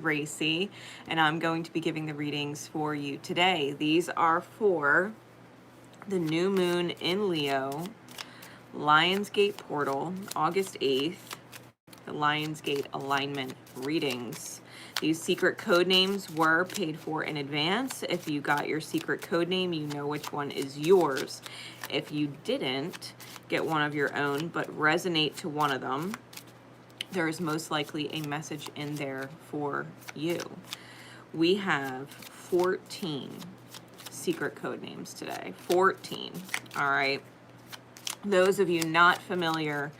Racey, and I'm going to be giving the readings for you today. These are for the new moon in Leo, Lionsgate portal, August 8th, the Lionsgate alignment readings. These secret code names were paid for in advance. If you got your secret code name, you know which one is yours. If you didn't get one of your own, but resonate to one of them, there is most likely a message in there for you. We have 14 secret code names today. 14. All right. Those of you not familiar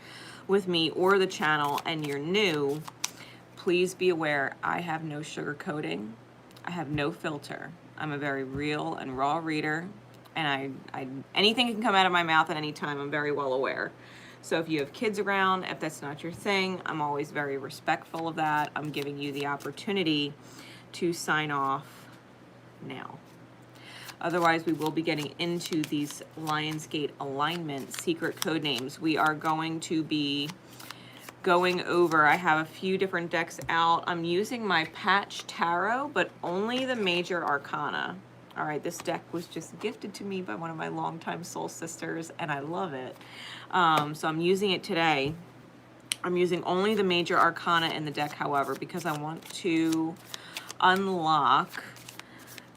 with me or the channel and you're new, please be aware I have no sugarcoating. I have no filter. I'm a very real and raw reader, and I anything can come out of my mouth at any time. I'm very well aware. So if you have kids around, if that's not your thing, I'm always very respectful of that. I'm giving you the opportunity to sign off now. Otherwise, we will be getting into these Lionsgate alignment secret code names. We are going to be going over, I have a few different decks out. I'm using my Patch Tarot, but only the major arcana. All right, this deck was just gifted to me by one of my longtime soul sisters, and I love it. So I'm using it today. I'm using only the major arcana in the deck, however, because I want to unlock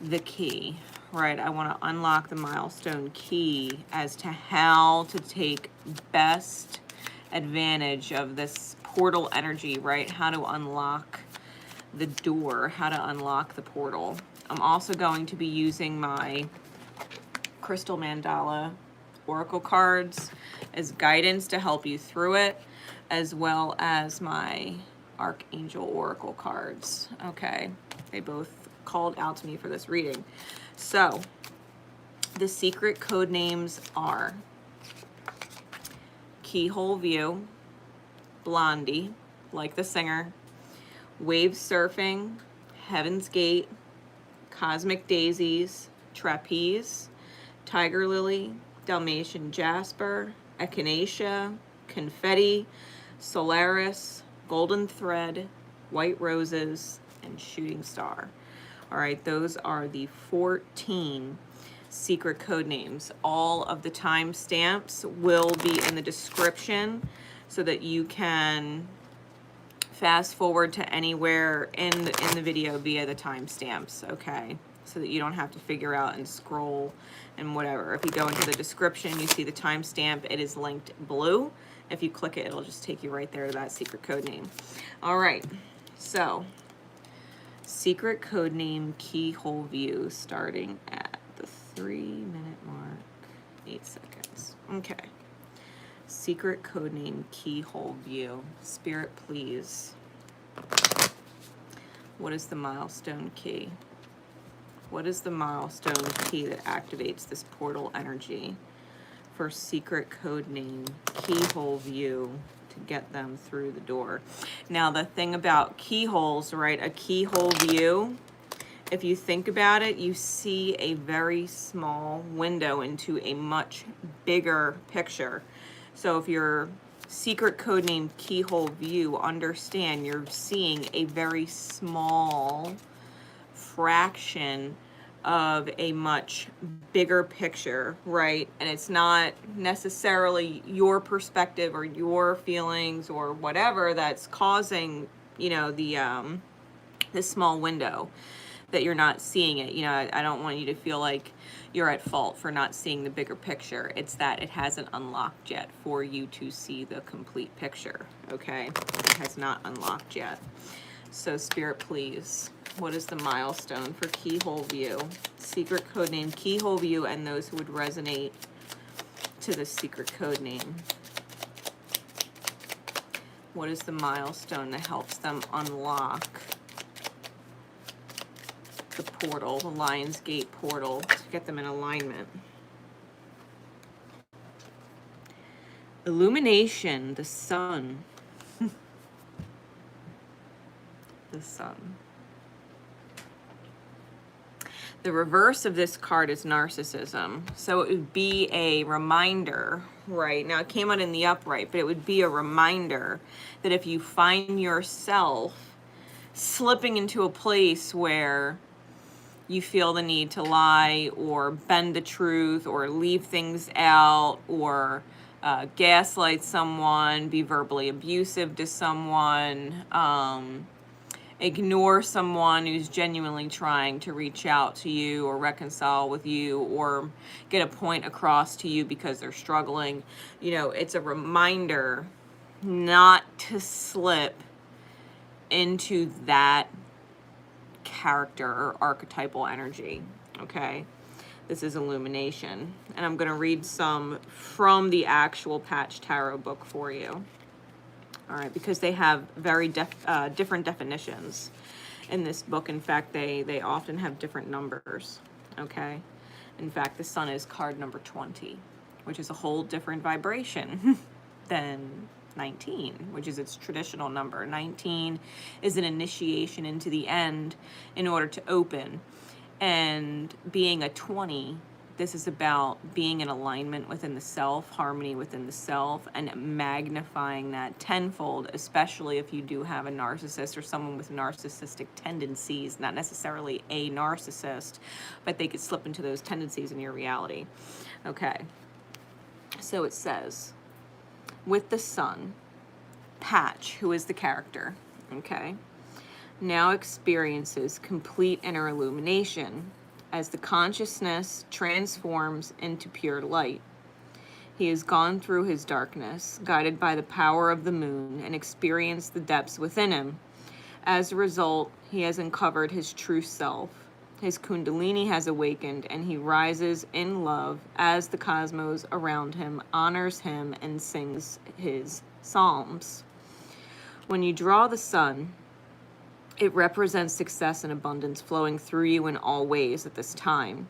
the key, right? I want to unlock the milestone key as to how to take best advantage of this portal energy, right? How to unlock the door, how to unlock the portal. I'm also going to be using my Crystal Mandala Oracle cards as guidance to help you through it, as well as my Archangel Oracle cards. Okay, they both called out to me for this reading. So, the secret code names are Keyhole View, Blondie, like the singer, Wave Surfing, Heaven's Gate, Cosmic Daisies, Trapeze, Tiger Lily, Dalmatian Jasper, Echinacea, Confetti, Solaris, Golden Thread, White Roses, and Shooting Star. All right, those are the 14 secret code names. All of the timestamps will be in the description so that you can fast forward to anywhere in the video via the timestamps, okay? So that you don't have to figure out and scroll and whatever. If you go into the description, you see the timestamp, it is linked blue. If you click it, it'll just take you right there to that secret code name. All right, so secret code name Keyhole View, starting at the 3-minute mark, 8 seconds. Okay. Secret code name Keyhole View. Spirit, please. What is the milestone key? What is the milestone key that activates this portal energy for secret code name Keyhole View to get them through the door? Now, the thing about keyholes, right? A keyhole view, if you think about it, you see a very small window into a much bigger picture. So if your secret code name Keyhole View, understand you're seeing a very small fraction of a much bigger picture, right? And it's not necessarily your perspective or your feelings or whatever that's causing, you know, the this small window that you're not seeing it. You know, I don't want you to feel like you're at fault for not seeing the bigger picture. It's that it hasn't unlocked yet for you to see the complete picture, okay? It has not unlocked yet. So Spirit, please, what is the milestone for Keyhole View? Secret code name Keyhole View and those who would resonate to the secret code name. What is the milestone that helps them unlock the portal, the Lionsgate portal, to get them in alignment? Illumination, the sun. The sun. The reverse of this card is narcissism. So it would be a reminder, right? Now it came out in the upright, but it would be a reminder that if you find yourself slipping into a place where you feel the need to lie or bend the truth or leave things out or gaslight someone, be verbally abusive to someone, ignore someone who's genuinely trying to reach out to you or reconcile with you or get a point across to you because they're struggling. You know, it's a reminder not to slip into that character or archetypal energy. Okay, this is illumination, and I'm going to read some from the actual Patch Tarot book for you. All right, because they have very different definitions in this book. In fact, they often have different numbers. Okay, in fact, the Sun is card number 20, which is a whole different vibration than 19, which is its traditional number. 19 is an initiation into the end in order to open. And being a 20, this is about being in alignment within the self, harmony within the self, and magnifying that tenfold, especially if you do have a narcissist or someone with narcissistic tendencies, not necessarily a narcissist, but they could slip into those tendencies in your reality. Okay, so it says, with the Sun, Patch, who is the character, okay, now experiences complete inner illumination as the consciousness transforms into pure light. He has gone through his darkness, guided by the power of the moon, and experienced the depths within him. As a result, he has uncovered his true self. His kundalini has awakened, and he rises in love as the cosmos around him honors him and sings his psalms. When you draw the Sun, it represents success and abundance flowing through you in all ways at this time.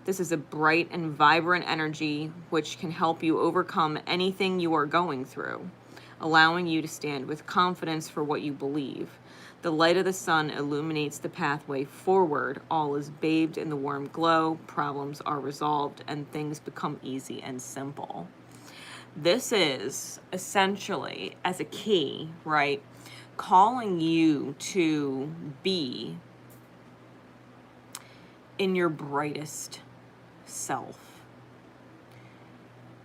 This is a bright and vibrant energy which can help you overcome anything you are going through, allowing you to stand with confidence for what you believe. The light of the Sun illuminates the pathway forward. All is bathed in the warm glow. Problems are resolved and things become easy and simple. This is essentially, as a key, right, calling you to be in your brightest self.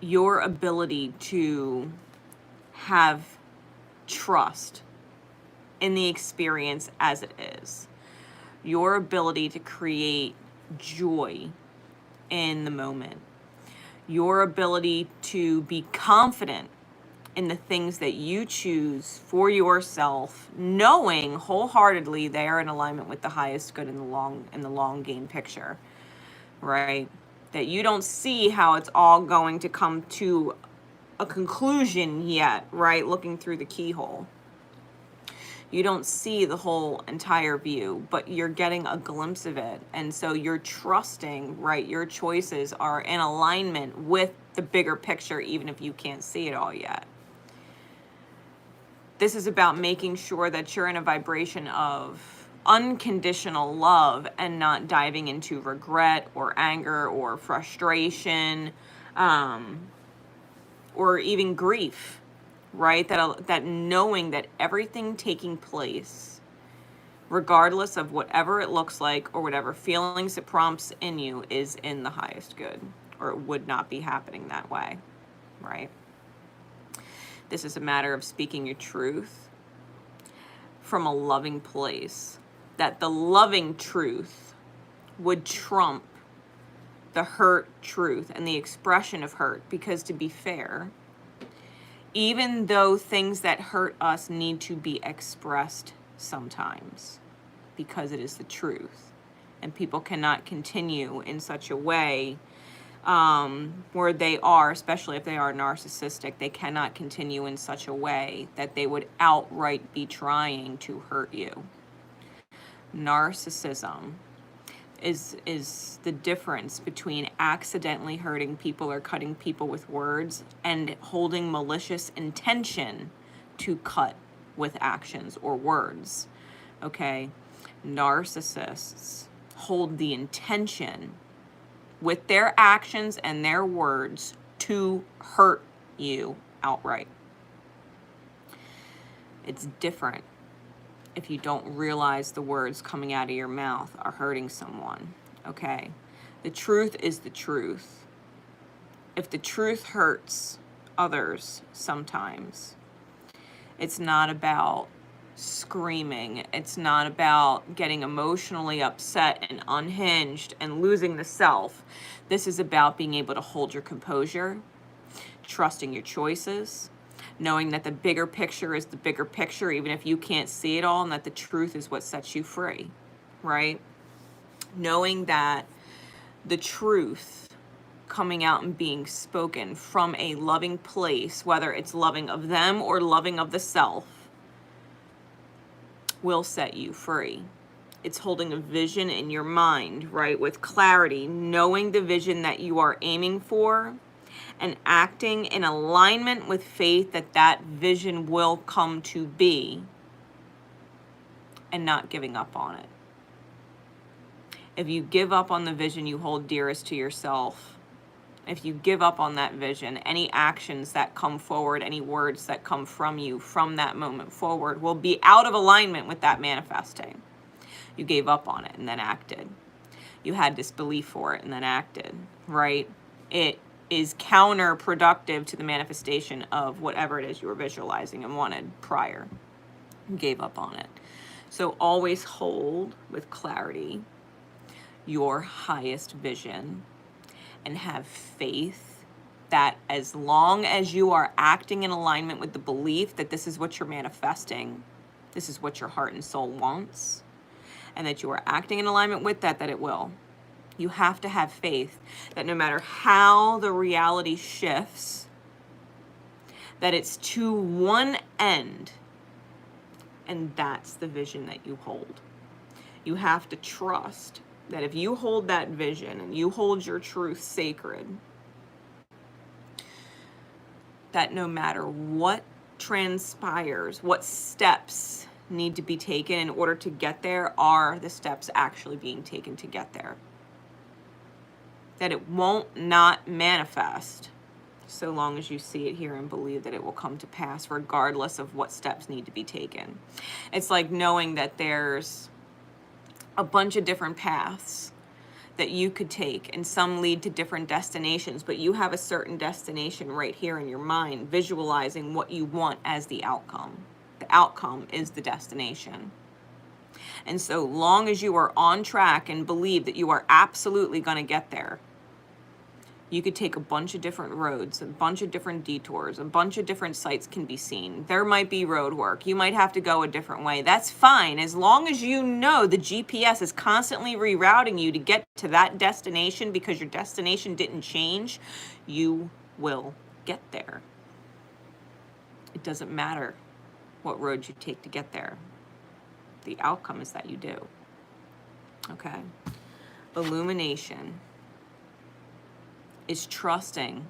Your ability to have trust in the experience as it is. Your ability to create joy in the moment. Your ability to be confident in the things that you choose for yourself, knowing wholeheartedly they are in alignment with the highest good in the long game picture, right? That you don't see how it's all going to come to a conclusion yet, right? Looking through the keyhole. You don't see the whole entire view, but you're getting a glimpse of it. And so you're trusting, right? Your choices are in alignment with the bigger picture, even if you can't see it all yet. This is about making sure that you're in a vibration of unconditional love and not diving into regret or anger or frustration, or even grief, right? That knowing that everything taking place, regardless of whatever it looks like or whatever feelings it prompts in you, is in the highest good, or it would not be happening that way, right? This is a matter of speaking your truth from a loving place, that the loving truth would trump the hurt truth and the expression of hurt, because to be fair, even though things that hurt us need to be expressed sometimes, because it is the truth, and people cannot continue in such a way where they are, especially if they are narcissistic, they cannot continue in such a way that they would outright be trying to hurt you. Narcissism is the difference between accidentally hurting people or cutting people with words and holding malicious intention to cut with actions or words. Okay? Narcissists hold the intention with their actions and their words to hurt you outright. It's different. if you don't realize the words coming out of your mouth are hurting someone, okay? The truth is the truth. If the truth hurts others sometimes, it's not about screaming. It's not about getting emotionally upset and unhinged and losing the self. This is about being able to hold your composure, trusting your choices, knowing that the bigger picture is the bigger picture, even if you can't see it all, and that the truth is what sets you free, right? Knowing that the truth coming out and being spoken from a loving place, whether it's loving of them or loving of the self, will set you free. It's holding a vision in your mind, right? With clarity, knowing the vision that you are aiming for and acting in alignment with faith that that vision will come to be, and not giving up on it. If you give up on the vision you hold dearest to yourself, if you give up on that vision, any actions that come forward, any words that come from you from that moment forward will be out of alignment with that manifesting. You gave up on it and then acted. You had disbelief for it and then acted, right? It is counterproductive to the manifestation of whatever it is you were visualizing and wanted prior. You gave up on it. So always hold with clarity your highest vision and have faith that as long as you are acting in alignment with the belief that this is what you're manifesting, this is what your heart and soul wants, and that you are acting in alignment with that, that it will. You have to have faith that no matter how the reality shifts, that it's to one end, and that's the vision that you hold. You have to trust that if you hold that vision and you hold your truth sacred, that no matter what transpires, what steps need to be taken in order to get there, are the steps actually being taken to get there. That it won't not manifest so long as you see it here and believe that it will come to pass regardless of what steps need to be taken. It's like knowing that there's a bunch of different paths that you could take, and some lead to different destinations, but you have a certain destination right here in your mind, visualizing what you want as the outcome. The outcome is the destination. And so long as you are on track and believe that you are absolutely going to get there, you could take a bunch of different roads, a bunch of different detours, a bunch of different sites can be seen. There might be road work. You might have to go a different way. That's fine. As long as you know the GPS is constantly rerouting you to get to that destination because your destination didn't change, you will get there. It doesn't matter what road you take to get there. The outcome is that you do. Okay. Illumination is trusting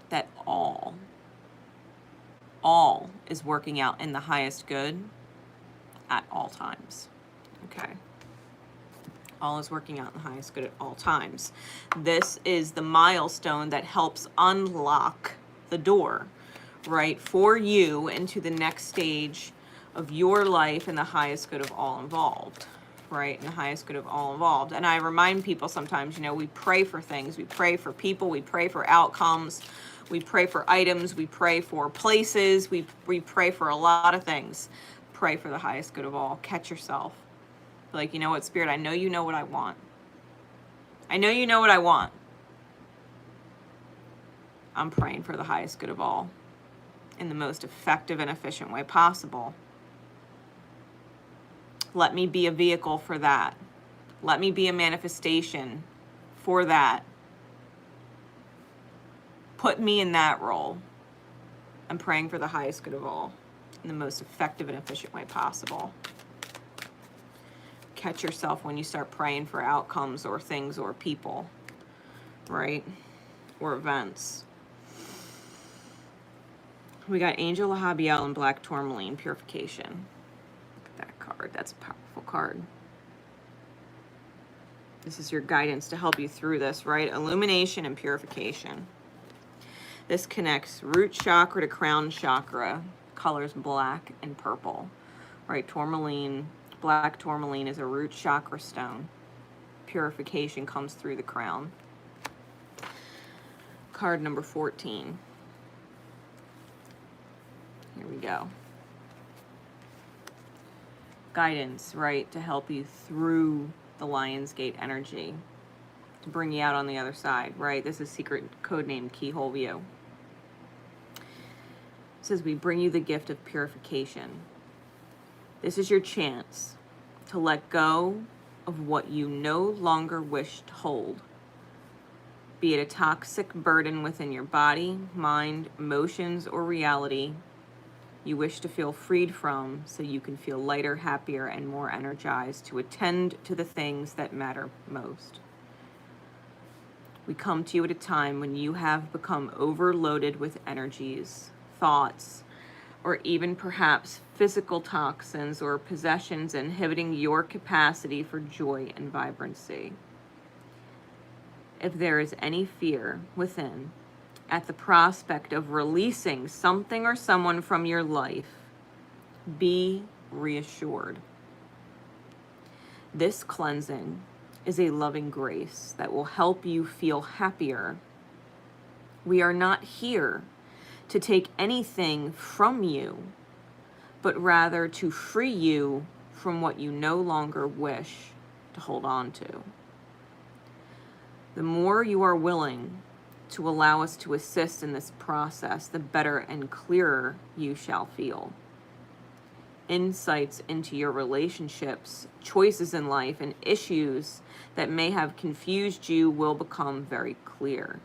that all is working out in the highest good at all times. Okay. All is working out in the highest good at all times. This is the milestone that helps unlock the door, right, for you into the next stage of your life in the highest good of all involved. Right, in the highest good of all involved. And I remind people sometimes, we pray for things. We pray for people. We pray for outcomes. We pray for items. We pray for places. We pray for a lot of things. Pray for the highest good of all. Catch yourself. Like, you know what, Spirit, I know you know what I want. I know you know what I want. I'm praying for the highest good of all in the most effective and efficient way possible. Let me be a vehicle for that. Let me be a manifestation for that. Put me in that role. I'm praying for the highest good of all in the most effective and efficient way possible. Catch yourself when you start praying for outcomes or things or people, right? Or events. We got Angel Lahabiel and Black Tourmaline, Purification. That card. That's a powerful card. This is your guidance to help you through this, right? Illumination and purification. This connects root chakra to crown chakra, colors black and purple, right? Tourmaline, black tourmaline is a root chakra stone. Purification comes through the crown. Card number 14. Here we go. Guidance, right, to help you through the Lionsgate energy, to bring you out on the other side, right? This is secret code name Keyhole View. It says we bring you the gift of purification. This is your chance to let go of what you no longer wish to hold, be it a toxic burden within your body, mind, emotions, or reality you wish to feel freed from, so you can feel lighter, happier, and more energized to attend to the things that matter most. We come to you at a time when you have become overloaded with energies, thoughts, or even perhaps physical toxins or possessions inhibiting your capacity for joy and vibrancy. If there is any fear within at the prospect of releasing something or someone from your life, be reassured. This cleansing is a loving grace that will help you feel happier. We are not here to take anything from you, but rather to free you from what you no longer wish to hold on to. The more you are willing to allow us to assist in this process, the better and clearer you shall feel. Insights into your relationships, choices in life, and issues that may have confused you will become very clear.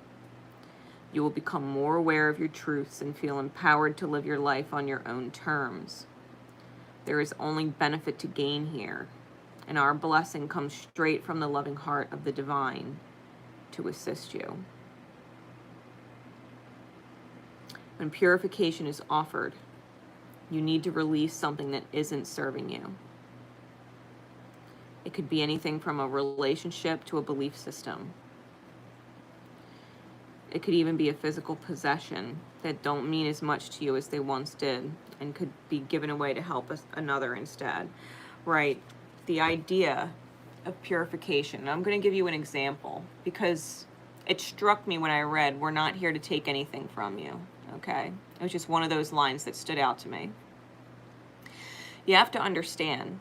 You will become more aware of your truths and feel empowered to live your life on your own terms. There is only benefit to gain here, and our blessing comes straight from the loving heart of the divine to assist you. When purification is offered, you need to release something that isn't serving you. It could be anything from a relationship to a belief system. It could even be a physical possession that don't mean as much to you as they once did and could be given away to help another instead, right? The idea of purification. And I'm going to give you an example because it struck me when I read, we're not here to take anything from you. Okay, it was just one of those lines that stood out to me. You have to understand,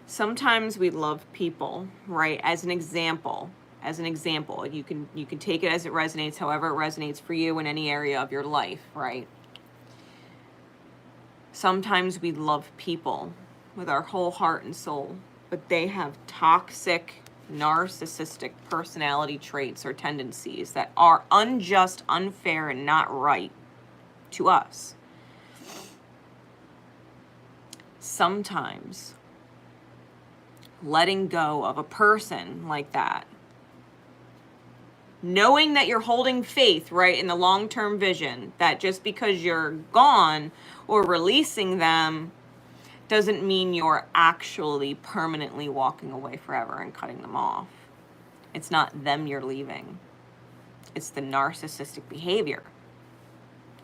sometimes we love people, right? As an example, you can take it as it resonates, however it resonates for you in any area of your life, right? Sometimes we love people with our whole heart and soul, but they have toxic, narcissistic personality traits or tendencies that are unjust, unfair, and not right to us. Sometimes letting go of a person like that, knowing that you're holding faith, right, in the long-term vision, that just because you're gone or releasing them doesn't mean you're actually permanently walking away forever and cutting them off. It's not them you're leaving. It's the narcissistic behavior.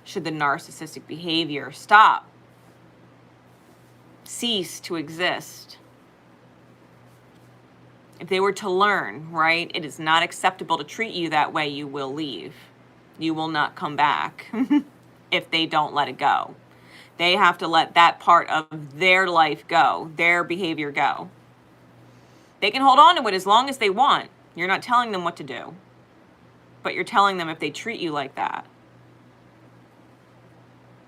Should the narcissistic behavior stop, cease to exist, if they were to learn, right, it is not acceptable to treat you that way, you will leave. You will not come back if they don't let it go. They have to let that part of their life go, their behavior go. They can hold on to it as long as they want. You're not telling them what to do, but you're telling them if they treat you like that,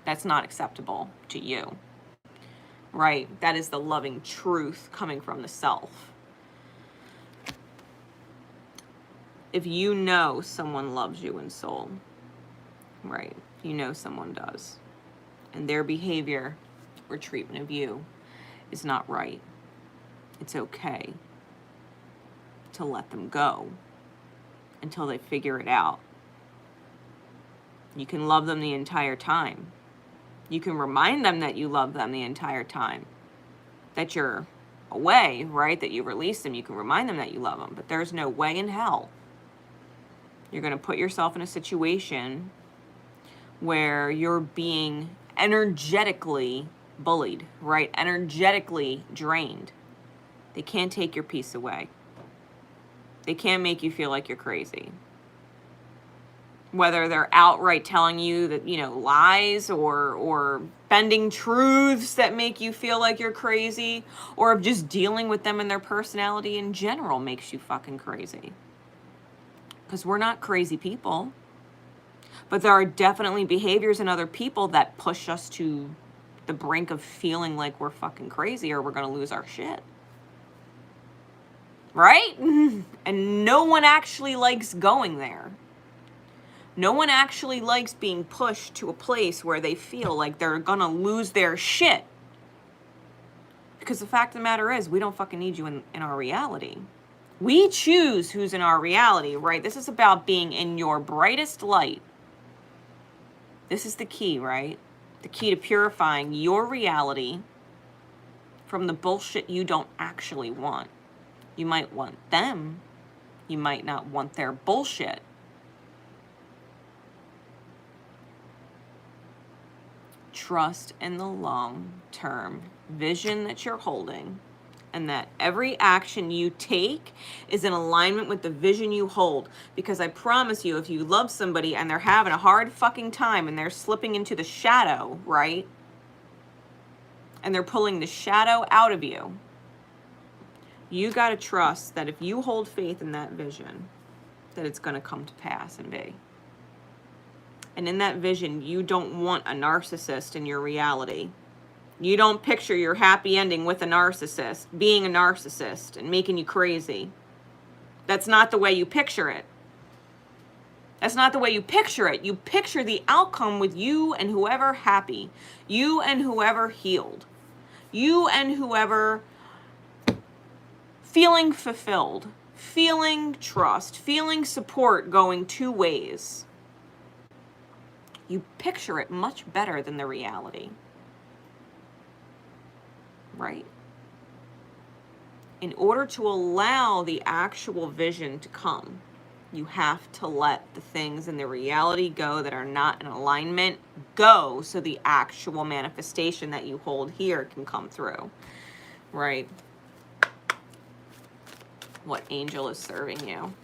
that's not acceptable to you, right? That is the loving truth coming from the self. If you know someone loves you in soul, right? You know someone does. And their behavior or treatment of you is not right. It's okay to let them go until they figure it out. You can love them the entire time. You can remind them that you love them the entire time that you're away, right? That you release them. You can remind them that you love them, but there's no way in hell you're going to put yourself in a situation where you're being energetically bullied, right? Energetically drained. They can't take your peace away. They can't make you feel like you're crazy. Whether they're outright telling you that, lies or bending truths that make you feel like you're crazy, or if just dealing with them and their personality in general makes you fucking crazy. Because we're not crazy people. But there are definitely behaviors in other people that push us to the brink of feeling like we're fucking crazy or we're going to lose our shit. Right? And no one actually likes going there. No one actually likes being pushed to a place where they feel like they're going to lose their shit. Because the fact of the matter is, we don't fucking need you in our reality. We choose who's in our reality, right? This is about being in your brightest light. This is the key, right? The key to purifying your reality from the bullshit you don't actually want. You might want them. You might not want their bullshit. Trust in the long-term vision that you're holding, and that every action you take is in alignment with the vision you hold. Because I promise you, if you love somebody and they're having a hard fucking time and they're slipping into the shadow, right? And they're pulling the shadow out of you, you got to trust that if you hold faith in that vision, that it's going to come to pass and be. And in that vision, you don't want a narcissist in your reality. You don't picture your happy ending with a narcissist, being a narcissist and making you crazy. That's not the way you picture it. That's not the way you picture it. You picture the outcome with you and whoever happy. You and whoever healed. You and whoever feeling fulfilled. Feeling trust. Feeling support going two ways. You picture it much better than the reality. Right? In order to allow the actual vision to come, you have to let the things in the reality go that are not in alignment go, so the actual manifestation that you hold here can come through. Right? What angel is serving you?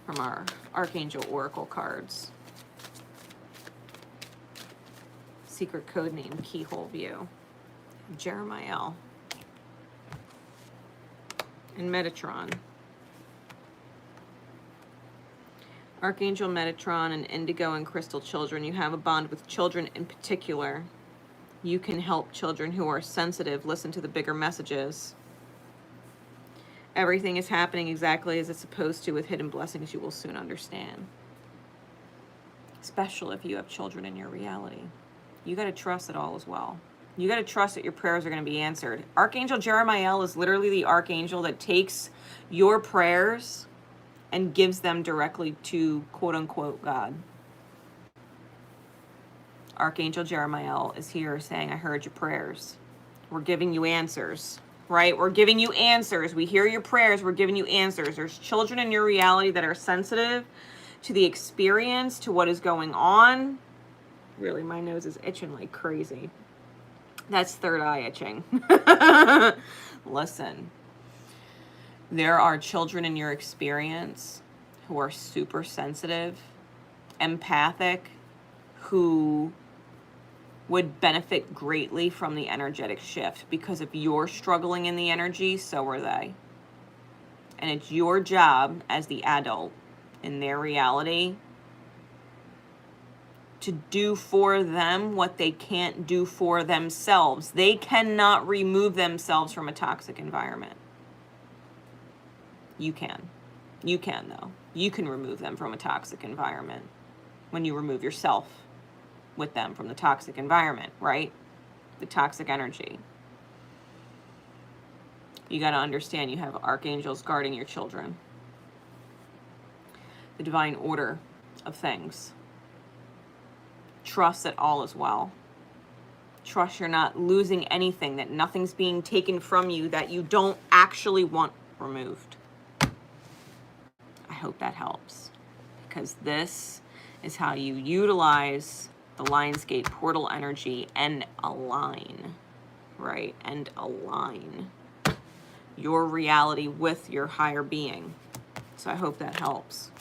From our Archangel Oracle cards. Secret code name, Keyhole View. Jeremiah. And Metatron. Archangel Metatron and Indigo and Crystal children. You have a bond with children in particular. You can help children who are sensitive listen to the bigger messages. Everything is happening exactly as it's supposed to with hidden blessings you will soon understand. Special if you have children in your reality. You got to trust it all as well. You got to trust that your prayers are going to be answered. Archangel Jeremiah is literally the archangel that takes your prayers and gives them directly to quote-unquote God. Archangel Jeremiah is here saying, I heard your prayers. We're giving you answers, right? We're giving you answers. We hear your prayers. We're giving you answers. There's children in your reality that are sensitive to the experience, to what is going on. Really, my nose is itching like crazy. That's third eye itching. Listen, there are children in your experience who are super sensitive, empathic, who would benefit greatly from the energetic shift, because if you're struggling in the energy, so are they. And it's your job as the adult in their reality to do for them what they can't do for themselves. They cannot remove themselves from a toxic environment. You can. You can, though. You can remove them from a toxic environment when you remove yourself with them from the toxic environment, right? The toxic energy. You got to understand you have archangels guarding your children. The divine order of things. Trust that all is well. Trust you're not losing anything, that nothing's being taken from you that you don't actually want removed. I hope that helps, because this is how you utilize the Lionsgate portal energy and align, right? And align your reality with your higher being. So I hope that helps.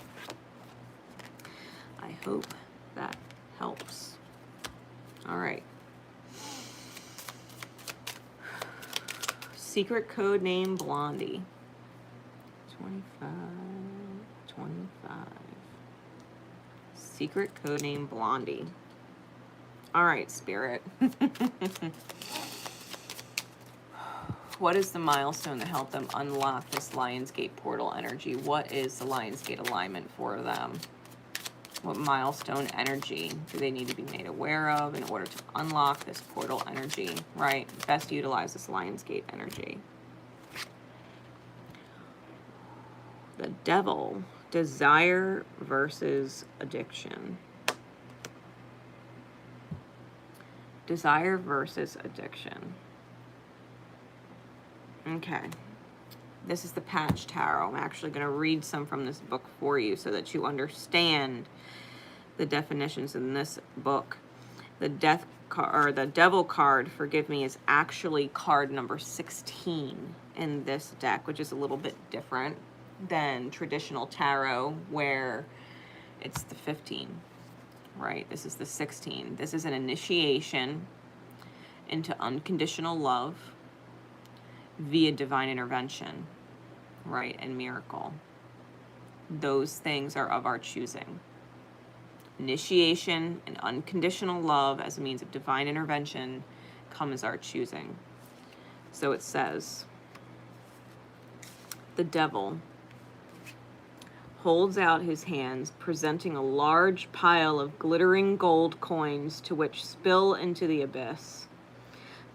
I hope that helps. All right. Secret code name Blondie. 25. Secret code name Blondie. All right, Spirit. What is the milestone that helped them unlock this Lionsgate portal energy? What is the Lionsgate alignment for them? What milestone energy do they need to be made aware of in order to unlock this portal energy, right? Best utilize this Lionsgate energy. The Devil, desire versus addiction. Desire versus addiction. Okay. This is the Patch Tarot. I'm actually going to read some from this book for you so that you understand the definitions in this book. The Death card, or the Devil card, forgive me, is actually card number 16 in this deck, which is a little bit different than traditional tarot where it's the 15, right? This is the 16. This is an initiation into unconditional love via divine intervention, right? And miracle. Those things are of our choosing. Initiation and unconditional love as a means of divine intervention come as our choosing. So it says, the Devil holds out his hands, presenting a large pile of glittering gold coins to which spill into the abyss.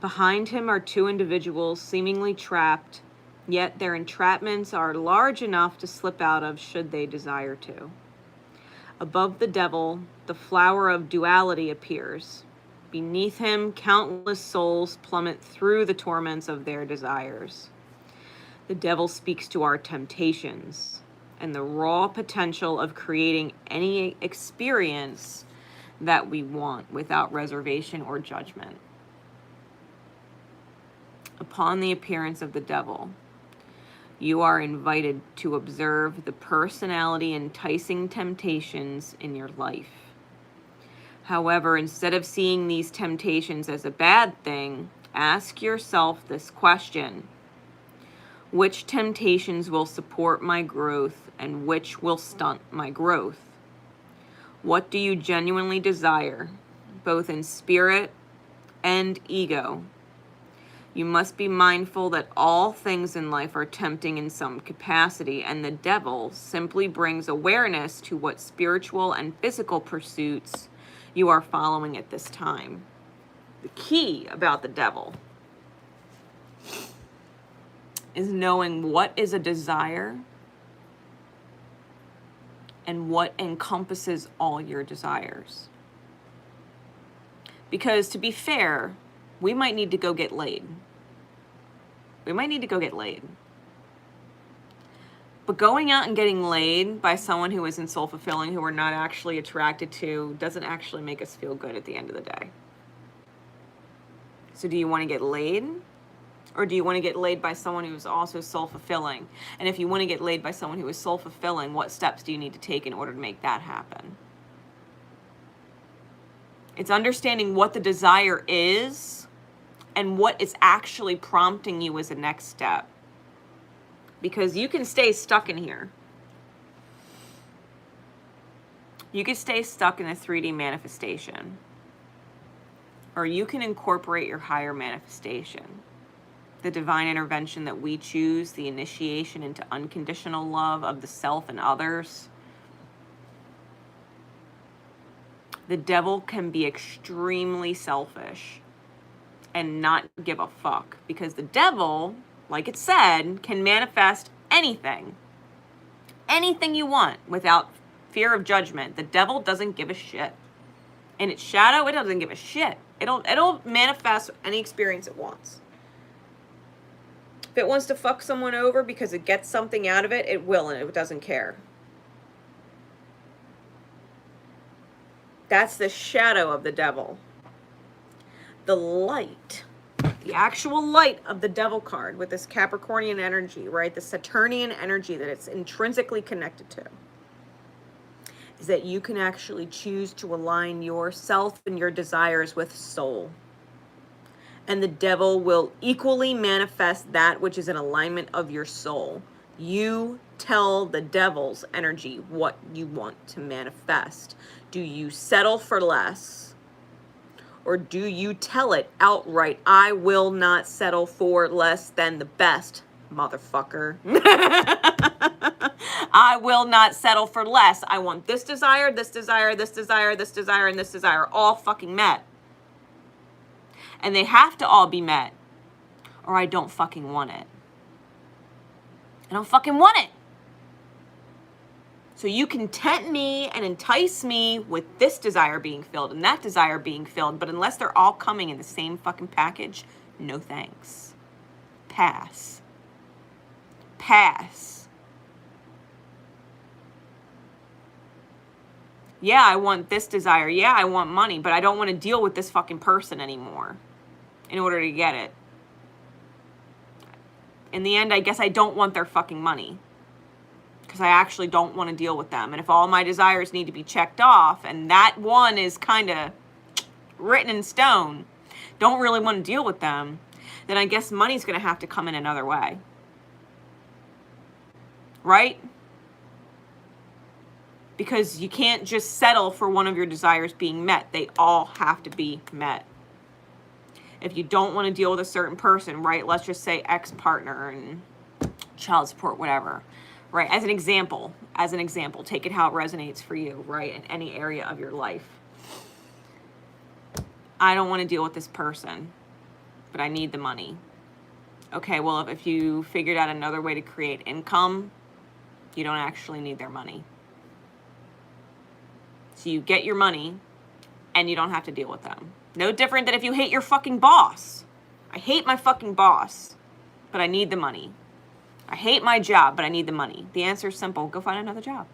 Behind him are two individuals seemingly trapped, yet their entrapments are large enough to slip out of should they desire to. Above the Devil, the flower of duality appears. Beneath him, countless souls plummet through the torments of their desires. The Devil speaks to our temptations and the raw potential of creating any experience that we want without reservation or judgment. Upon the appearance of the Devil, you are invited to observe the personality enticing temptations in your life. However, instead of seeing these temptations as a bad thing, ask yourself this question: which temptations will support my growth and which will stunt my growth? What do you genuinely desire, both in spirit and ego? You must be mindful that all things in life are tempting in some capacity, and the Devil simply brings awareness to what spiritual and physical pursuits you are following at this time. The key about the Devil is knowing what is a desire and what encompasses all your desires. Because to be fair, we might need to go get laid. We might need to go get laid. But going out and getting laid by someone who isn't soul-fulfilling, who we're not actually attracted to, doesn't actually make us feel good at the end of the day. So do you want to get laid? Or do you want to get laid by someone who's also soul-fulfilling? And if you want to get laid by someone who is soul-fulfilling, what steps do you need to take in order to make that happen? It's understanding what the desire is and what is actually prompting you as a next step. Because you can stay stuck in here. You can stay stuck in a 3D manifestation. Or you can incorporate your higher manifestation. The divine intervention that we choose, the initiation into unconditional love of the self and others. The Devil can be extremely selfish and not give a fuck, because the Devil, like it said, can manifest anything. Anything you want without fear of judgment. The Devil doesn't give a shit. In its shadow, it doesn't give a shit. It'll manifest any experience it wants. If it wants to fuck someone over because it gets something out of it, it will, and it doesn't care. That's the shadow of the devil. The light, the actual light of the devil card with this Capricornian energy, right? The Saturnian energy that it's intrinsically connected to, is that you can actually choose to align yourself and your desires with soul. And the devil will equally manifest that which is in alignment of your soul. You tell the devil's energy what you want to manifest. Do you settle for less? Or do you tell it outright, I will not settle for less than the best, motherfucker. I will not settle for less. I want this desire, this desire, this desire, this desire, and this desire all fucking met. And they have to all be met, or I don't fucking want it. I don't fucking want it. So you can tempt me and entice me with this desire being filled and that desire being filled, but unless they're all coming in the same fucking package, no thanks. Pass. Pass. Yeah, I want this desire. Yeah, I want money, but I don't want to deal with this fucking person anymore in order to get it. In the end, I guess I don't want their fucking money because I actually don't want to deal with them. And if all my desires need to be checked off and that one is kind of written in stone, don't really want to deal with them, then I guess money's going to have to come in another way. Right? Because you can't just settle for one of your desires being met. They all have to be met. If you don't want to deal with a certain person, right? Let's just say ex-partner and child support, whatever, right? As an example, take it how it resonates for you, right? In any area of your life. I don't want to deal with this person, but I need the money. Okay, well, if you figured out another way to create income, you don't actually need their money. So you get your money and you don't have to deal with them. No different than if you hate your fucking boss. I hate my fucking boss, but I need the money. I hate my job, but I need the money. The answer is simple. Go find another job.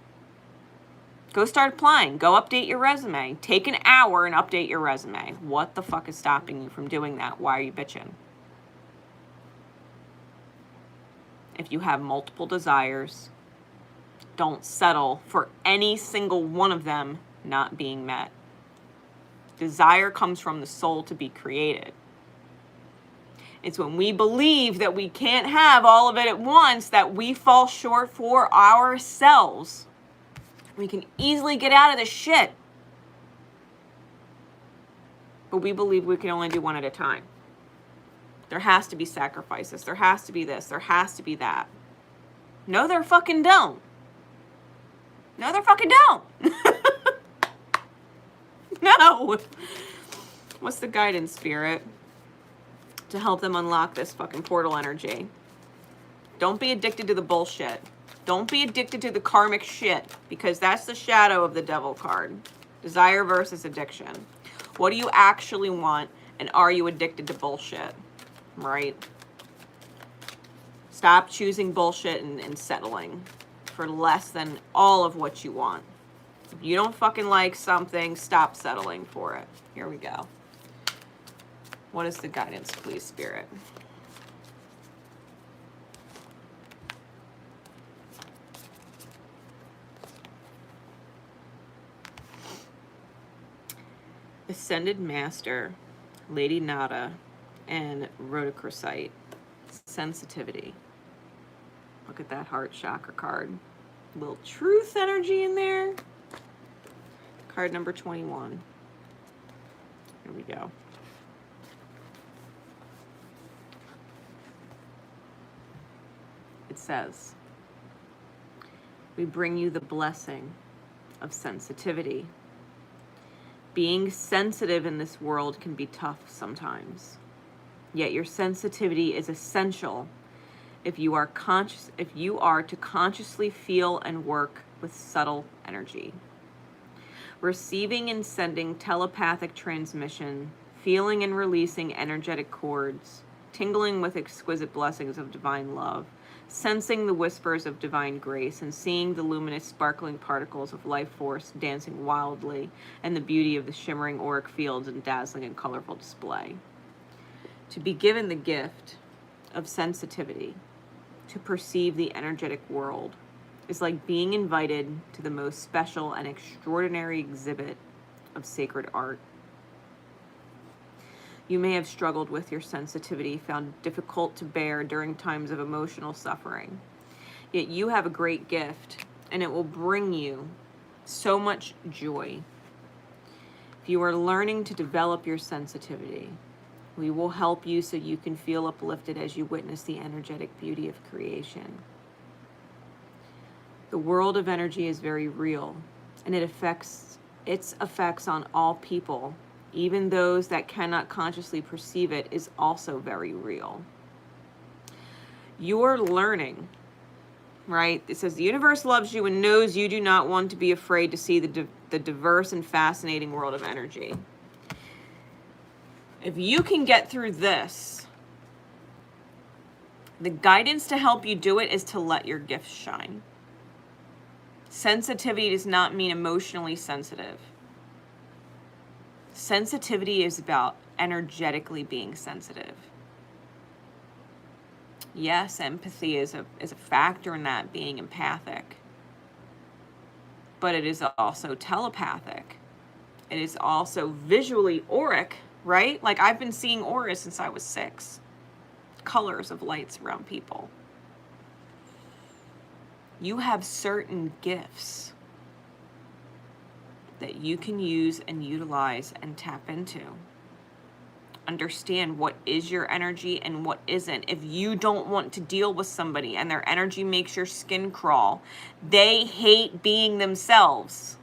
Go start applying. Go update your resume. Take an hour and update your resume. What the fuck is stopping you from doing that? Why are you bitching? If you have multiple desires, don't settle for any single one of them not being met. Desire comes from the soul to be created. It's when we believe that we can't have all of it at once that we fall short for ourselves. We can easily get out of this shit. But we believe we can only do one at a time. There has to be sacrifices. There has to be this. There has to be that. No, there fucking don't. No, there fucking don't. No. What's the guidance, Spirit, to help them unlock this fucking portal energy? Don't be addicted to the bullshit. Don't be addicted to the karmic shit, because that's the shadow of the devil card. Desire versus addiction. What do you actually want, and are you addicted to bullshit? Right? Stop choosing bullshit and settling for less than all of what you want. If you don't fucking like something, stop settling for it. Here we go. What is the guidance, please, Spirit? Ascended Master, Lady Nada, and Rhodochrosite. Sensitivity. Look at that heart chakra card. A little truth energy in there. Card number 21. Here we go. It says, we bring you the blessing of sensitivity. Being sensitive in this world can be tough sometimes. Yet your sensitivity is essential if you are to consciously feel and work with subtle energy. Receiving and sending telepathic transmission, feeling and releasing energetic cords, tingling with exquisite blessings of divine love, sensing the whispers of divine grace, and seeing the luminous sparkling particles of life force dancing wildly, and the beauty of the shimmering auric fields in dazzling and colorful display. To be given the gift of sensitivity, to perceive the energetic world, is like being invited to the most special and extraordinary exhibit of sacred art. You may have struggled with your sensitivity, found it difficult to bear during times of emotional suffering. Yet you have a great gift, and it will bring you so much joy. If you are learning to develop your sensitivity, we will help you so you can feel uplifted as you witness the energetic beauty of creation. The world of energy is very real, and its effects on all people, even those that cannot consciously perceive it, is also very real. You're learning, right? It says the universe loves you and knows you do not want to be afraid to see the diverse and fascinating world of energy. If you can get through this, the guidance to help you do it is to let your gifts shine. Sensitivity does not mean emotionally sensitive. Sensitivity is about energetically being sensitive. Yes, empathy is a factor in that, being empathic. But it is also telepathic. It is also visually auric, right? Like I've been seeing auras since I was 6. Colors of lights around people. You have certain gifts that you can use and utilize and tap into. Understand what is your energy and what isn't. If you don't want to deal with somebody and their energy makes your skin crawl, they hate being themselves.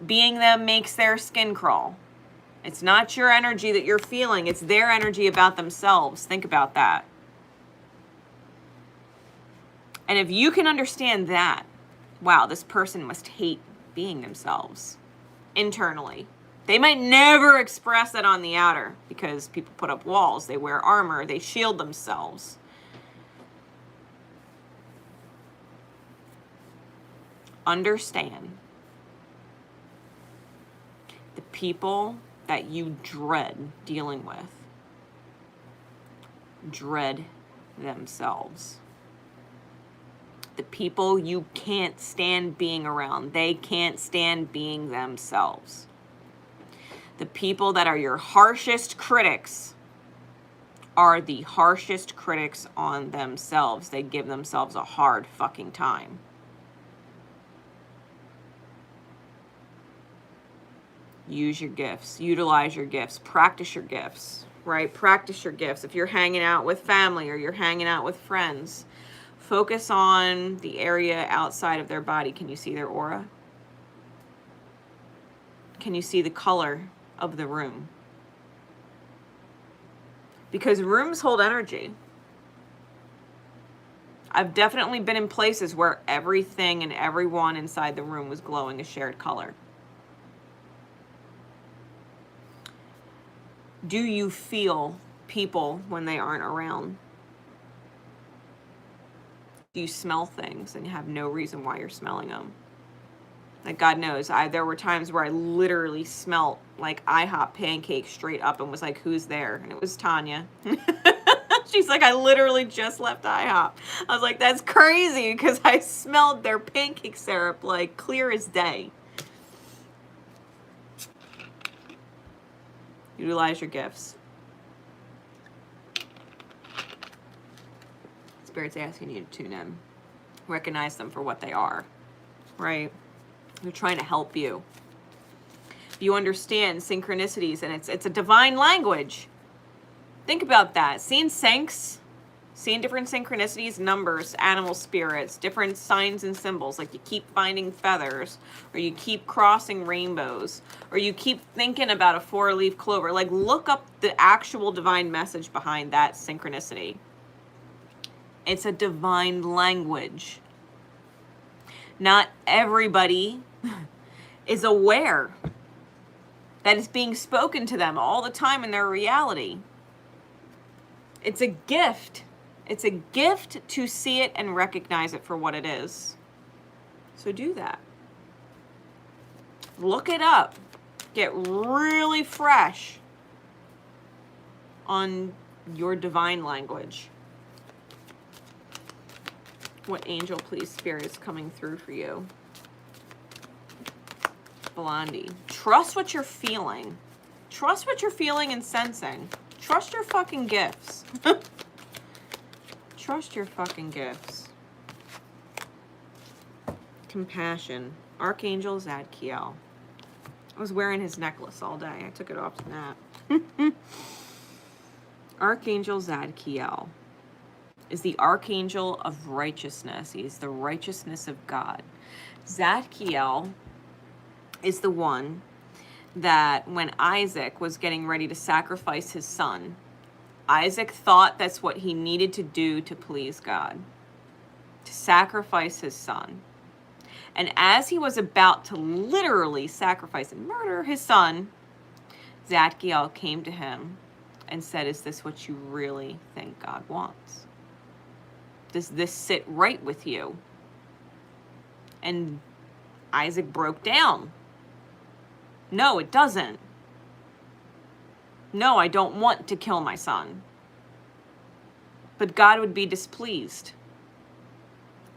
Being them makes their skin crawl. It's not your energy that you're feeling, it's their energy about themselves. Think about that. And if you can understand that, wow, this person must hate being themselves internally. They might never express that on the outer because people put up walls, they wear armor, they shield themselves. Understand the people that you dread dealing with dread themselves. The people you can't stand being around, they can't stand being themselves. The people that are your harshest critics are the harshest critics on themselves. They give themselves a hard fucking time. Use your gifts, utilize your gifts, practice your gifts, right? Practice your gifts. If you're hanging out with family or you're hanging out with friends, focus on the area outside of their body. Can you see their aura? Can you see the color of the room? Because rooms hold energy. I've definitely been in places where everything and everyone inside the room was glowing a shared color. Do you feel people when they aren't around? Do you smell things and you have no reason why you're smelling them? Like God knows, there were times where I literally smelt like IHOP pancakes straight up and was like, who's there? And it was Tanya. She's like, I literally just left IHOP. I was like, that's crazy because I smelled their pancake syrup like clear as day. Utilize your gifts. Spirit's asking you to tune in. Recognize them for what they are, right? They're trying to help you. If you understand synchronicities, and it's a divine language. Think about that. Seeing different synchronicities, numbers, animal spirits, different signs and symbols, like you keep finding feathers, or you keep crossing rainbows, or you keep thinking about a 4-leaf clover. Like look up the actual divine message behind that synchronicity. It's a divine language. Not everybody is aware that it's being spoken to them all the time in their reality. It's a gift. It's a gift to see it and recognize it for what it is. So do that. Look it up. Get really fresh on your divine language. What angel, please, spirit is coming through for you? Blondie. Trust what you're feeling. Trust what you're feeling and sensing. Trust your fucking gifts. Trust your fucking gifts. Compassion. Archangel Zadkiel. I was wearing his necklace all day. I took it off to nap. Archangel Zadkiel is the archangel of righteousness. He is the righteousness of God. Zadkiel is the one that when Isaac was getting ready to sacrifice his son, Isaac thought that's what he needed to do to please God, to sacrifice his son. And as he was about to literally sacrifice and murder his son, Zadkiel came to him and said, is this what you really think God wants? Does this sit right with you? And Isaac broke down. No, it doesn't. No, I don't want to kill my son. But God would be displeased.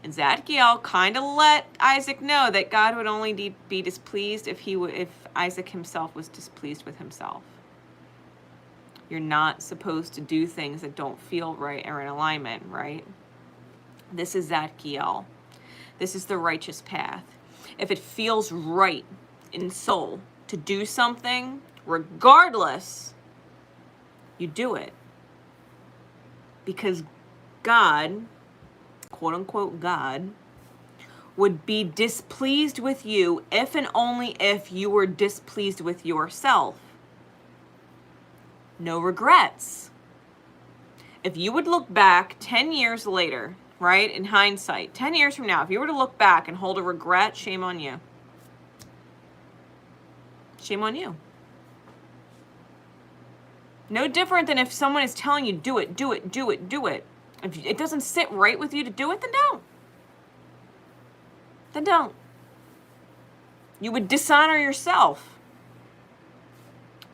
And Zadkiel kind of let Isaac know that God would only be displeased if Isaac himself was displeased with himself. You're not supposed to do things that don't feel right or in alignment, right? This is Zadkiel. This is the righteous path. If it feels right in soul to do something, regardless, you do it. Because God, quote unquote God, would be displeased with you if and only if you were displeased with yourself. No regrets. If you would look back 10 years later, right, in hindsight, 10 years from now, if you were to look back and hold a regret, shame on you. Shame on you. No different than if someone is telling you, do it, do it, do it, do it. If it doesn't sit right with you to do it, then don't. Then don't. You would dishonor yourself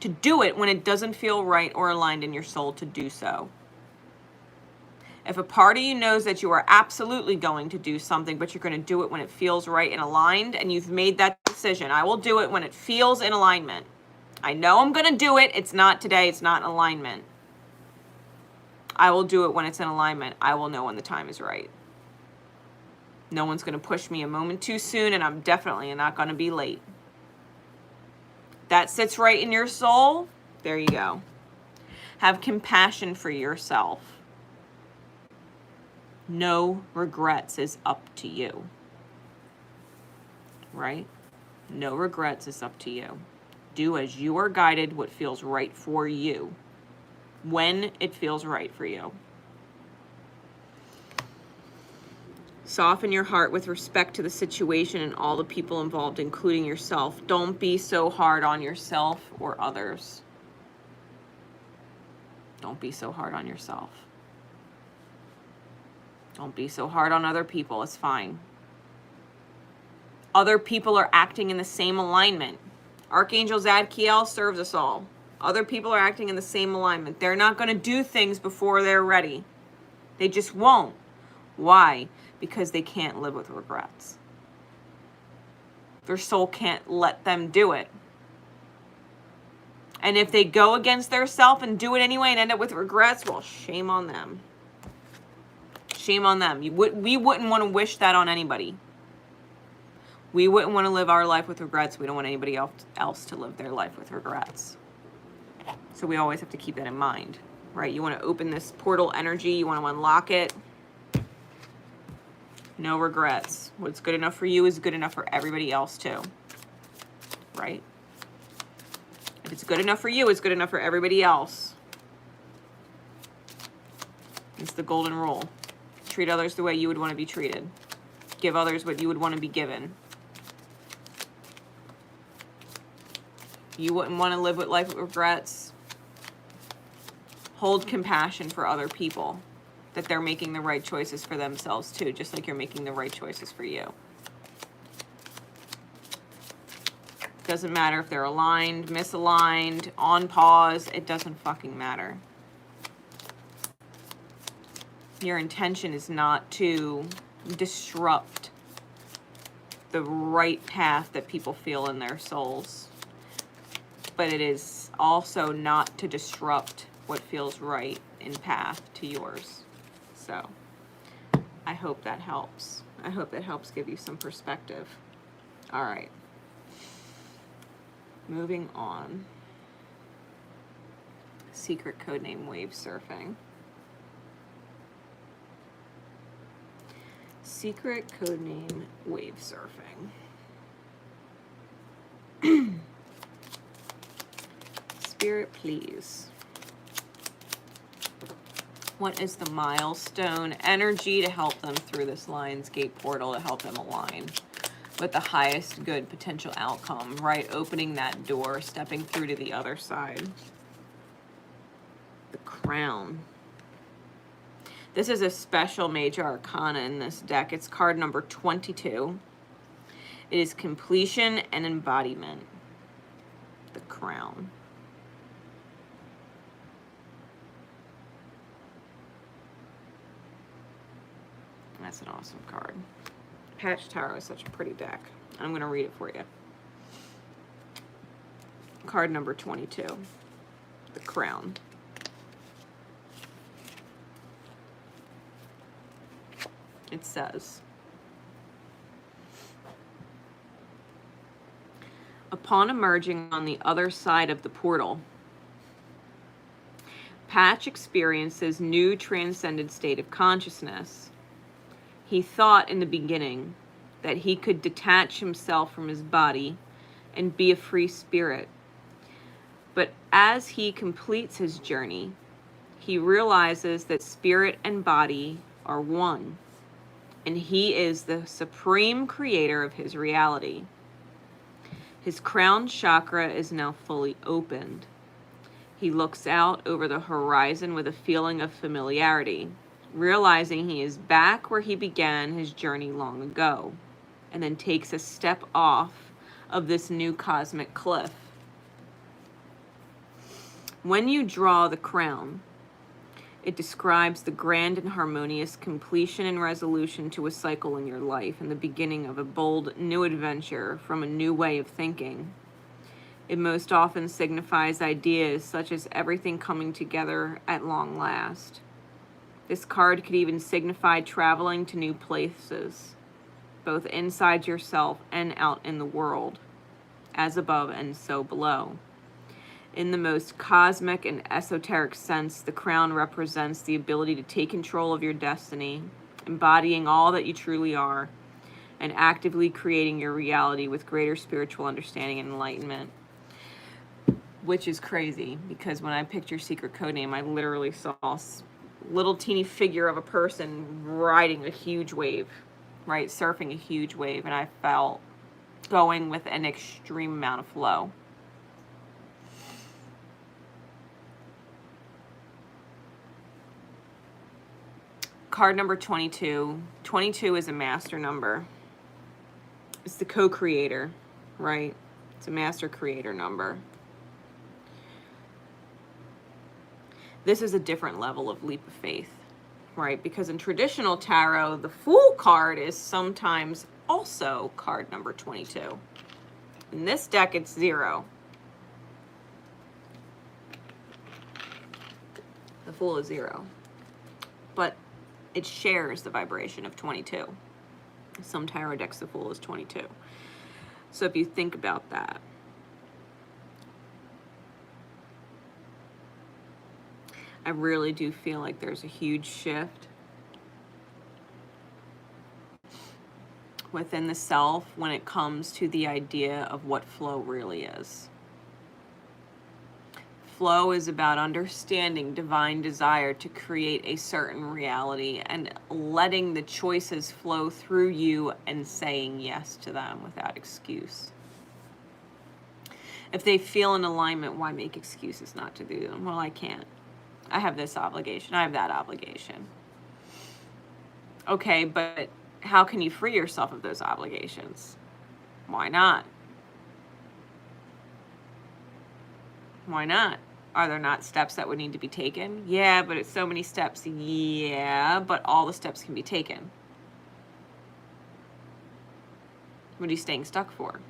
to do it when it doesn't feel right or aligned in your soul to do so. If a part of you knows that you are absolutely going to do something, but you're going to do it when it feels right and aligned, and you've made that decision, I will do it when it feels in alignment. I know I'm going to do it. It's not today. It's not in alignment. I will do it when it's in alignment. I will know when the time is right. No one's going to push me a moment too soon, and I'm definitely not going to be late. That sits right in your soul. There you go. Have compassion for yourself. No regrets is up to you. Right? No regrets is up to you. Do as you are guided, what feels right for you. When it feels right for you. Soften your heart with respect to the situation and all the people involved, including yourself. Don't be so hard on yourself or others. Don't be so hard on yourself. Don't be so hard on other people. It's fine. Other people are acting in the same alignment. Archangel Zadkiel serves us all. Other people are acting in the same alignment. They're not going to do things before they're ready. They just won't. Why? Because they can't live with regrets. Their soul can't let them do it. And if they go against their self and do it anyway and end up with regrets, well, shame on them. Shame on them. We wouldn't want to wish that on anybody. We wouldn't want to live our life with regrets. We don't want anybody else to live their life with regrets. So we always have to keep that in mind, right? You want to open this portal energy. You want to unlock it. No regrets. What's good enough for you is good enough for everybody else too, right? If it's good enough for you, it's good enough for everybody else. It's the golden rule. Treat others the way you would want to be treated. Give others what you would want to be given. You wouldn't want to live with life with regrets. hold compassion for other people, that they're making the right choices for themselves too, just like you're making the right choices for you. Doesn't matter if they're aligned, misaligned, on pause, it doesn't fucking matter. Your intention is not to disrupt the right path that people feel in their souls, but it is also not to disrupt what feels right in path to yours. So I hope that helps. I hope that helps give you some perspective. All right. Moving on. Secret codename Wave Surfing. Secret codename Wave Surfing. Spirit, please. What is the milestone energy to help them through this Lionsgate portal, to help them align with the highest good potential outcome, right? Opening that door, stepping through to the other side. The Crown. This is a special major arcana in this deck. It's card number 22. It is completion and embodiment. The Crown. That's an awesome card. Patch Tarot is such a pretty deck. I'm going to read it for you. Card number 22. The Crown. It says, upon emerging on the other side of the portal, Patch experiences new transcended state of consciousness. He thought in the beginning that he could detach himself from his body and be a free spirit. But as he completes his journey, he realizes that spirit and body are one, and he is the supreme creator of his reality. His crown chakra is now fully opened. He looks out over the horizon with a feeling of familiarity, realizing he is back where he began his journey long ago, and then takes a step off of this new cosmic cliff. When you draw the crown, it describes the grand and harmonious completion and resolution to a cycle in your life and the beginning of a bold new adventure from a new way of thinking. It most often signifies ideas such as everything coming together at long last. This card could even signify traveling to new places, both inside yourself and out in the world, as above and so below. In the most cosmic and esoteric sense, the crown represents the ability to take control of your destiny, embodying all that you truly are, and actively creating your reality with greater spiritual understanding and enlightenment. Which is crazy, because when I picked your secret codename, I literally saw a little teeny figure of a person riding a huge wave, right? Surfing a huge wave, and I felt going with an extreme amount of flow. Card number 22. 22 is a master number. It's the co-creator, right? It's a master creator number. This is a different level of leap of faith, right? Because in traditional tarot, the Fool card is sometimes also card number 22. In this deck, it's 0. The Fool is 0. But it shares the vibration of 22. Some tarot decks, the Fool is 22. So if you think about that, I really do feel like there's a huge shift within the self when it comes to the idea of what flow really is. Flow is about understanding divine desire to create a certain reality and letting the choices flow through you and saying yes to them without excuse. If they feel in alignment, why make excuses not to do them? Well, I can't. I have this obligation. I have that obligation. Okay, but how can you free yourself of those obligations? Why not? Why not? Are there not steps that would need to be taken? Yeah, but it's so many steps. Yeah, but all the steps can be taken. What are you staying stuck for?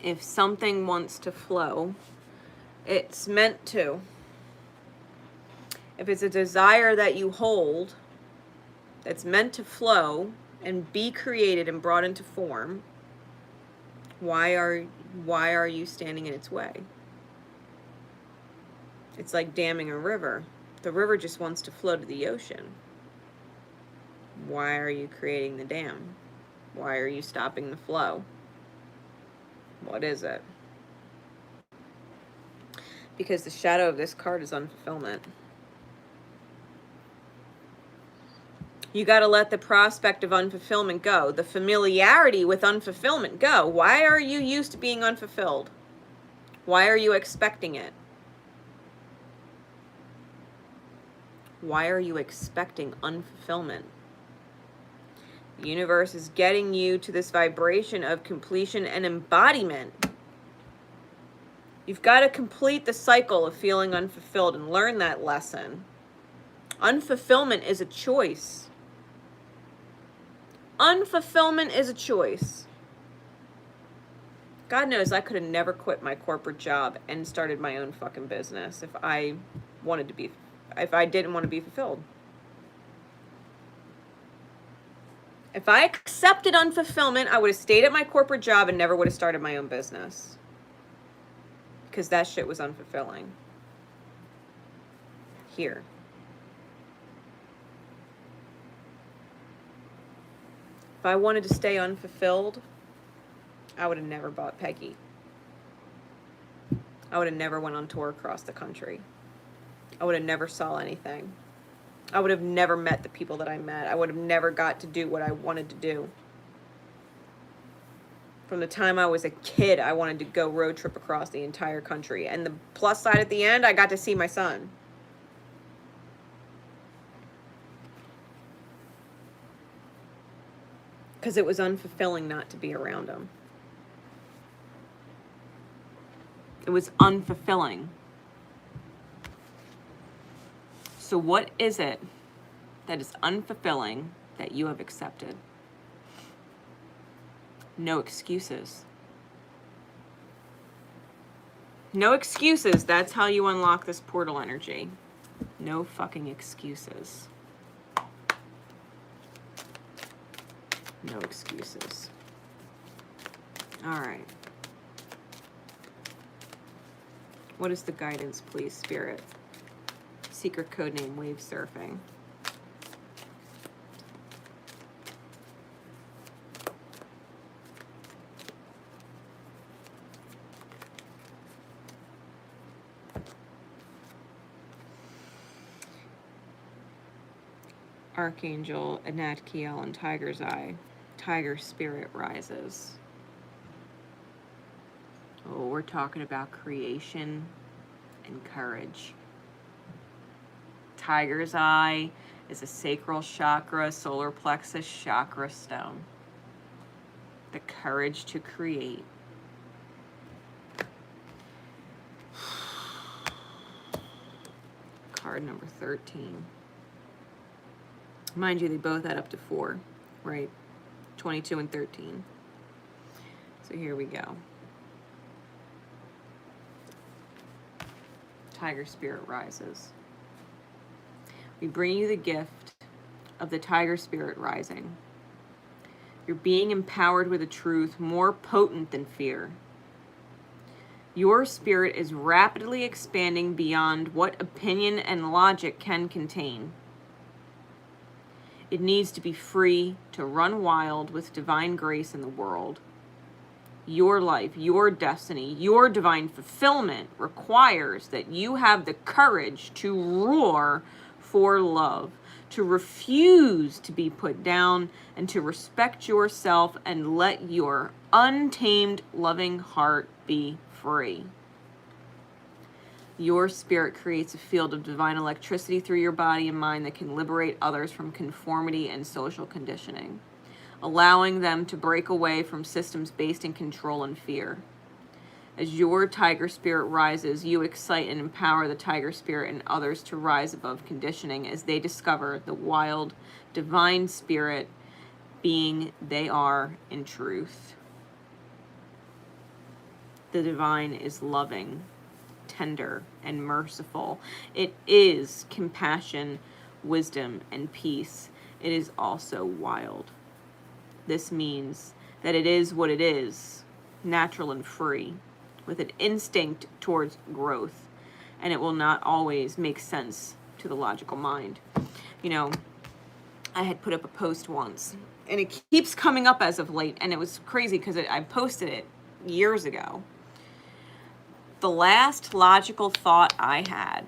If something wants to flow, it's meant to. If it's a desire that you hold that's meant to flow and be created and brought into form, why are you standing in its way? It's like damming a river. The river just wants to flow to the ocean. Why are you creating the dam? Why are you stopping the flow? What is it? Because the shadow of this card is unfulfillment. You got to let the prospect of unfulfillment go. The familiarity with unfulfillment go. Why are you used to being unfulfilled? Why are you expecting it? Why are you expecting unfulfillment? The universe is getting you to this vibration of completion and embodiment. You've got to complete the cycle of feeling unfulfilled and learn that lesson. Unfulfillment is a choice. Unfulfillment is a choice. God knows I could have never quit my corporate job and started my own fucking business if I didn't want to be fulfilled. If I accepted unfulfillment, I would have stayed at my corporate job and never would have started my own business. Because that shit was unfulfilling. Here. If I wanted to stay unfulfilled, I would have never bought Peggy. I would have never went on tour across the country. I would have never saw anything. I would have never met the people that I met. I would have never got to do what I wanted to do. From the time I was a kid, I wanted to go road trip across the entire country. And the plus side at the end, I got to see my son. Because it was unfulfilling not to be around him. It was unfulfilling. So what is it that is unfulfilling that you have accepted? No excuses. No excuses. That's how you unlock this portal energy. No fucking excuses. No excuses. All right. What is the guidance, please, Spirit? Secret code name, Wave Surfing. Archangel, Anatkiel, and Tiger's Eye. Tiger Spirit rises. Oh, we're talking about creation and courage. Tiger's Eye is a sacral chakra, solar plexus chakra stone. The courage to create. Card number 13. Mind you, they both add up to 4, right? 22 and 13. So here we go. Tiger Spirit rises. We bring you the gift of the Tiger Spirit rising. You're being empowered with a truth more potent than fear. Your spirit is rapidly expanding beyond what opinion and logic can contain. It needs to be free to run wild with divine grace in the world. Your life, your destiny, your divine fulfillment requires that you have the courage to roar for love, to refuse to be put down, and to respect yourself and let your untamed, loving heart be free. Your spirit creates a field of divine electricity through your body and mind that can liberate others from conformity and social conditioning, allowing them to break away from systems based in control and fear. As your tiger spirit rises, you excite and empower the tiger spirit and others to rise above conditioning as they discover the wild, divine spirit being they are in truth. The divine is loving, tender, and merciful. It is compassion, wisdom, and peace. It is also wild. This means that it is what it is, natural and free, with an instinct towards growth, and it will not always make sense to the logical mind. You know, I had put up a post once, and it keeps coming up as of late, and it was crazy because I posted it years ago. The last logical thought I had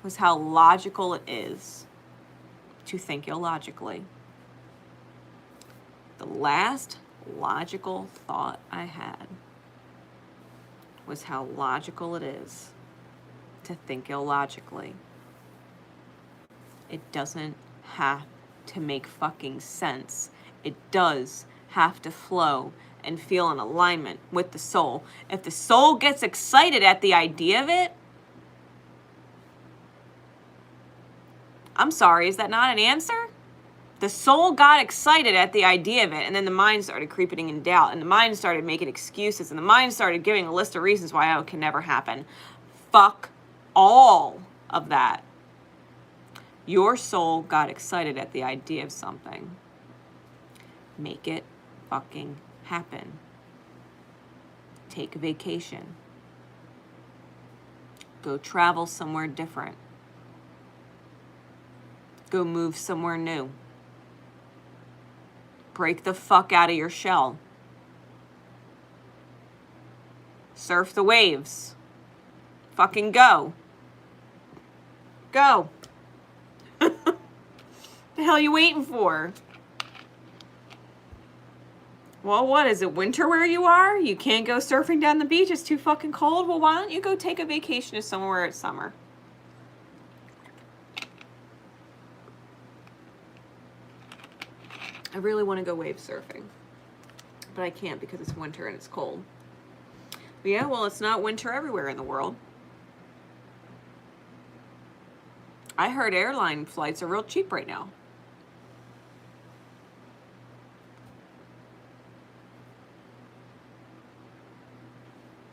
was how logical it is to think illogically. The last logical thought I had was how logical it is to think illogically. It doesn't have to make fucking sense. It does have to flow and feel in alignment with the soul. If the soul gets excited at the idea of it, I'm sorry, is that not an answer? The soul got excited at the idea of it, and then the mind started creeping in doubt, and the mind started making excuses, and the mind started giving a list of reasons why it can never happen. Fuck all of that. Your soul got excited at the idea of something. Make it fucking happen. Take a vacation. Go travel somewhere different. Go move somewhere new. Break the fuck out of your shell. Surf the waves. Fucking go. Go. The hell you waiting for? Well, what is it, winter where you are? You can't go surfing down the beach, it's too fucking cold? Well, why don't you go take a vacation to somewhere where it's summer? I really want to go wave surfing, but I can't because it's winter and it's cold. But yeah, well, it's not winter everywhere in the world. I heard airline flights are real cheap right now.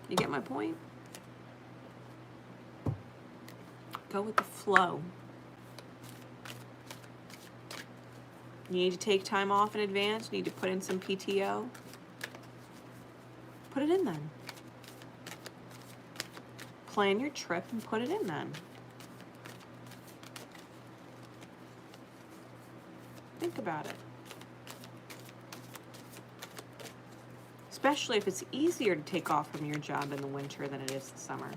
You get my point? Go with the flow. You need to take time off in advance. You need to put in some PTO. Put it in then. Plan your trip and put it in then. Think about it. Especially if it's easier to take off from your job in the winter than it is the summer.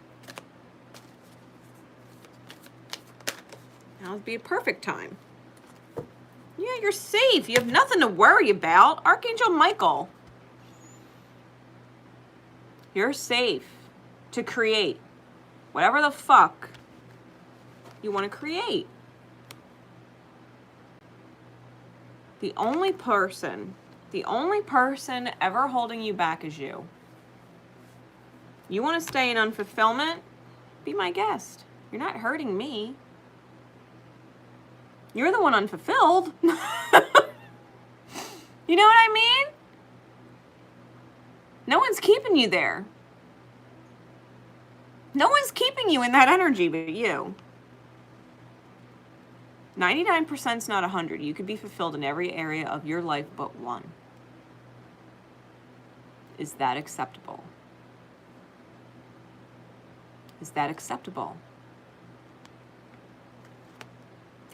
Now would be a perfect time. Yeah, you're safe. You have nothing to worry about. Archangel Michael. You're safe to create whatever the fuck you want to create. The only person ever holding you back is you. You want to stay in unfulfillment? Be my guest. You're not hurting me. You're the one unfulfilled. You know what I mean? No one's keeping you there. No one's keeping you in that energy but you. 99% is not 100. You could be fulfilled in every area of your life but one. Is that acceptable? Is that acceptable?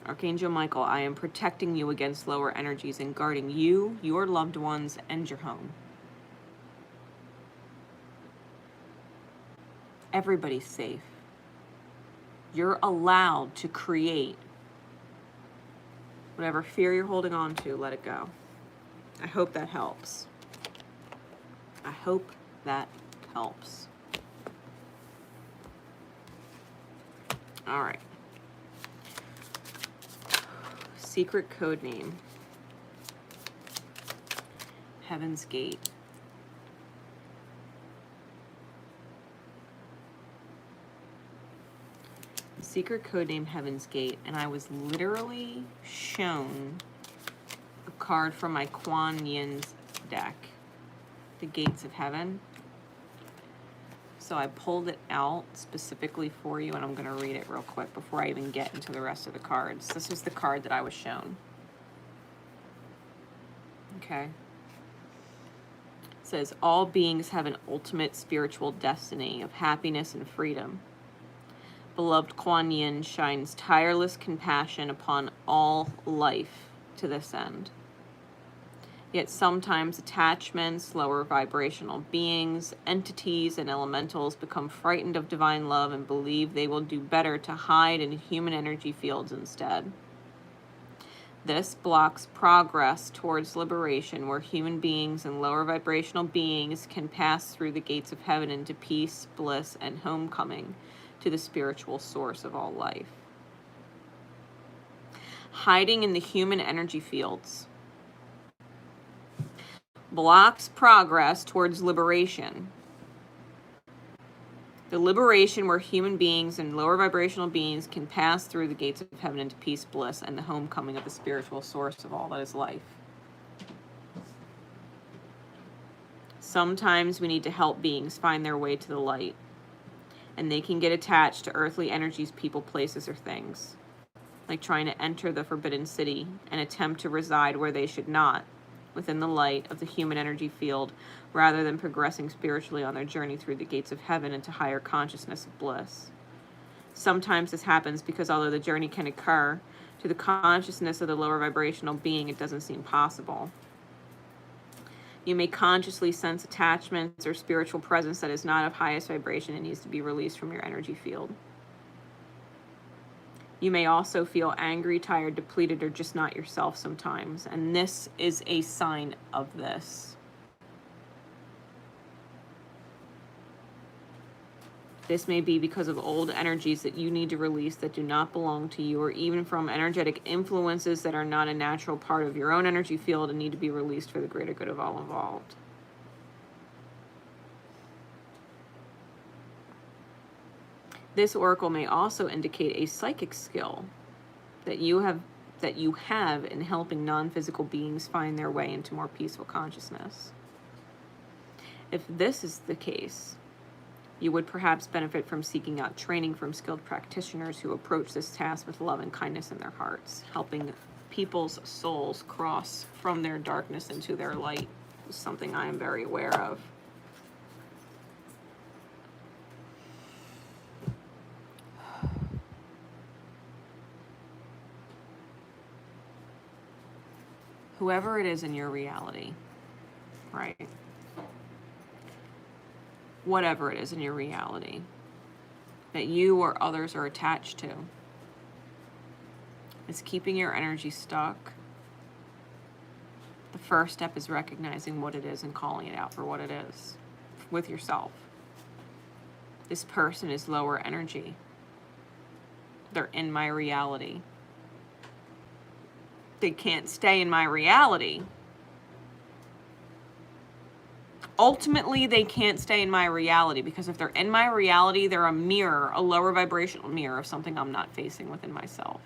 Archangel Michael, I am protecting you against lower energies and guarding you, your loved ones, and your home. Everybody's safe. You're allowed to create whatever fear you're holding on to, let it go. I hope that helps. I hope that helps. All right. Secret code name. Heaven's Gate. Secret code name Heaven's Gate, and I was literally shown a card from my Kuan Yin's deck, the Gates of Heaven. So I pulled it out specifically for you, and I'm going to read it real quick before I even get into the rest of the cards. This was the card that I was shown. Okay. It says, all beings have an ultimate spiritual destiny of happiness and freedom. Beloved Kuan Yin shines tireless compassion upon all life to this end. Yet sometimes attachments, lower vibrational beings, entities, and elementals become frightened of divine love and believe they will do better to hide in human energy fields instead. This blocks progress towards liberation, where human beings and lower vibrational beings can pass through the gates of heaven into peace, bliss, and homecoming to the spiritual source of all life. Hiding in the human energy fields blocks progress towards liberation. The liberation where human beings and lower vibrational beings can pass through the gates of heaven into peace, bliss, and the homecoming of the spiritual source of all that is life. Sometimes we need to help beings find their way to the light, and they can get attached to earthly energies, people, places, or things, like trying to enter the forbidden city and attempt to reside where they should not, within the light of the human energy field, rather than progressing spiritually on their journey through the gates of heaven into higher consciousness of bliss. Sometimes this happens because although the journey can occur, to the consciousness of the lower vibrational being, it doesn't seem possible. You may consciously sense attachments or spiritual presence that is not of highest vibration and needs to be released from your energy field. You may also feel angry, tired, depleted, or just not yourself sometimes, and this is a sign of this. This may be because of old energies that you need to release that do not belong to you, or even from energetic influences that are not a natural part of your own energy field and need to be released for the greater good of all involved. This oracle may also indicate a psychic skill that you have in helping non-physical beings find their way into more peaceful consciousness. If this is the case, you would perhaps benefit from seeking out training from skilled practitioners who approach this task with love and kindness in their hearts. Helping people's souls cross from their darkness into their light is something I am very aware of. Whoever it is in your reality, right? Whatever it is in your reality that you or others are attached to, is keeping your energy stuck. The first step is recognizing what it is and calling it out for what it is with yourself. This person is lower energy. They're in my reality. They can't stay in my reality. Ultimately, they can't stay in my reality, because if they're in my reality, they're a mirror, a lower vibrational mirror of something I'm not facing within myself.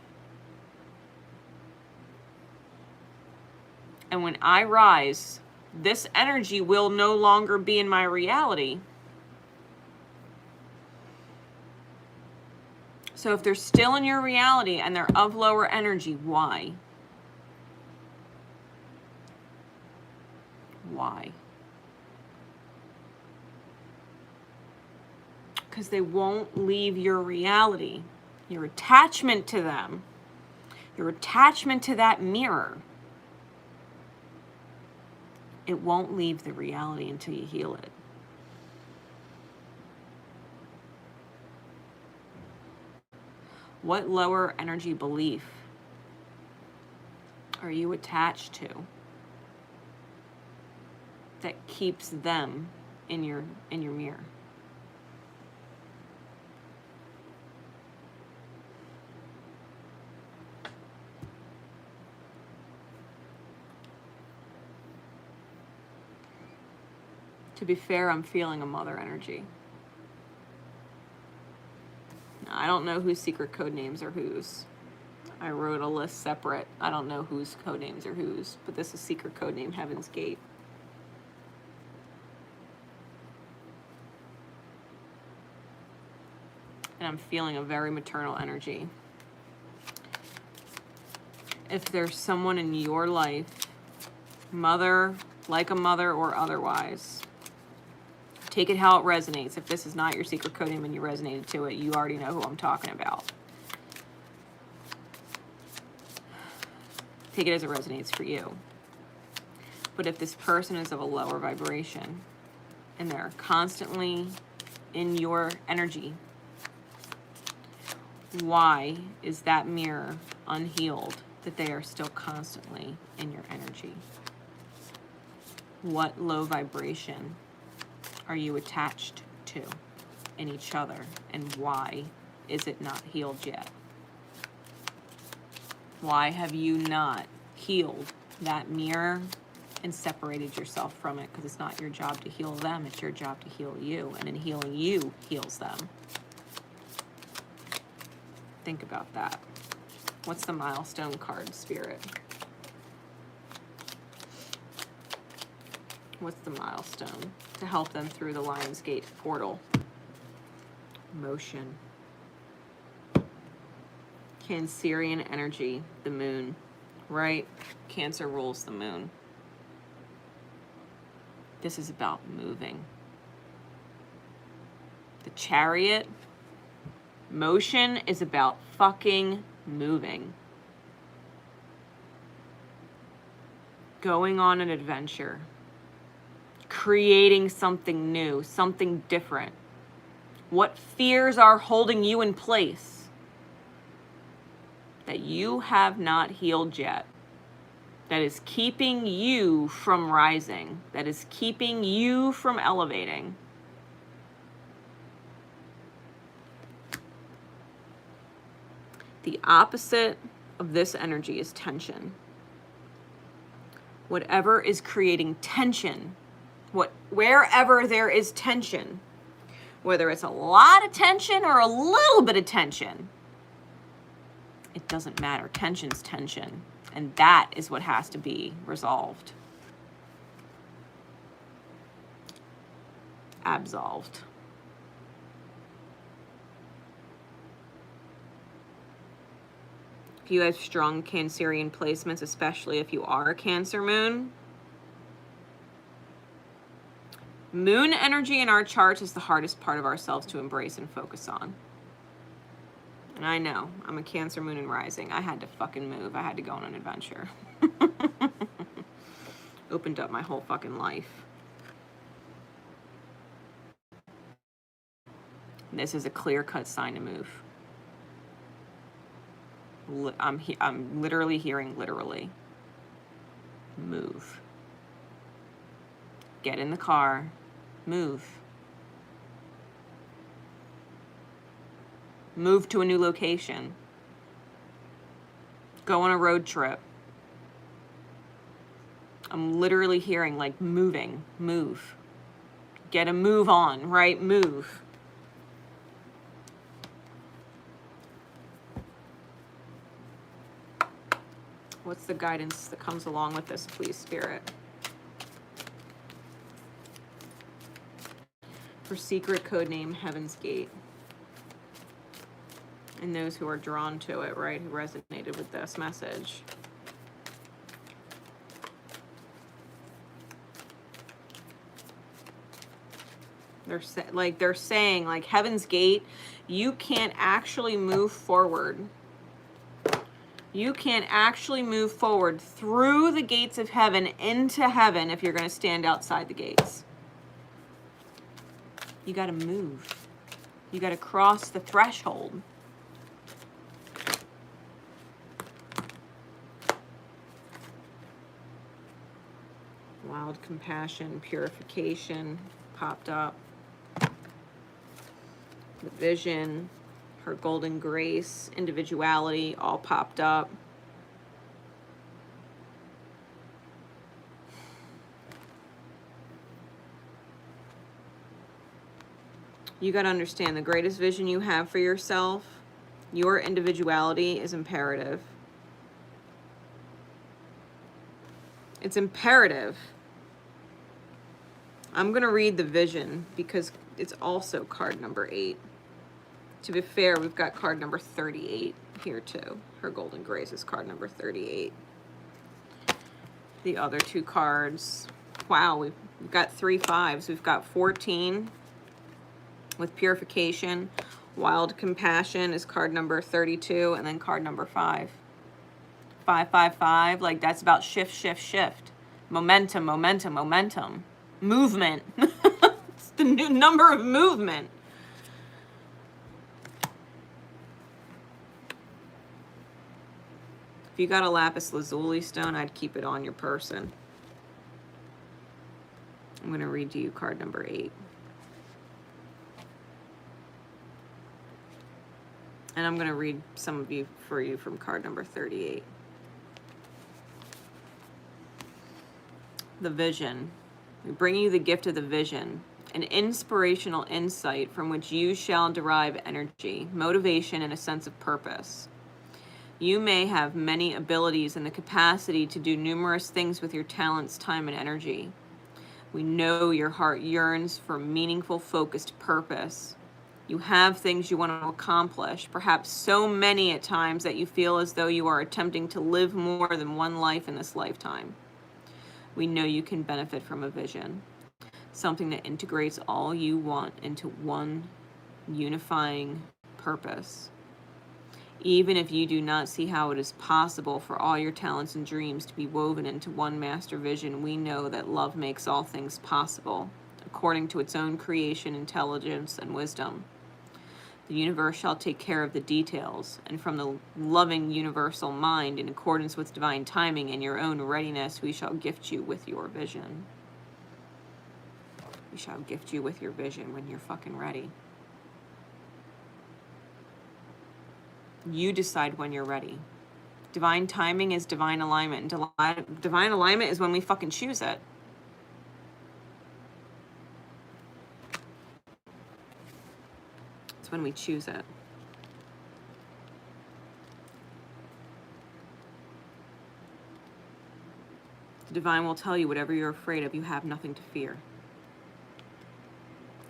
And when I rise, this energy will no longer be in my reality. So if they're still in your reality and they're of lower energy, why? Why? Because they won't leave your reality. Your attachment to them, your attachment to that mirror, it won't leave the reality until you heal it. What lower energy belief are you attached to that keeps them in your mirror? To be fair, I'm feeling a mother energy. I don't know whose secret code names are whose. I wrote a list separate. I don't know whose code names are whose, but this is secret code name Heaven's Gate. And I'm feeling a very maternal energy. If there's someone in your life, mother, like a mother or otherwise, take it how it resonates. If this is not your secret code name and you resonated to it, you already know who I'm talking about. Take it as it resonates for you. But if this person is of a lower vibration and they're constantly in your energy, why is that mirror unhealed that they are still constantly in your energy? What low vibration are you attached to in each other, and why is it not healed yet? Why have you not healed that mirror and separated yourself from it? Because it's not your job to heal them, it's your job to heal you, and in healing you heals them. Think about that. What's the milestone card, Spirit? What's the milestone to help them through the Lion's Gate portal? Motion. Cancerian energy, the moon, right? Cancer rules the moon. This is about moving. The Chariot, motion is about fucking moving. Going on an adventure. Creating something new, something different. What fears are holding you in place that you have not healed yet? That is keeping you from rising. That is keeping you from elevating. The opposite of this energy is tension. Whatever is creating tension, wherever there is tension, whether it's a lot of tension or a little bit of tension, it doesn't matter. Tension's tension. And that is what has to be resolved. Absolved. If you have strong Cancerian placements, especially if you are a Cancer moon, moon energy in our charts is the hardest part of ourselves to embrace and focus on. And I know, I'm a Cancer moon and rising. I had to fucking move. I had to go on an adventure. Opened up my whole fucking life. And this is a clear-cut sign to move. I'm literally hearing literally. Move. Get in the car. Move. Move to a new location. Go on a road trip. I'm literally hearing like moving. Move. Get a move on, right? Move. What's the guidance that comes along with this, please, Spirit? For secret code name Heaven's Gate. And those who are drawn to it, right? Who resonated with this message. They're saying like Heaven's Gate, you can't actually move forward. You can't actually move forward through the gates of heaven into heaven if you're going to stand outside the gates. You got to move. You got to cross the threshold. Wild compassion, purification popped up. The vision, her golden grace, individuality, all popped up. You got to understand the greatest vision you have for yourself, your individuality is imperative. It's imperative. I'm going to read the vision because it's also card number 8. To be fair, we've got card number 38 here too. Her Golden Grace is card number 38. The other 2 cards, wow, we've got 3 5s. We've got 14 with Purification. Wild Compassion is card number 32, and then card number 5. 5 5 5, like that's about shift, shift, shift. Momentum, momentum, momentum. Movement. It's the new number of movement. If you got a lapis lazuli stone, I'd keep it on your person. I'm going to read to you card number 8. And I'm going to read some of you for you from card number 38. The vision. We bring you the gift of the vision, an inspirational insight from which you shall derive energy, motivation, and a sense of purpose. You may have many abilities and the capacity to do numerous things with your talents, time, and energy. We know your heart yearns for meaningful, focused purpose. You have things you want to accomplish, perhaps so many at times that you feel as though you are attempting to live more than one life in this lifetime. We know you can benefit from a vision, something that integrates all you want into one unifying purpose. Even if you do not see how it is possible for all your talents and dreams to be woven into one master vision, we know that love makes all things possible, according to its own creation, intelligence, and wisdom. The universe shall take care of the details, and from the loving universal mind, in accordance with divine timing and your own readiness, we shall gift you with your vision. We shall gift you with your vision when you're fucking ready. You decide when you're ready. Divine timing is divine alignment, and divine alignment is when we fucking choose it. It's when we choose it. The divine will tell you whatever you're afraid of, you have nothing to fear.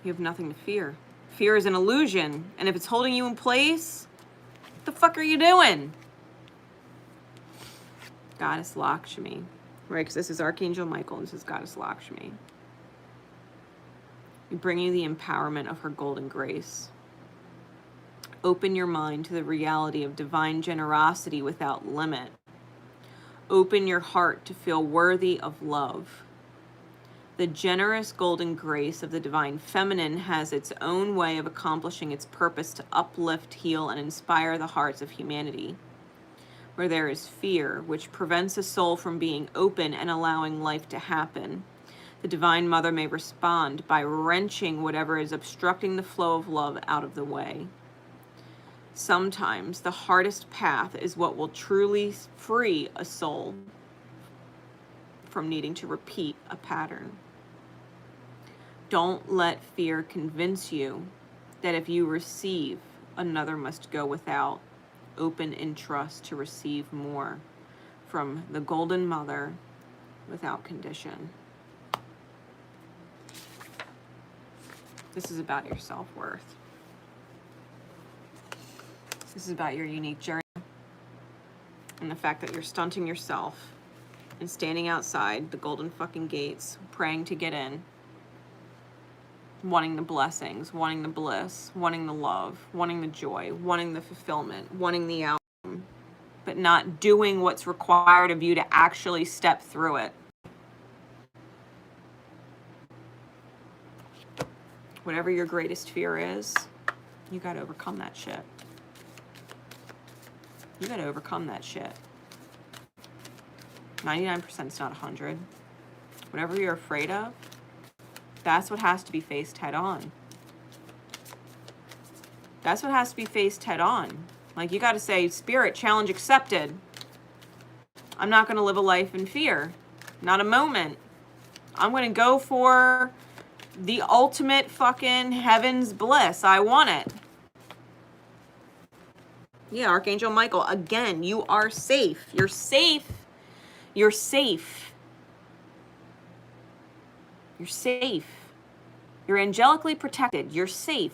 You have nothing to fear. Fear is an illusion, and if it's holding you in place, what the fuck are you doing? Goddess Lakshmi. Right, because this is Archangel Michael and this is Goddess Lakshmi. We bring you the empowerment of her golden grace. Open your mind to the reality of divine generosity without limit. Open your heart to feel worthy of love. The generous golden grace of the divine feminine has its own way of accomplishing its purpose to uplift, heal, and inspire the hearts of humanity. Where there is fear, which prevents a soul from being open and allowing life to happen, the Divine Mother may respond by wrenching whatever is obstructing the flow of love out of the way. Sometimes the hardest path is what will truly free a soul from needing to repeat a pattern. Don't let fear convince you that if you receive, another must go without. Open in trust to receive more from the Golden Mother without condition. This is about your self-worth. This is about your unique journey and the fact that you're stunting yourself and standing outside the golden fucking gates, praying to get in, wanting the blessings, wanting the bliss, wanting the love, wanting the joy, wanting the fulfillment, wanting the outcome, but not doing what's required of you to actually step through it. Whatever your greatest fear is, you got to overcome that shit. You got to overcome that shit. 99% is not 100. Whatever you're afraid of, that's what has to be faced head on. That's what has to be faced head on. Like, you got to say, Spirit, challenge accepted. I'm not going to live a life in fear. Not a moment. I'm going to go for the ultimate fucking heaven's bliss. I want it. Yeah, Archangel Michael, again, you are safe. You're safe. You're safe. You're safe. You're angelically protected. You're safe.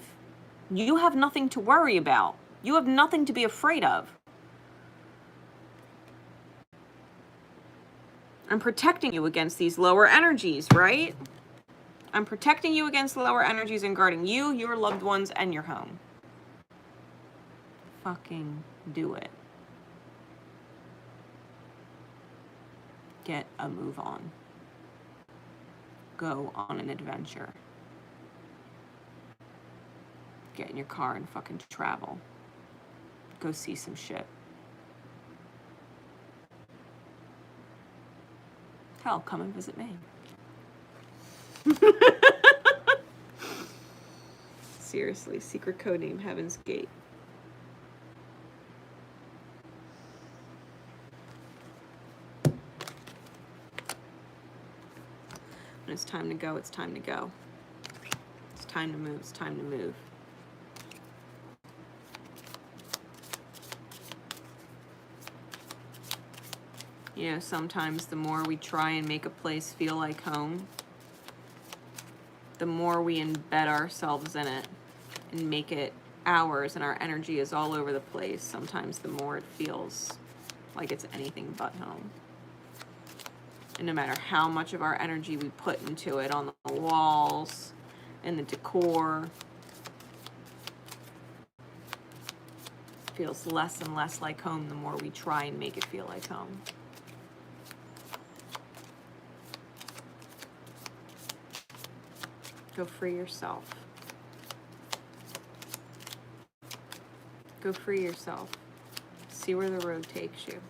You have nothing to worry about. You have nothing to be afraid of. I'm protecting you against these lower energies, right? I'm protecting you against lower energies and guarding you, your loved ones, and your home. Fucking do it. Get a move on. Go on an adventure. Get in your car and fucking travel. Go see some shit. Hell, come and visit me. Seriously, secret code name Heaven's Gate. When it's time to go, it's time to go. It's time to move, it's time to move. You know, sometimes the more we try and make a place feel like home, the more we embed ourselves in it and make it ours, and our energy is all over the place. Sometimes the more it feels like it's anything but home. And no matter how much of our energy we put into it on the walls and the decor, it feels less and less like home the more we try and make it feel like home. Go free yourself. Go free yourself. See where the road takes you.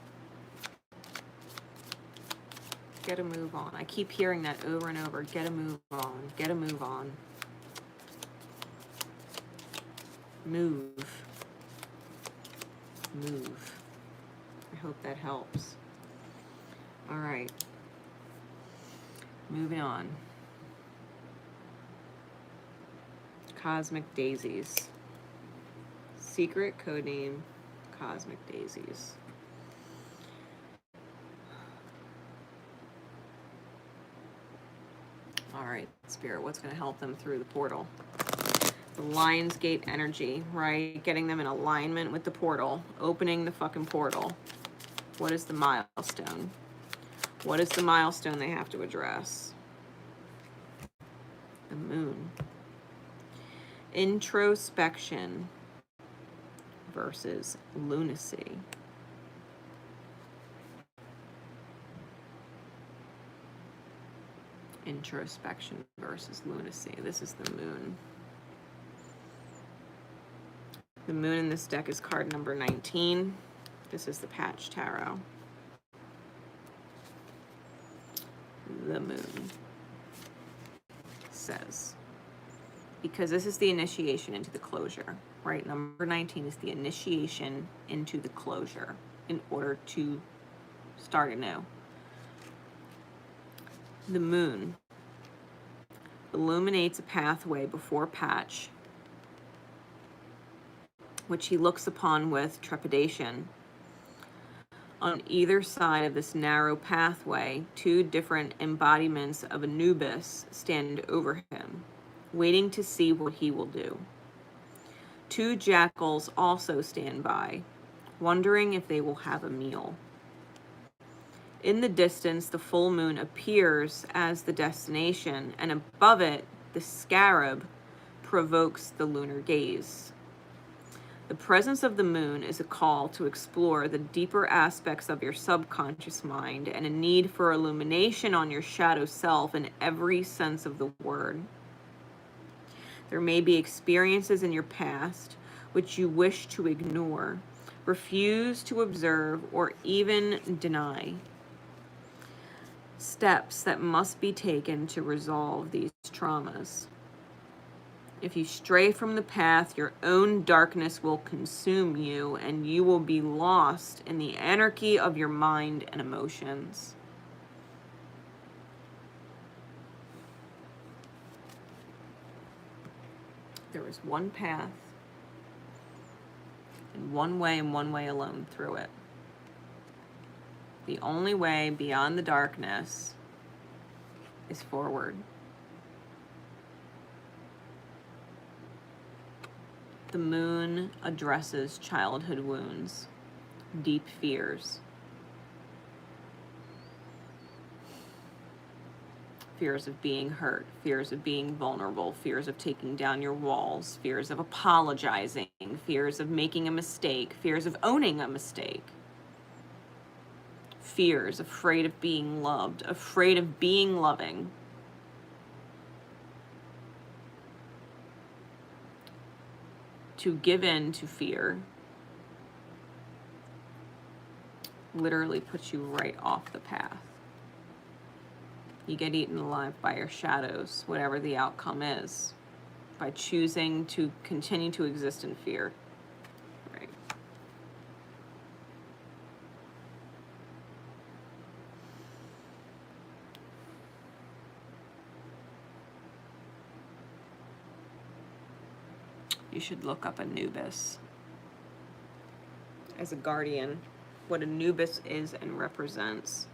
Get a move on. I keep hearing that over and over. Get a move on. Get a move on. Move. Move. I hope that helps. All right. Moving on. Cosmic Daisies. Secret codename Cosmic Daisies. All right, Spirit, what's going to help them through the portal? The Lionsgate energy, right? Getting them in alignment with the portal. Opening the fucking portal. What is the milestone? What is the milestone they have to address? The moon. Introspection versus lunacy. Introspection versus lunacy. This is the moon. The moon in this deck is card number 19. This is the Patch Tarot. The moon says, because this is the initiation into the closure, right? Number 19 is the initiation into the closure in order to start anew. The moon illuminates a pathway before Patch, which he looks upon with trepidation. On either side of this narrow pathway, two different embodiments of Anubis stand over him, waiting to see what he will do. Two jackals also stand by, wondering if they will have a meal. In the distance, the full moon appears as the destination, and above it, the scarab provokes the lunar gaze. The presence of the moon is a call to explore the deeper aspects of your subconscious mind and a need for illumination on your shadow self in every sense of the word. There may be experiences in your past which you wish to ignore, refuse to observe, or even deny. Steps that must be taken to resolve these traumas. If you stray from the path, your own darkness will consume you, and you will be lost in the anarchy of your mind and emotions. There is one path, and one way alone through it. The only way beyond the darkness is forward. The moon addresses childhood wounds, deep fears. Fears of being hurt, fears of being vulnerable, fears of taking down your walls, fears of apologizing, fears of making a mistake, fears of owning a mistake. Fears, afraid of being loved, afraid of being loving. To give in to fear literally puts you right off the path. You get eaten alive by your shadows, whatever the outcome is, by choosing to continue to exist in fear. Right. You should look up Anubis as a guardian, what Anubis is and represents.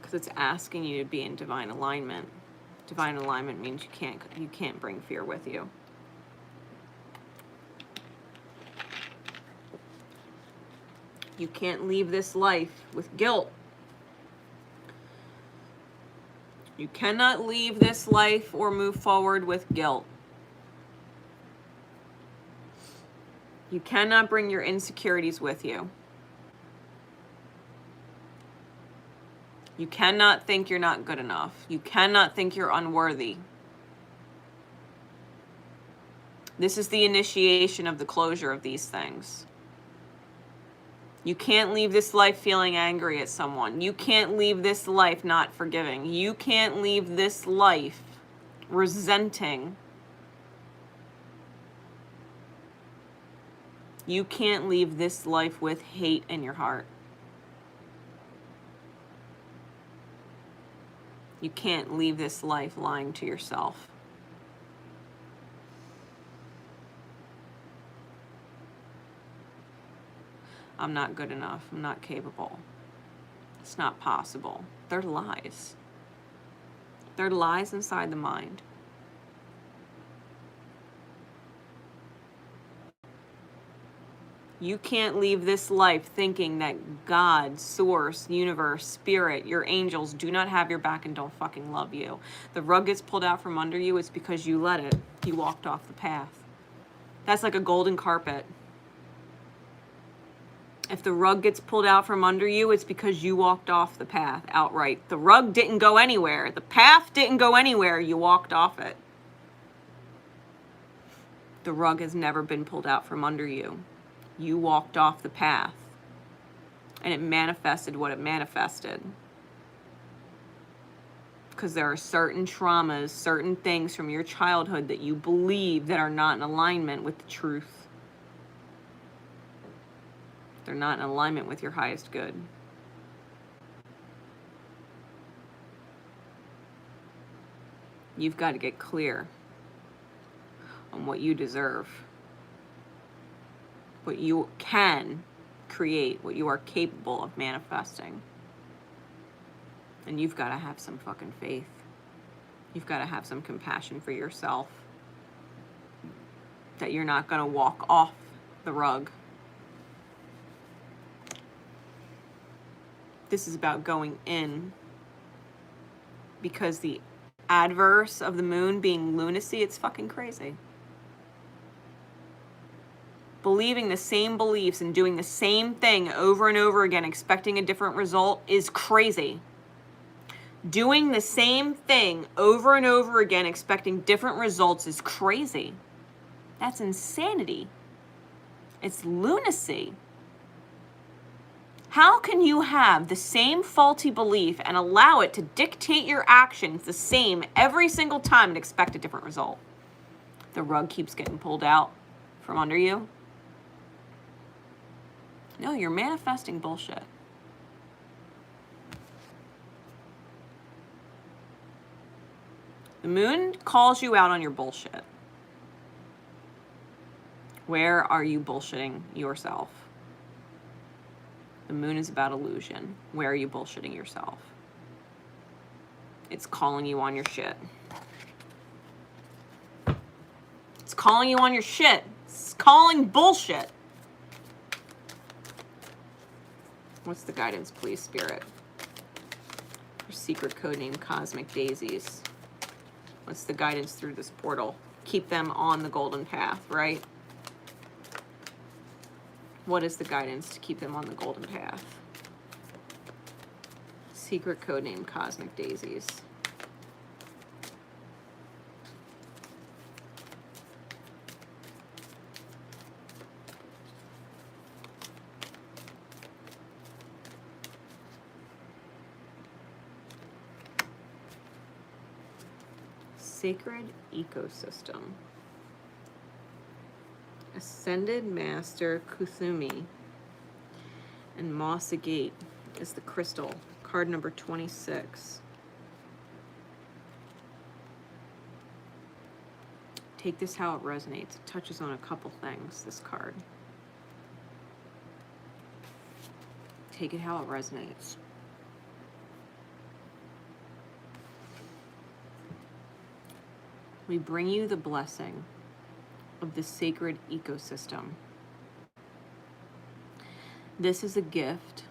Because it's asking you to be in divine alignment. Divine alignment means you can't bring fear with you. You can't leave this life with guilt. You cannot leave this life or move forward with guilt. You cannot bring your insecurities with you. You cannot think you're not good enough. You cannot think you're unworthy. This is the initiation of the closure of these things. You can't leave this life feeling angry at someone. You can't leave this life not forgiving. You can't leave this life resenting. You can't leave this life with hate in your heart. You can't leave this life lying to yourself. I'm not good enough. I'm not capable. It's not possible. They're lies. They're lies inside the mind. You can't leave this life thinking that God, source, universe, spirit, your angels do not have your back and don't fucking love you. The rug gets pulled out from under you, it's because you let it. You walked off the path. That's like a golden carpet. If the rug gets pulled out from under you, it's because you walked off the path outright. The rug didn't go anywhere. The path didn't go anywhere. You walked off it. The rug has never been pulled out from under you. You walked off the path, and it manifested what it manifested. Because there are certain traumas, certain things from your childhood that you believe that are not in alignment with the truth. They're not in alignment with your highest good. You've got to get clear on what you deserve. What you can create, what you are capable of manifesting. And you've got to have some fucking faith. You've got to have some compassion for yourself. That you're not going to walk off the rug. This is about going in. Because the adverse of the moon being lunacy, it's fucking crazy. Believing the same beliefs and doing the same thing over and over again, expecting a different result, is crazy. Doing the same thing over and over again, expecting different results, is crazy. That's insanity. It's lunacy. How can you have the same faulty belief and allow it to dictate your actions the same every single time and expect a different result? The rug keeps getting pulled out from under you. No, you're manifesting bullshit. . The moon calls you out on your bullshit. Where are you bullshitting yourself? The moon is about illusion. Where are you bullshitting yourself? It's calling you on your shit. It's calling you on your shit. It's calling bullshit. What's the guidance, please, Spirit? For secret code name Cosmic Daisies. What's the guidance through this portal? Keep them on the golden path, right? What is the guidance to keep them on the golden path? Secret code name Cosmic Daisies. Sacred ecosystem. Ascended Master Kuthumi and Moss Agate is the crystal. Card number 26. Take this how it resonates. It touches on a couple things, this card. Take it how it resonates. We bring you the blessing of the sacred ecosystem. This is a gift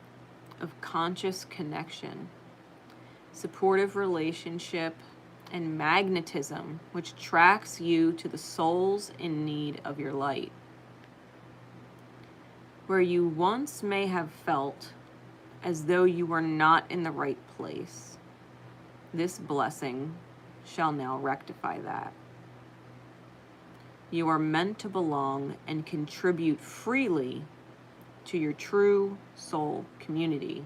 of conscious connection, supportive relationship, and magnetism, which tracks you to the souls in need of your light. Where you once may have felt as though you were not in the right place, this blessing shall now rectify that. You are meant to belong and contribute freely to your true soul community.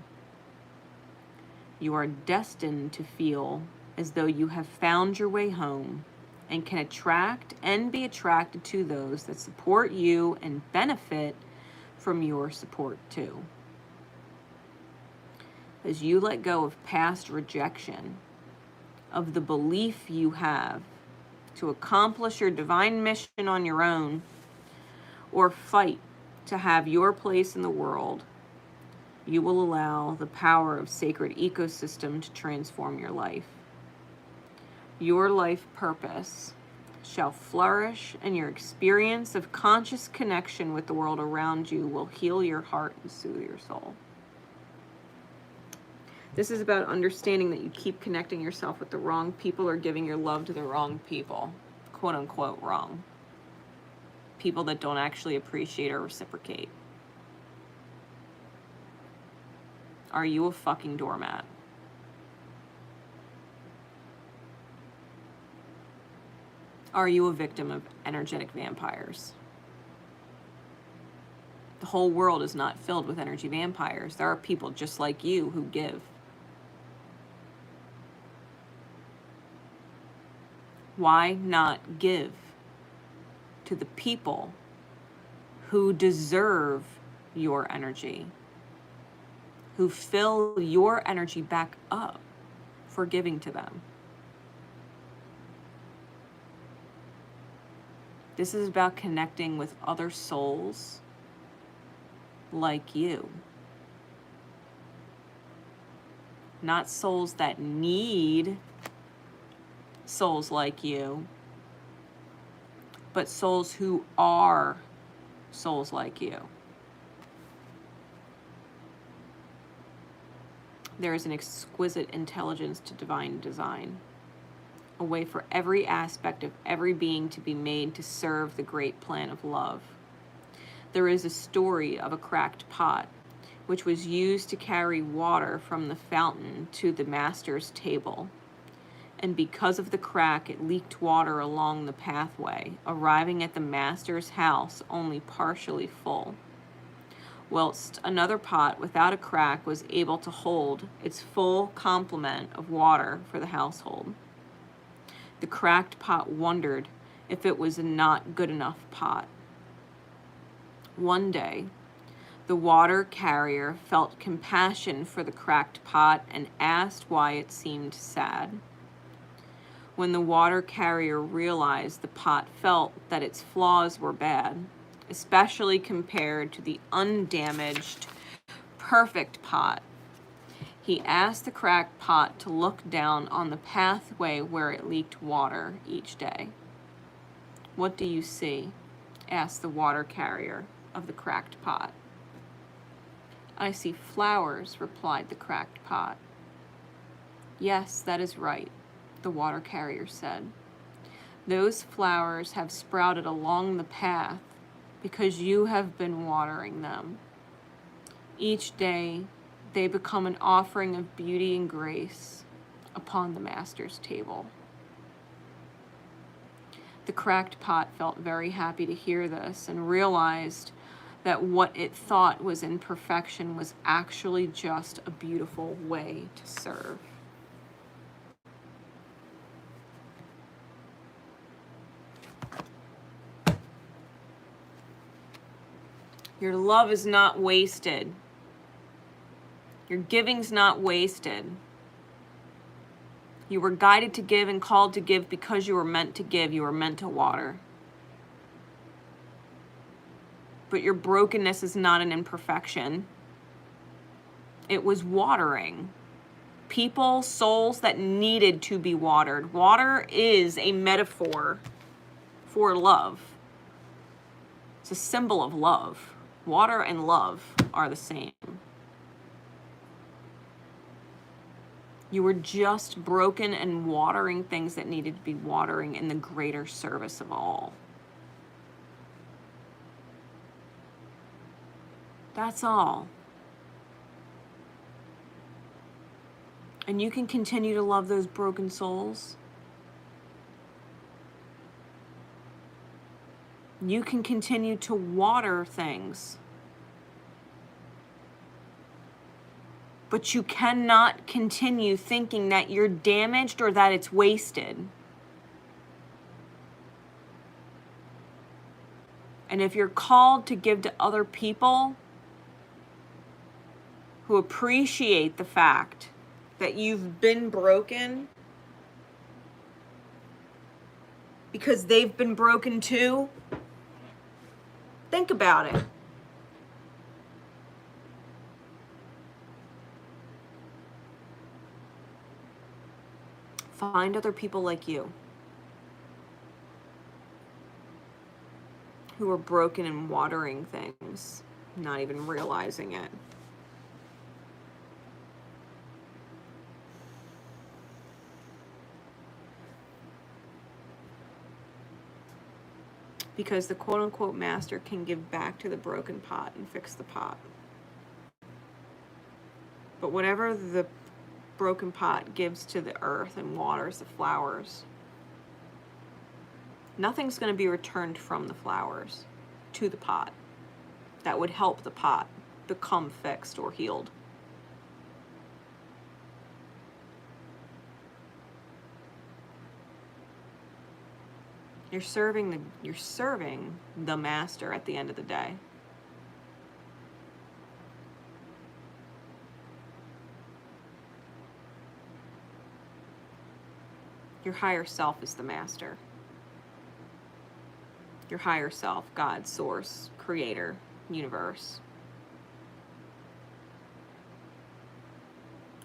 You are destined to feel as though you have found your way home and can attract and be attracted to those that support you and benefit from your support too. As you let go of past rejection, of the belief you have to accomplish your divine mission on your own, or fight to have your place in the world, you will allow the power of sacred ecosystem to transform your life. Your life purpose shall flourish, and your experience of conscious connection with the world around you will heal your heart and soothe your soul. This is about understanding that you keep connecting yourself with the wrong people or giving your love to the wrong people. Quote unquote wrong. People that don't actually appreciate or reciprocate. Are you a fucking doormat? Are you a victim of energetic vampires? The whole world is not filled with energy vampires. There are people just like you who give. Why not give to the people who deserve your energy, who fill your energy back up for giving to them? This is about connecting with other souls like you. Not souls that need souls like you, but souls who are souls like you. There is an exquisite intelligence to divine design, a way for every aspect of every being to be made to serve the great plan of love. There is a story of a cracked pot, which was used to carry water from the fountain to the master's table. And because of the crack, it leaked water along the pathway, arriving at the master's house only partially full, whilst another pot without a crack was able to hold its full complement of water for the household. The cracked pot wondered if it was a not good enough pot. One day, the water carrier felt compassion for the cracked pot and asked why it seemed sad. When the water carrier realized the pot felt that its flaws were bad, especially compared to the undamaged, perfect pot, he asked the cracked pot to look down on the pathway where it leaked water each day. "What do you see?" asked the water carrier of the cracked pot. "I see flowers," replied the cracked pot. "Yes, that is right," the water carrier said. "Those flowers have sprouted along the path because you have been watering them. Each day, they become an offering of beauty and grace upon the master's table." The cracked pot felt very happy to hear this and realized that what it thought was imperfection was actually just a beautiful way to serve. Your love is not wasted. Your giving's not wasted. You were guided to give and called to give because you were meant to give. You were meant to water. But your brokenness is not an imperfection. It was watering. People, souls that needed to be watered. Water is a metaphor for love. It's a symbol of love. Water and love are the same. You were just broken and watering things that needed to be watering in the greater service of all. That's all. And you can continue to love those broken souls. You can continue to water things. But you cannot continue thinking that you're damaged or that it's wasted. And if you're called to give to other people who appreciate the fact that you've been broken because they've been broken too, think about it. Find other people like you who are broken and watering things, not even realizing it. Because the quote-unquote master can give back to the broken pot and fix the pot. But whatever the broken pot gives to the earth and waters the flowers, nothing's going to be returned from the flowers to the pot that would help the pot become fixed or healed. You're serving the master at the end of the day. Your higher self is the master. Your higher self, God, source, creator, universe.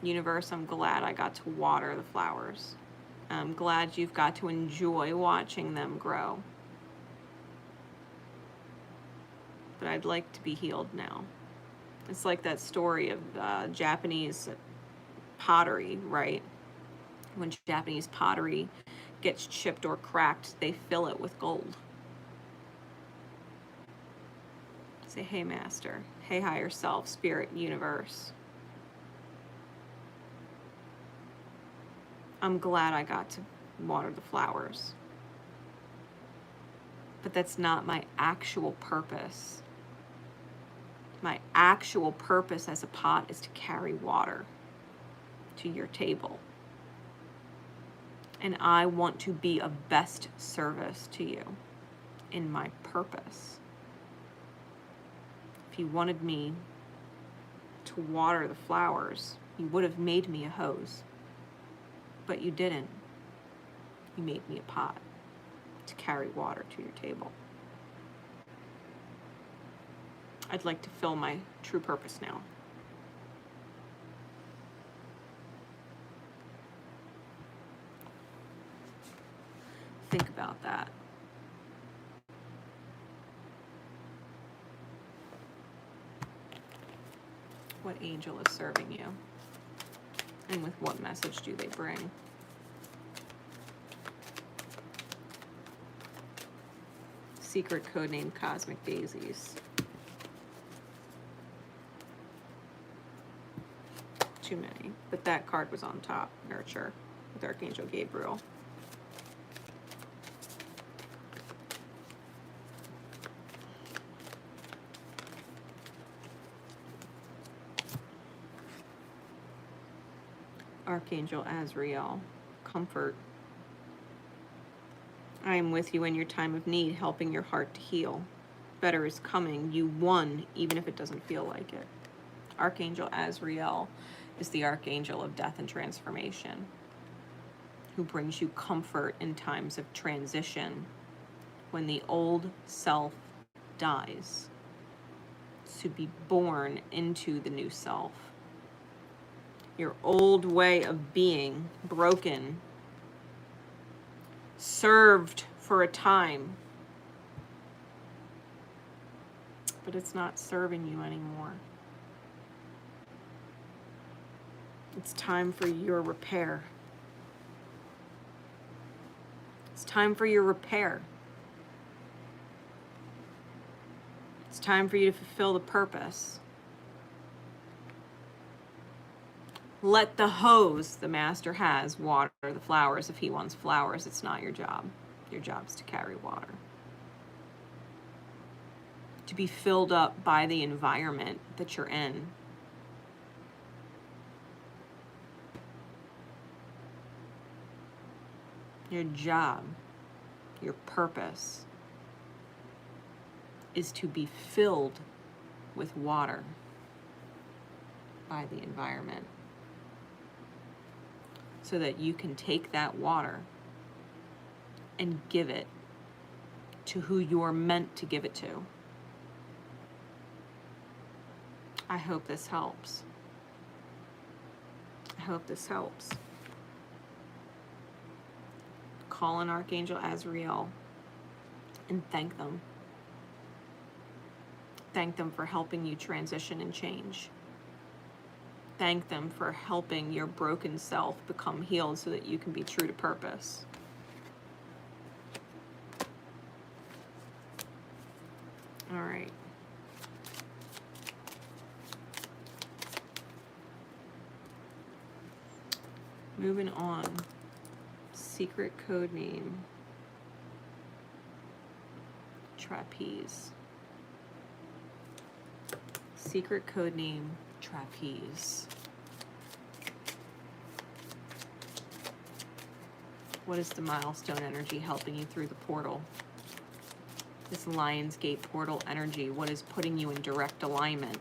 Universe, I'm glad I got to water the flowers. I'm glad you've got to enjoy watching them grow. But I'd like to be healed now. It's like that story of Japanese pottery, right? When Japanese pottery gets chipped or cracked, they fill it with gold. Say, hey, master. Hey, higher self, spirit, universe. I'm glad I got to water the flowers. But that's not my actual purpose. My actual purpose as a pot is to carry water to your table. And I want to be of best service to you in my purpose. If you wanted me to water the flowers, you would have made me a hose. But you didn't. You made me a pot to carry water to your table. I'd like to fill my true purpose now. Think about that. What angel is serving you? And with what message do they bring? Secret codename Cosmic Daisies. Too many. But that card was on top. Nurture with Archangel Gabriel. Archangel Azrael, comfort. I am with you in your time of need, helping your heart to heal. Better is coming. You won, even if it doesn't feel like it. Archangel Azrael is the archangel of death and transformation, who brings you comfort in times of transition, when the old self dies, to be born into the new self. Your old way of being, broken, served for a time, but it's not serving you anymore. It's time for your repair. It's time for your repair. It's time for you to fulfill the purpose. Let the hose the master has water the flowers. If he wants flowers, it's not your job. Your job is to carry water. To be filled up by the environment that you're in. Your job, your purpose, is to be filled with water by the environment, so that you can take that water and give it to who you're meant to give it to. I hope this helps. I hope this helps. Call in Archangel Azrael and thank them. Thank them for helping you transition and change. Thank them for helping your broken self become healed so that you can be true to purpose. All right. Moving on. Secret code name. Trapeze. Secret code name. Trapeze. What is the milestone energy helping you through the portal? This Lion's Gate portal energy, what is putting you in direct alignment?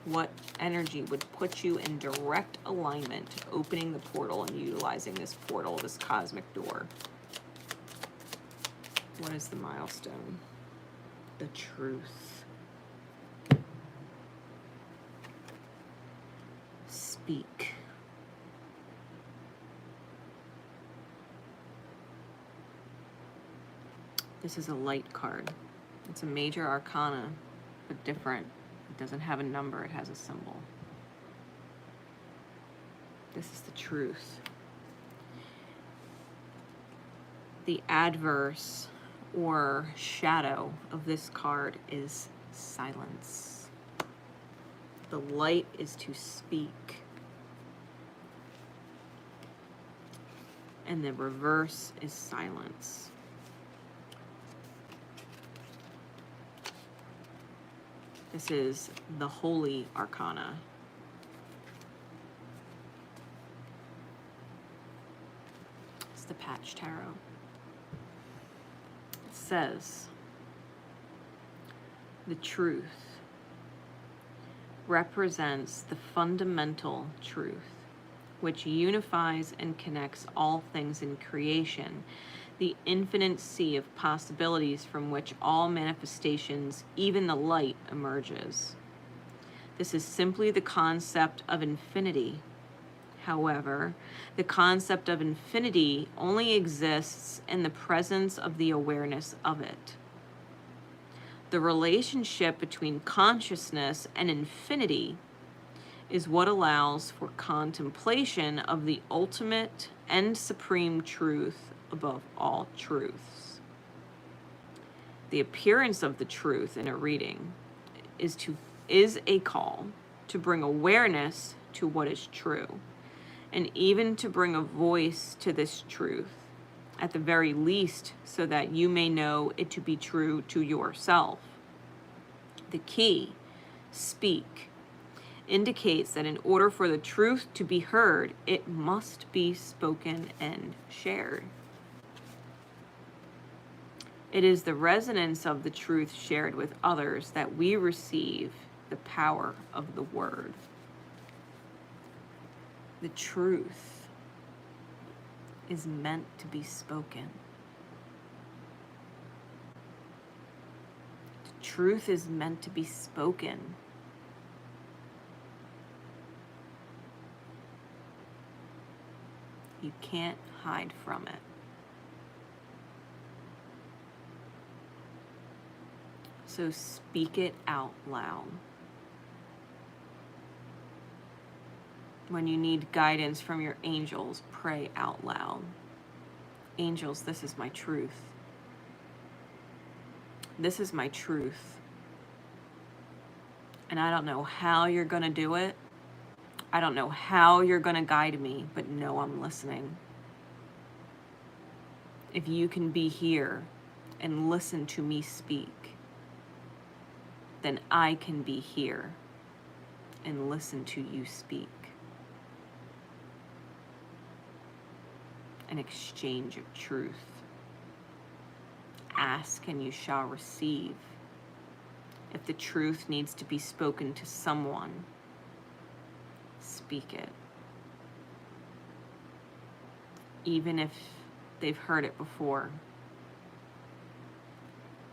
What energy would put you in direct alignment to opening the portal and utilizing this portal, this cosmic door? What is the milestone? The truth. Speak. This is a light card. It's a major arcana, but different. It doesn't have a number, it has a symbol. This is the truth. The adverse or shadow of this card is silence. The light is to speak. And the reverse is silence. This is the Holy Arcana. It's the Patch Tarot. It says, the truth represents the fundamental truth which unifies and connects all things in creation, the infinite sea of possibilities from which all manifestations, even the light, emerges. This is simply the concept of infinity. However, the concept of infinity only exists in the presence of the awareness of it. The relationship between consciousness and infinity is what allows for contemplation of the ultimate and supreme truth above all truths. The appearance of the truth in a reading is a call to bring awareness to what is true, and even to bring a voice to this truth, at the very least, so that you may know it to be true to yourself. The key, speak, indicates that in order for the truth to be heard, it must be spoken and shared. It is the resonance of the truth shared with others that we receive the power of the word. The truth is meant to be spoken. The truth is meant to be spoken. You can't hide from it. So speak it out loud. When you need guidance from your angels, pray out loud. Angels, this is my truth. This is my truth. And I don't know how you're going to do it. I don't know how you're going to guide me, but know I'm listening. If you can be here and listen to me speak, then I can be here and listen to you speak. An exchange of truth. Ask and you shall receive. If the truth needs to be spoken to someone, speak it. Even if they've heard it before.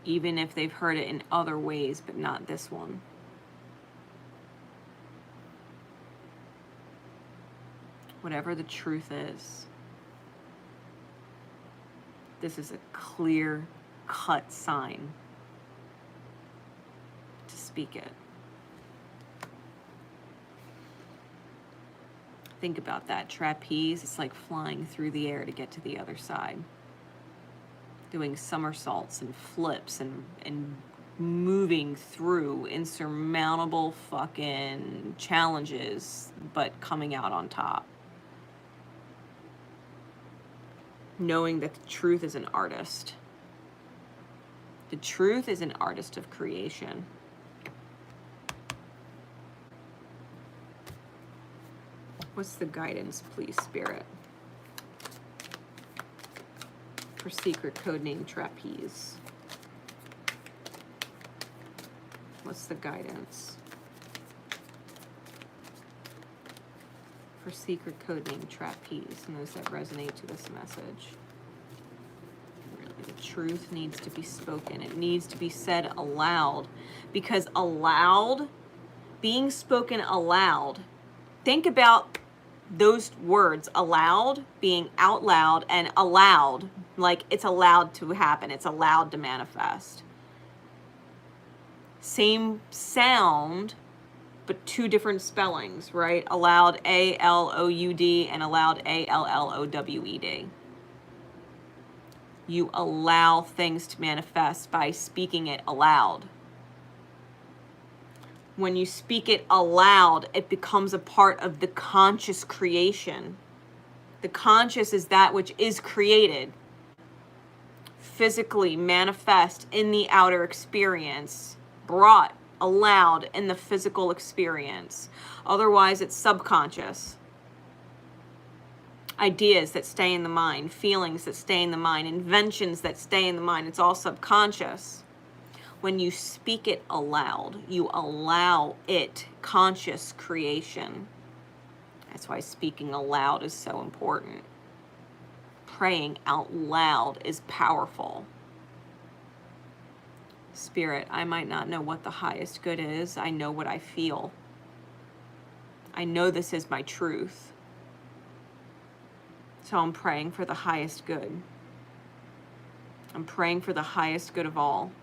Even if they've heard it in other ways, but not this one. Whatever the truth is, this is a clear-cut sign to speak it. Think about that. Trapeze, it's like flying through the air to get to the other side. Doing somersaults and flips and moving through insurmountable fucking challenges, but coming out on top. Knowing that the truth is an artist. The truth is an artist of creation. What's the guidance, please, Spirit? For secret codename Trapeze. What's the guidance? For secret codename Trapeze, and those that resonate to this message. Really, the truth needs to be spoken. It needs to be said aloud, because aloud, being spoken aloud, think about those words, aloud, being out loud, and allowed, like it's allowed to happen. It's allowed to manifest. Same sound, but two different spellings, right? Allowed, A-L-O-U-D, and allowed, A-L-L-O-W-E-D. You allow things to manifest by speaking it aloud. When you speak it aloud, it becomes a part of the conscious creation. The conscious is that which is created, physically manifest in the outer experience, brought, allowed in the physical experience. Otherwise, it's subconscious. Ideas that stay in the mind, feelings that stay in the mind, inventions that stay in the mind, it's all subconscious. When you speak it aloud, you allow it conscious creation. As That's why speaking aloud is so important. Praying out loud is powerful. Spirit, I might not know what the highest good is. I know what I feel. I know this is my truth. So I'm praying for the highest good. I'm praying for the highest good of all.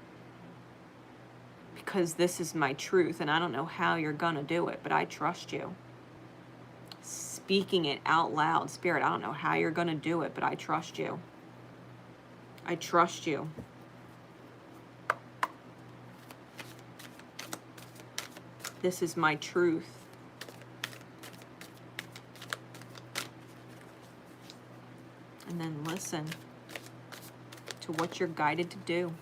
Because this is my truth, and I don't know how you're gonna do it, but I trust you. Speaking it out loud. Spirit, I don't know how you're gonna do it, but I trust you. I trust you. This is my truth. And then listen to what you're guided to do,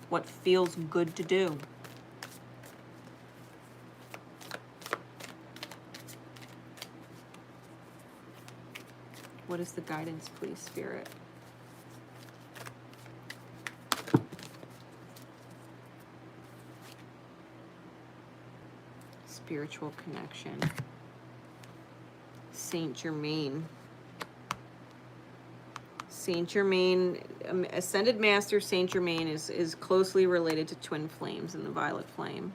what feels good to do. What is the guidance, please, Spirit? Spiritual connection. Saint Germain. Saint Germain, Ascended Master Saint Germain is closely related to twin flames in the violet flame.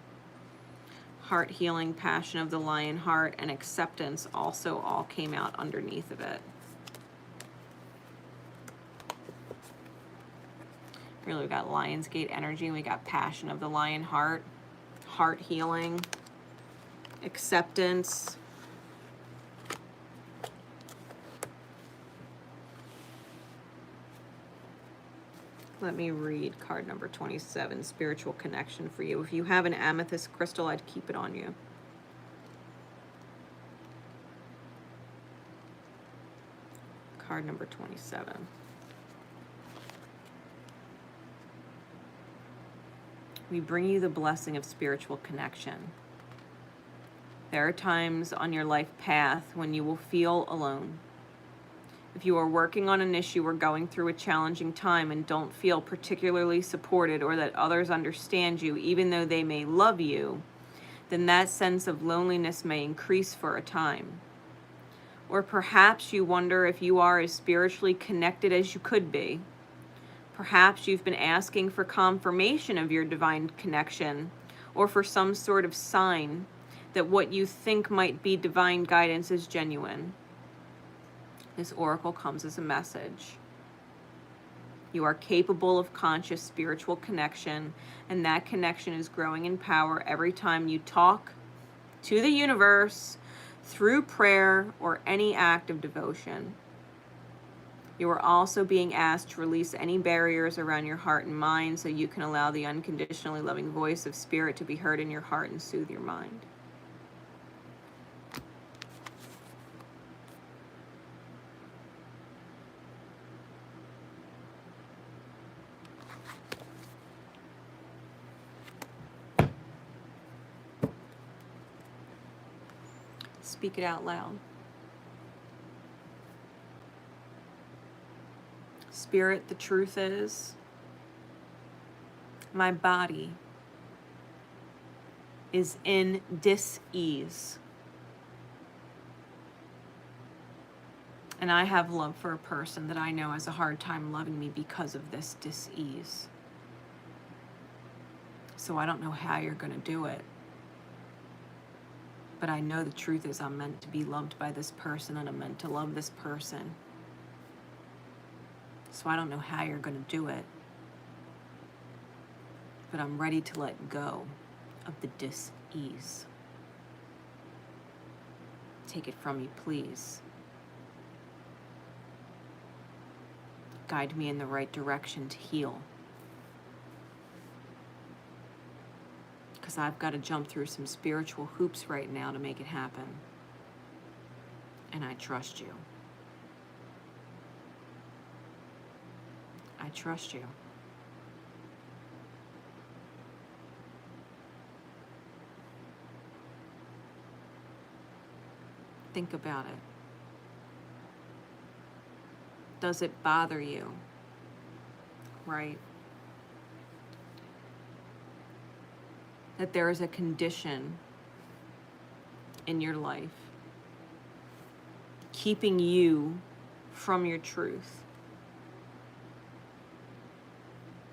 Heart healing, passion of the lion heart, and acceptance also all came out underneath of it. Really, we got Lionsgate energy, we got passion of the lion heart, heart healing, acceptance. Let me read card number 27, spiritual connection for you. If you have an amethyst crystal, I'd keep it on you. Card number 27. We bring you the blessing of spiritual connection. There are times on your life path when you will feel alone. If you are working on an issue or going through a challenging time and don't feel particularly supported or that others understand you, even though they may love you, then that sense of loneliness may increase for a time. Or perhaps you wonder if you are as spiritually connected as you could be. Perhaps you've been asking for confirmation of your divine connection or for some sort of sign that what you think might be divine guidance is genuine. This oracle comes as a message. You are capable of conscious spiritual connection, and that connection is growing in power every time you talk to the universe through prayer or any act of devotion. You are also being asked to release any barriers around your heart and mind so you can allow the unconditionally loving voice of spirit to be heard in your heart and soothe your mind. Speak it out loud. Spirit, the truth is, my body is in dis-ease. And I have love for a person that I know has a hard time loving me because of this dis-ease. So I don't know how you're going to do it. But I know the truth is I'm meant to be loved by this person and I'm meant to love this person. So I don't know how you're going to do it. But I'm ready to let go of the dis-ease. Take it from me, please. Guide me in the right direction to heal. Because I've got to jump through some spiritual hoops right now to make it happen. And I trust you. I trust you. Think about it. Does it bother you? Right? That there is a condition in your life keeping you from your truth.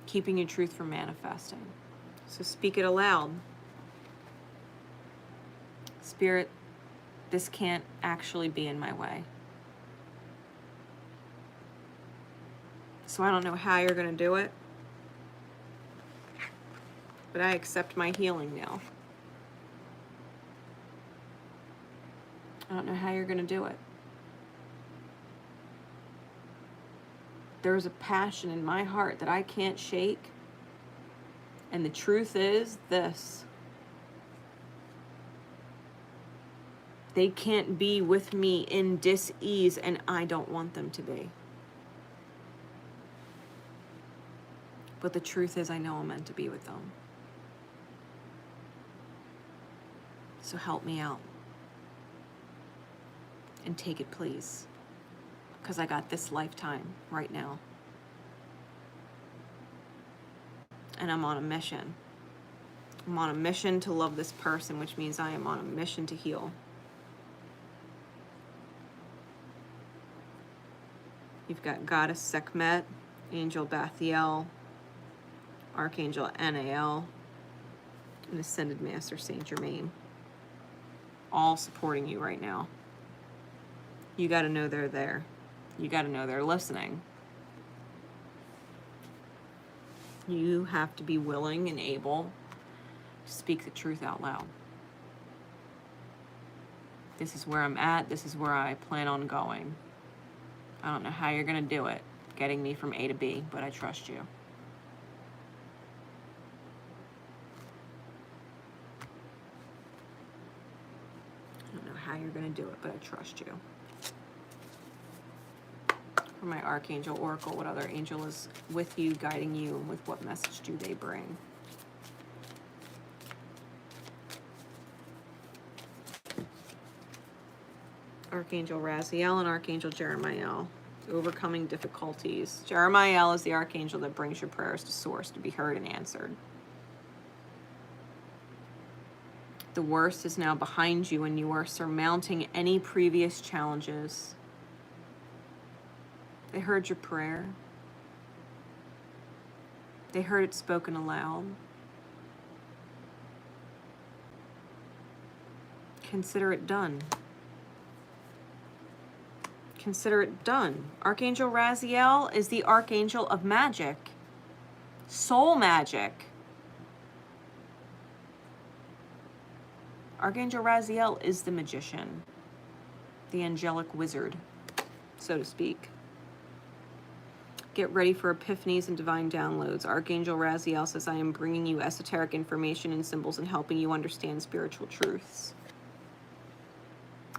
Keeping your truth from manifesting. So speak it aloud. Spirit, this can't actually be in my way. So I don't know how you're going to do it, but I accept my healing now. I don't know how you're going to do it. There's a passion in my heart that I can't shake. And the truth is this. They can't be with me in dis-ease, and I don't want them to be. But the truth is, I know I'm meant to be with them. So help me out. And take it, please. Because I got this lifetime right now. And I'm on a mission. I'm on a mission to love this person, which means I am on a mission to heal. You've got Goddess Sekhmet, Angel Bathiel, Archangel Anael, and Ascended Master Saint Germain. All supporting you right now. You got to know they're there. You got to know they're listening. You have to be willing and able to speak the truth out loud. This is where I'm at. This is where I plan on going. I don't know how you're going to do it, getting me from A to B, but I trust you. I don't know how you're going to do it, but I trust you. For my Archangel Oracle, what other angel is with you, guiding you, and with what message do they bring? Archangel Raziel and Archangel Jeremiel. Overcoming difficulties. Jeremiel is the archangel that brings your prayers to source to be heard and answered. The worst is now behind you and you are surmounting any previous challenges. They heard your prayer. They heard it spoken aloud. Consider it done. Consider it done. Archangel Raziel is the archangel of magic. Soul magic. Archangel Raziel is the magician. The angelic wizard, so to speak. Get ready for epiphanies and divine downloads. Archangel Raziel says, I am bringing you esoteric information and symbols and helping you understand spiritual truths.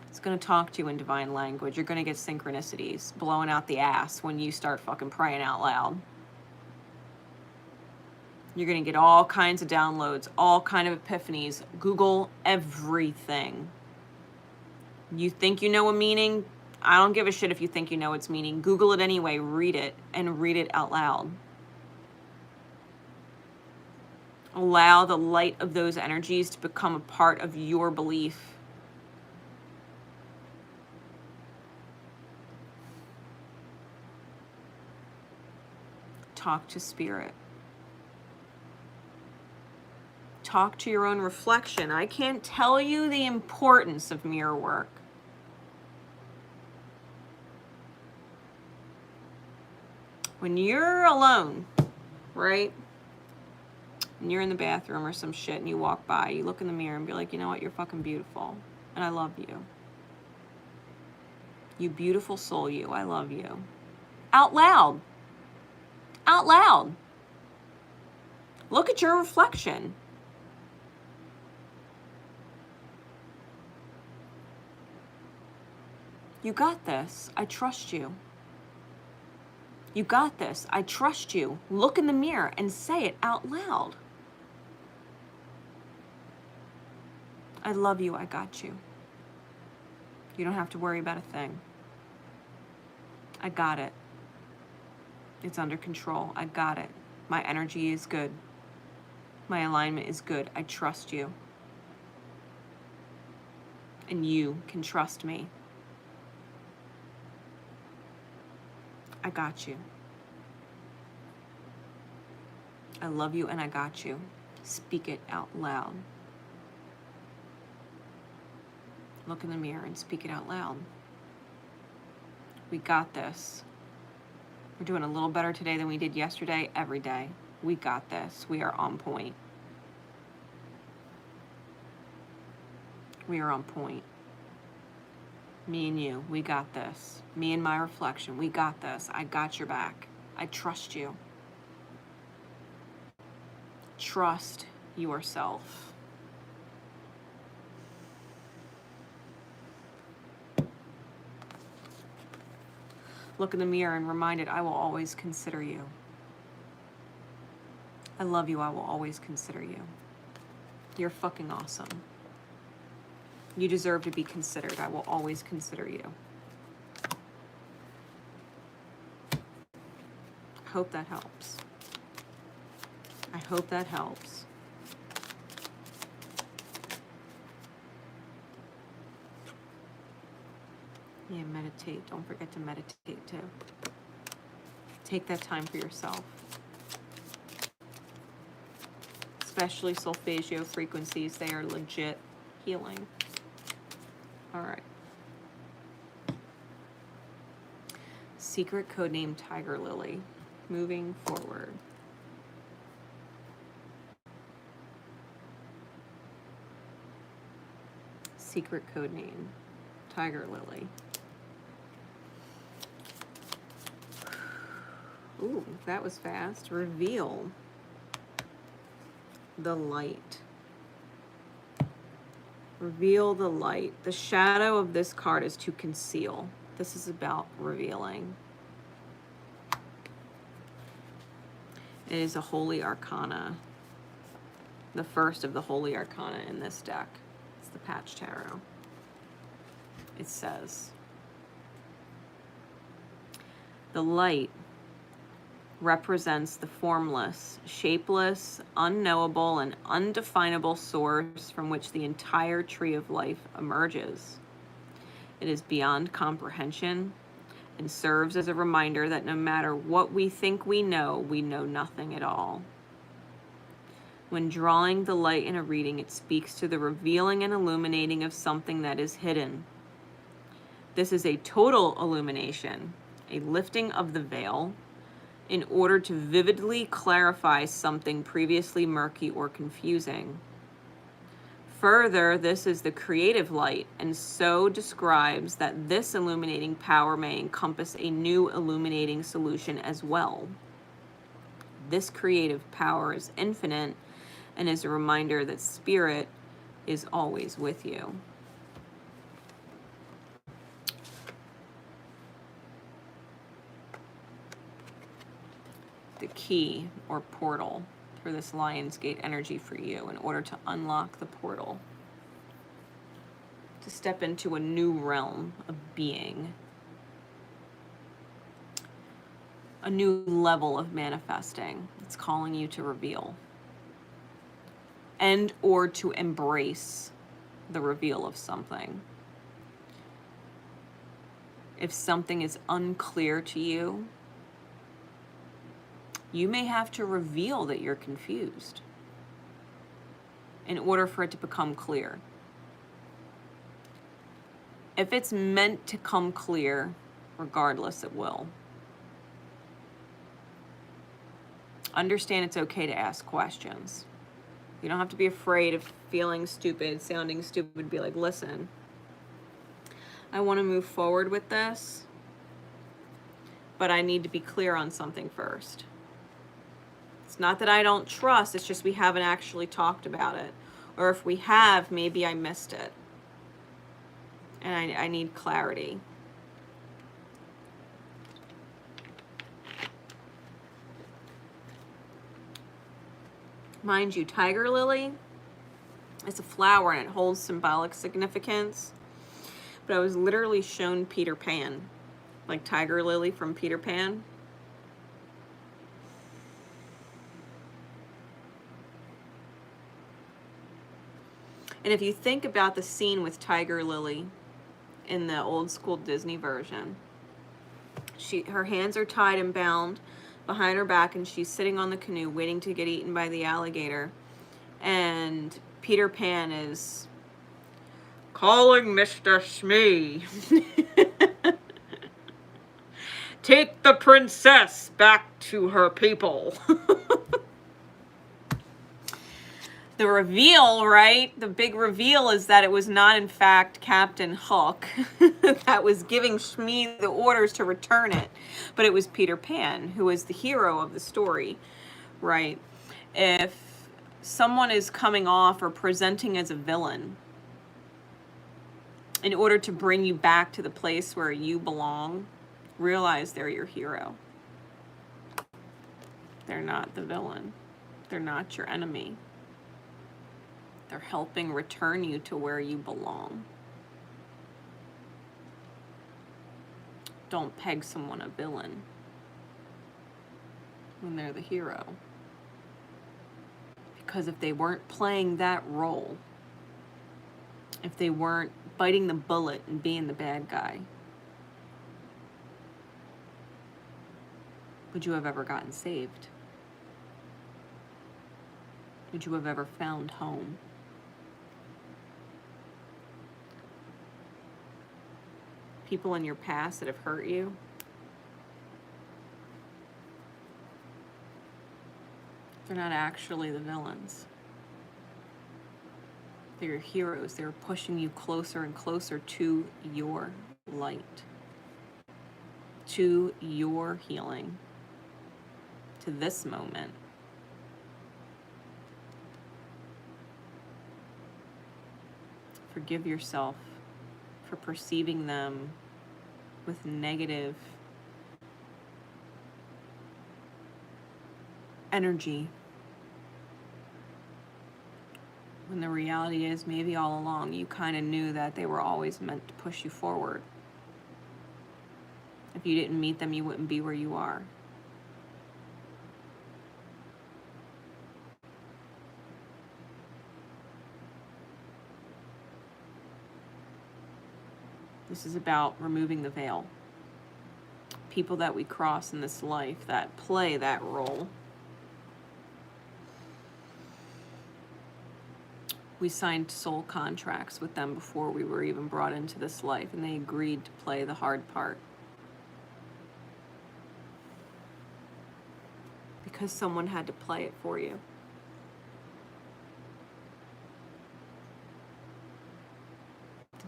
It's going to talk to you in divine language. You're going to get synchronicities blowing out the ass when you start fucking praying out loud. You're going to get all kinds of downloads, all kind of epiphanies. Google everything. You think you know a meaning? I don't give a shit if you think you know its meaning. Google it anyway, read it, and read it out loud. Allow the light of those energies to become a part of your belief. Talk to spirit. Talk to your own reflection. I can't tell you the importance of mirror work. When you're alone, right? And you're in the bathroom or some shit and you walk by, you look in the mirror and be like, you know what? You're fucking beautiful. And I love you. You beautiful soul, you. I love you. Out loud. Out loud. Look at your reflection. You got this. I trust you. You got this. I trust you. Look in the mirror and say it out loud. I love you. I got you. You don't have to worry about a thing. I got it. It's under control. I got it. My energy is good. My alignment is good. I trust you. And you can trust me. I got you. I love you and I got you. Speak it out loud. Look in the mirror and speak it out loud. We got this. We're doing a little better today than we did yesterday, every day. We got this. We are on point. We are on point. Me and you, we got this. Me and my reflection, we got this. I got your back. I trust you. Trust yourself. Look in the mirror and remind it, I will always consider you. I love you, I will always consider you. You're fucking awesome. You deserve to be considered. I will always consider you. Hope that helps. I hope that helps. Yeah, meditate. Don't forget to meditate too. Take that time for yourself. Especially solfeggio frequencies, they are legit healing. All right. Secret codename Tiger Lily. Moving forward. Secret codename Tiger Lily. Ooh, that was fast. Reveal the light. Reveal the light. The shadow of this card is to conceal. This is about revealing. It is a Holy Arcana. The first of the Holy Arcana in this deck. It's the Patch Tarot. It says, the light represents the formless, shapeless, unknowable, and undefinable source from which the entire tree of life emerges. It is beyond comprehension and serves as a reminder that no matter what we think we know nothing at all. When drawing the light in a reading, it speaks to the revealing and illuminating of something that is hidden. This is a total illumination, a lifting of the veil, in order to vividly clarify something previously murky or confusing. Further, this is the creative light, and so describes that this illuminating power may encompass a new illuminating solution as well. This creative power is infinite and is a reminder that Spirit is always with you. The key or portal for this Lionsgate energy for you in order to unlock the portal, to step into a new realm of being, a new level of manifesting. It's calling you to reveal and or to embrace the reveal of something. If something is unclear to you, you may have to reveal that you're confused in order for it to become clear. If it's meant to come clear, regardless, it will. Understand it's okay to ask questions. You don't have to be afraid of feeling stupid, sounding stupid. Be like, listen, I want to move forward with this, but I need to be clear on something first. It's not that I don't trust, it's just we haven't actually talked about it. Or if we have, maybe I missed it. And I need clarity. Mind you, Tiger Lily is a flower and it holds symbolic significance. But I was literally shown Peter Pan, like Tiger Lily from Peter Pan. And if you think about the scene with Tiger Lily in the old school Disney version, Her hands are tied and bound behind her back, and she's sitting on the canoe waiting to get eaten by the alligator. And Peter Pan is calling Mr. Smee. Take the princess back to her people. The reveal, right? The big reveal is that it was not, in fact, Captain Hook that was giving Smee the orders to return it, but it was Peter Pan, who was the hero of the story, right? If someone is coming off or presenting as a villain in order to bring you back to the place where you belong, realize they're your hero. They're not the villain. They're not your enemy. They're helping return you to where you belong. Don't peg someone a villain when they're the hero. Because if they weren't playing that role, if they weren't biting the bullet and being the bad guy, would you have ever gotten saved? Would you have ever found home? People in your past that have hurt you, they're not actually the villains. They're your heroes. They're pushing you closer and closer to your light, to your healing, to this moment. Forgive yourself for perceiving them with negative energy, when the reality is maybe all along you kind of knew that they were always meant to push you forward. If you didn't meet them, you wouldn't be where you are. This is about removing the veil. People that we cross in this life that play that role, we signed soul contracts with them before we were even brought into this life, and they agreed to play the hard part. Because someone had to play it for you.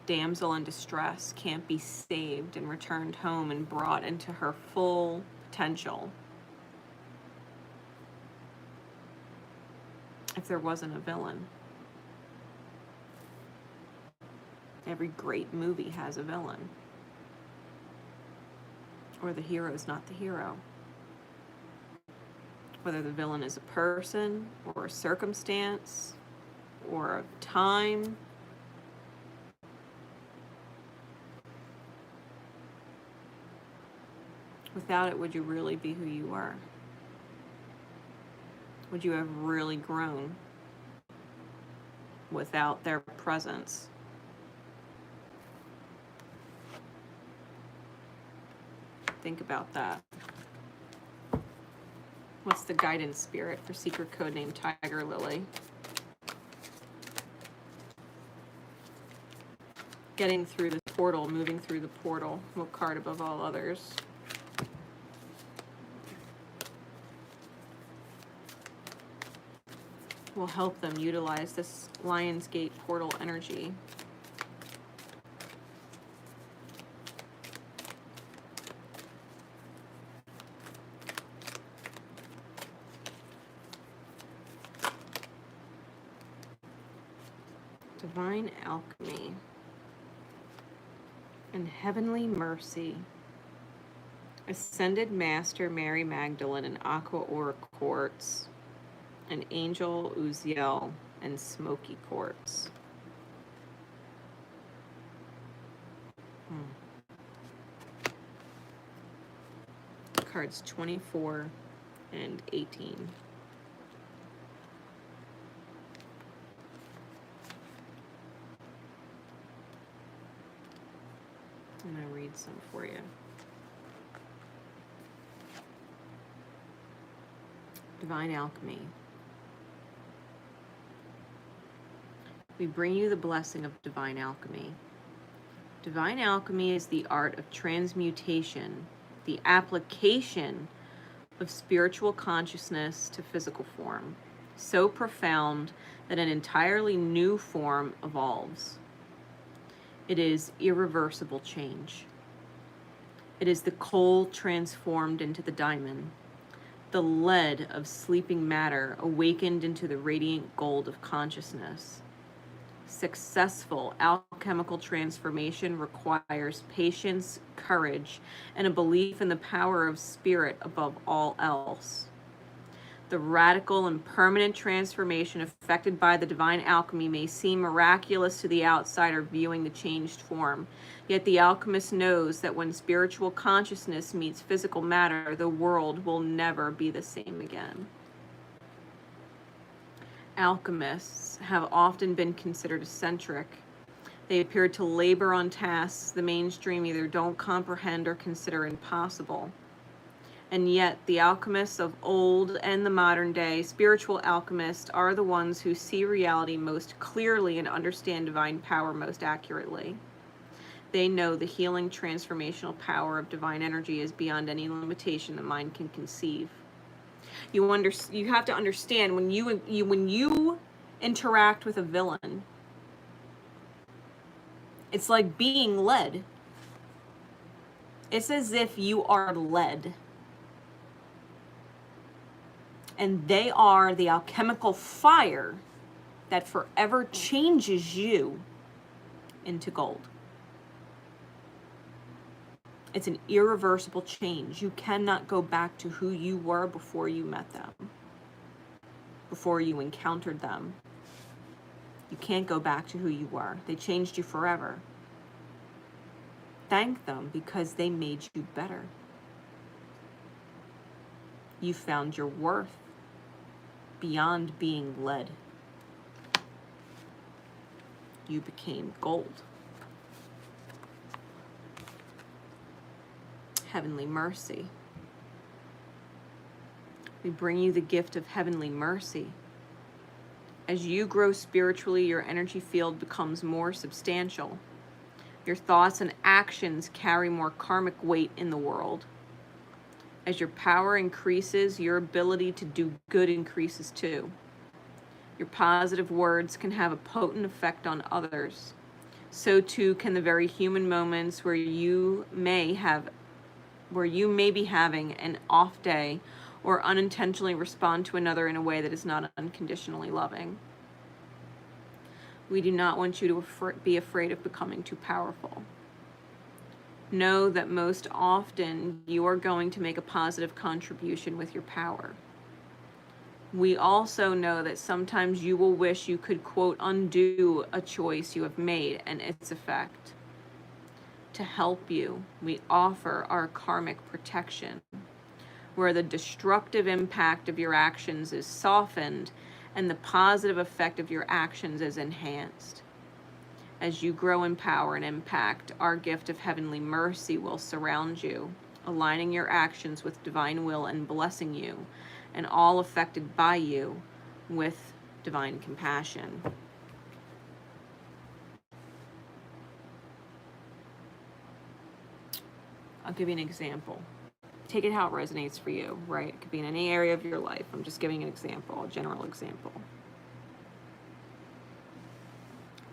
Damsel in distress can't be saved and returned home and brought into her full potential if there wasn't a villain. Every great movie has a villain, or the hero is not the hero. Whether the villain is a person or a circumstance or a time. Without it, would you really be who you are? Would you have really grown without their presence? Think about that. What's the guidance spirit for secret code name Tiger Lily? Getting through the portal, moving through the portal. What card above all others? Will help them utilize this Lionsgate portal energy. Divine Alchemy and Heavenly Mercy. Ascended Master Mary Magdalene and Aqua Aura Quartz. And Angel Uziel and Smoky Quartz. Cards 24 and 18. I'm going to read some for you. Divine alchemy. We bring you the blessing of divine alchemy. Divine alchemy is the art of transmutation, the application of spiritual consciousness to physical form, so profound that an entirely new form evolves. It is irreversible change. It is the coal transformed into the diamond, the lead of sleeping matter awakened into the radiant gold of consciousness. Successful alchemical transformation requires patience, courage, and a belief in the power of spirit above all else. The radical and permanent transformation effected by the divine alchemy may seem miraculous to the outsider viewing the changed form, yet the alchemist knows that when spiritual consciousness meets physical matter, the world will never be the same again. Alchemists have often been considered eccentric. They appear to labor on tasks the mainstream either don't comprehend or consider impossible. And yet, the alchemists of old and the modern day, spiritual alchemists, are the ones who see reality most clearly and understand divine power most accurately. They know the healing transformational power of divine energy is beyond any limitation the mind can conceive. You have to understand when you interact with a villain, it's like being led. It's as if you are led. And they are the alchemical fire that forever changes you into gold. It's an irreversible change. You cannot go back to who you were before you met them, before you encountered them. You can't go back to who you were. They changed you forever. Thank them because they made you better. You found your worth beyond being led. You became gold. Heavenly mercy. We bring you the gift of heavenly mercy. As you grow spiritually, your energy field becomes more substantial. Your thoughts and actions carry more karmic weight in the world. As your power increases, your ability to do good increases too. Your positive words can have a potent effect on others. So too can the very human moments where you may be having an off day or unintentionally respond to another in a way that is not unconditionally loving. We do not want you to be afraid of becoming too powerful. Know that most often you are going to make a positive contribution with your power. We also know that sometimes you will wish you could, quote, undo a choice you have made and its effect. To help you, we offer our karmic protection, where the destructive impact of your actions is softened and the positive effect of your actions is enhanced. As you grow in power and impact, our gift of heavenly mercy will surround you, aligning your actions with divine will and blessing you, and all affected by you with divine compassion. I'll give you an example. Take it how it resonates for you, right? It could be in any area of your life. I'm just giving an example, a general example.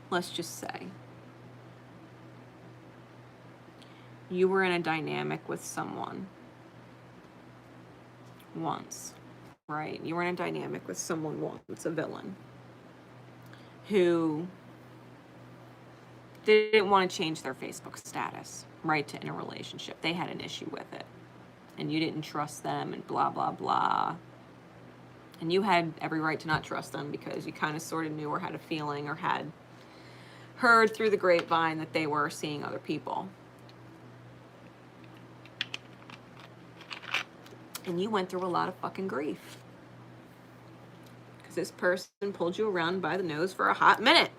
Let's just say you were in a dynamic with someone once, right? You were in a dynamic with someone once, a villain, who didn't want to change their Facebook status, right, to in a relationship. They had an issue with it. And you didn't trust them and blah, blah, blah. And you had every right to not trust them because you kind of sort of knew or had a feeling or had heard through the grapevine that they were seeing other people. And you went through a lot of fucking grief. Because this person pulled you around by the nose for a hot minute.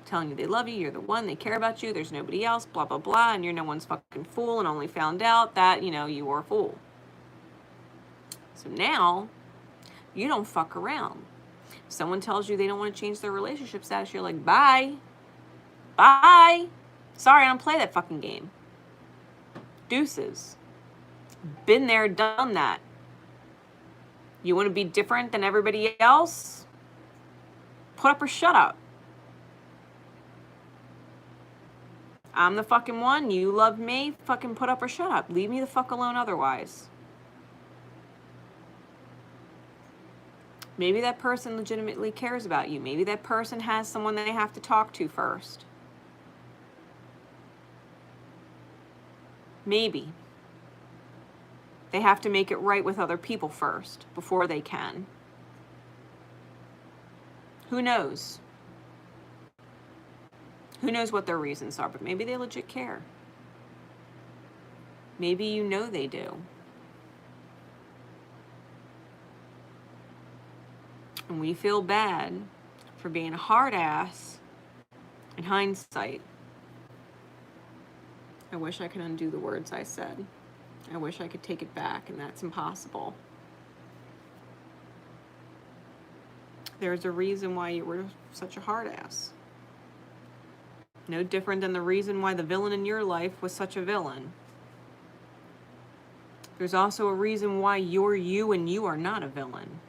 Telling you they love you, you're the one, they care about you, there's nobody else, blah, blah, blah, and you're no one's fucking fool and only found out that, you were a fool. So now, you don't fuck around. If someone tells you they don't want to change their relationship status, you're like, bye. Bye. Sorry, I don't play that fucking game. Deuces. Been there, done that. You want to be different than everybody else? Put up or shut up. I'm the fucking one. You love me. Fucking put up or shut up. Leave me the fuck alone otherwise. Maybe that person legitimately cares about you. Maybe that person has someone they have to talk to first. Maybe. They have to make it right with other people first before they can. Who knows? Who knows what their reasons are, but maybe they legit care. Maybe you know they do. And we feel bad for being a hard ass in hindsight. I wish I could undo the words I said. I wish I could take it back, and that's impossible. There's a reason why you were such a hard ass. No different than the reason why the villain in your life was such a villain. There's also a reason why you're you and you are not a villain.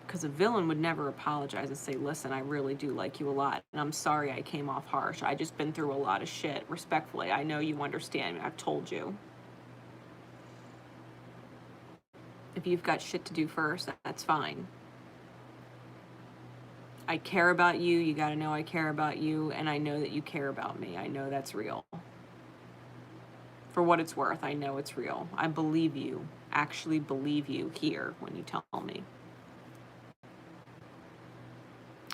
Because a villain would never apologize and say, listen, I really do like you a lot, and I'm sorry I came off harsh. I just been through a lot of shit. Respectfully, I know you understand. I've told you. If you've got shit to do first, that's fine. I care about you. You got to know I care about you, and I know that you care about me. I know that's real. For what it's worth, I know it's real. I believe you. Actually believe you here when you tell me.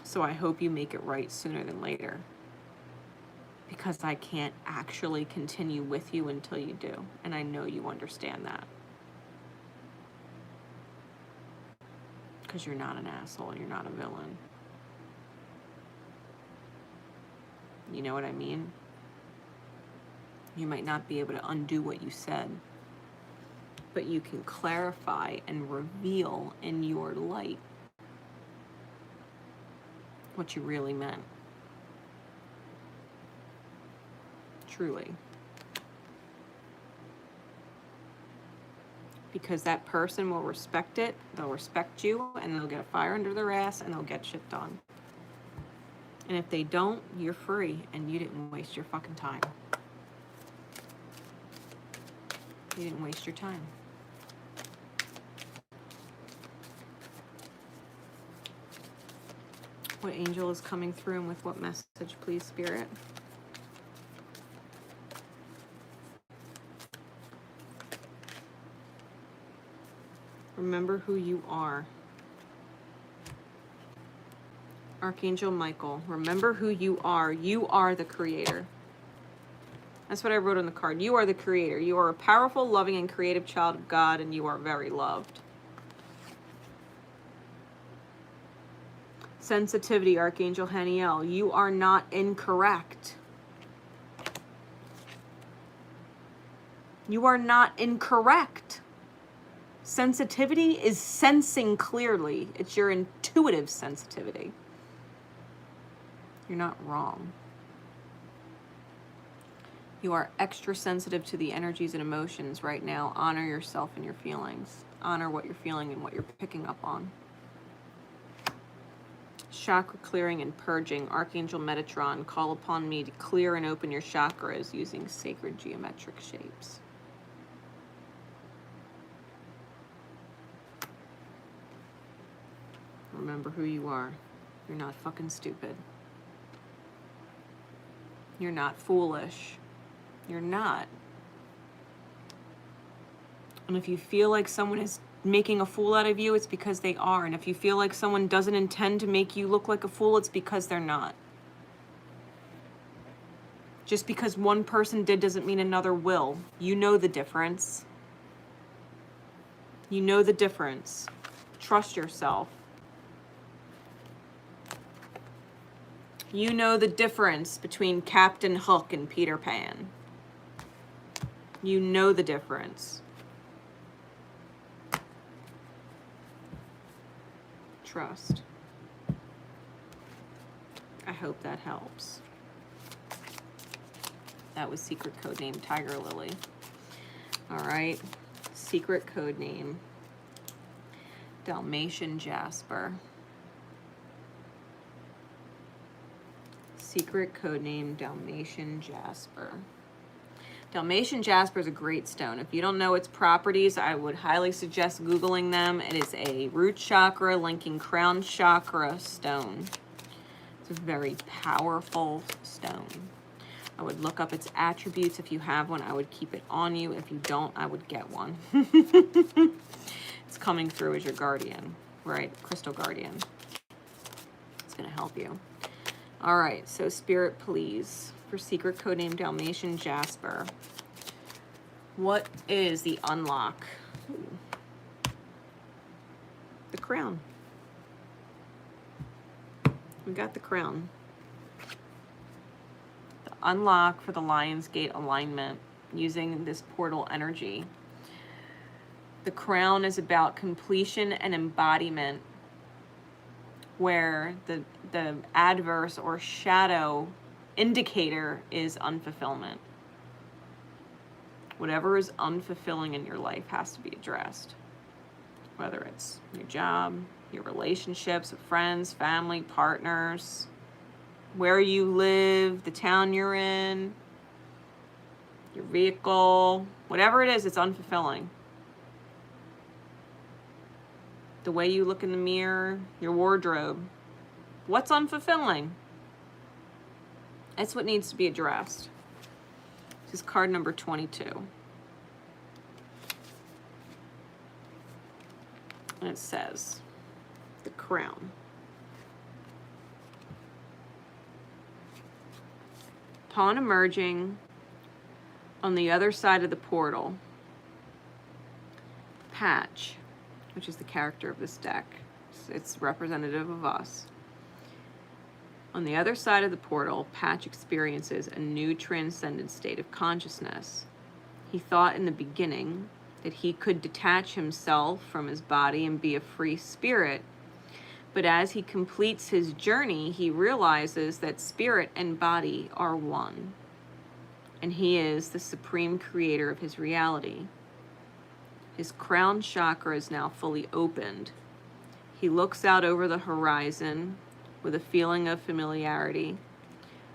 So I hope you make it right sooner than later. Because I can't actually continue with you until you do. And I know you understand that. Because you're not an asshole. You're not a villain. You know what I mean? You might not be able to undo what you said. But you can clarify and reveal in your light what you really meant. Truly. Because that person will respect it, they'll respect you, and they'll get a fire under their ass, and they'll get shit done. And if they don't, you're free, and you didn't waste your fucking time. You didn't waste your time. What angel is coming through and with what message, please, Spirit? Remember who you are. Archangel Michael, remember who you are. You are the creator. That's what I wrote on the card. You are the creator. You are a powerful, loving, and creative child of God, and you are very loved. Sensitivity, Archangel Haniel, you are not incorrect. You are not incorrect. Sensitivity is sensing clearly. It's your intuitive sensitivity. You're not wrong. You are extra sensitive to the energies and emotions right now. Honor yourself and your feelings. Honor what you're feeling and what you're picking up on. Chakra clearing and purging. Archangel Metatron, call upon me to clear and open your chakras using sacred geometric shapes. Remember who you are. You're not fucking stupid. You're not foolish. You're not. And if you feel like someone is making a fool out of you, it's because they are. And if you feel like someone doesn't intend to make you look like a fool, it's because they're not. Just because one person did doesn't mean another will. You know the difference. You know the difference. Trust yourself. You know the difference between Captain Hook and Peter Pan. You know the difference. trust. I hope that helps. That was secret code name Tiger Lily. All right, secret code name Dalmatian Jasper. Secret code name Dalmatian Jasper. Dalmatian Jasper is a great stone. If you don't know its properties, I would highly suggest Googling them. It is a root chakra linking crown chakra stone. It's a very powerful stone. I would look up its attributes. If you have one, I would keep it on you. If you don't, I would get one. It's coming through as your guardian, right? Crystal guardian. It's going to help you. All right, so Spirit, please, for secret code name Dalmatian Jasper. What is the unlock? Ooh. The crown. We got the crown. The unlock for the Lion's Gate alignment using this portal energy. The crown is about completion and embodiment, where the adverse or shadow indicator is unfulfillment. Whatever is unfulfilling in your life has to be addressed. Whether it's your job, your relationships with friends, family, partners, where you live, the town you're in, your vehicle, whatever it is, it's unfulfilling. The way you look in the mirror, your wardrobe, what's unfulfilling? That's what needs to be addressed. This is card number 22. And it says, the crown. Upon emerging on the other side of the portal, Patch, which is the character of this deck, it's representative of us. On the other side of the portal, Patch experiences a new transcendent state of consciousness. He thought in the beginning that he could detach himself from his body and be a free spirit, but as he completes his journey, he realizes that spirit and body are one, and he is the supreme creator of his reality. His crown chakra is now fully opened. He looks out over the horizon with a feeling of familiarity,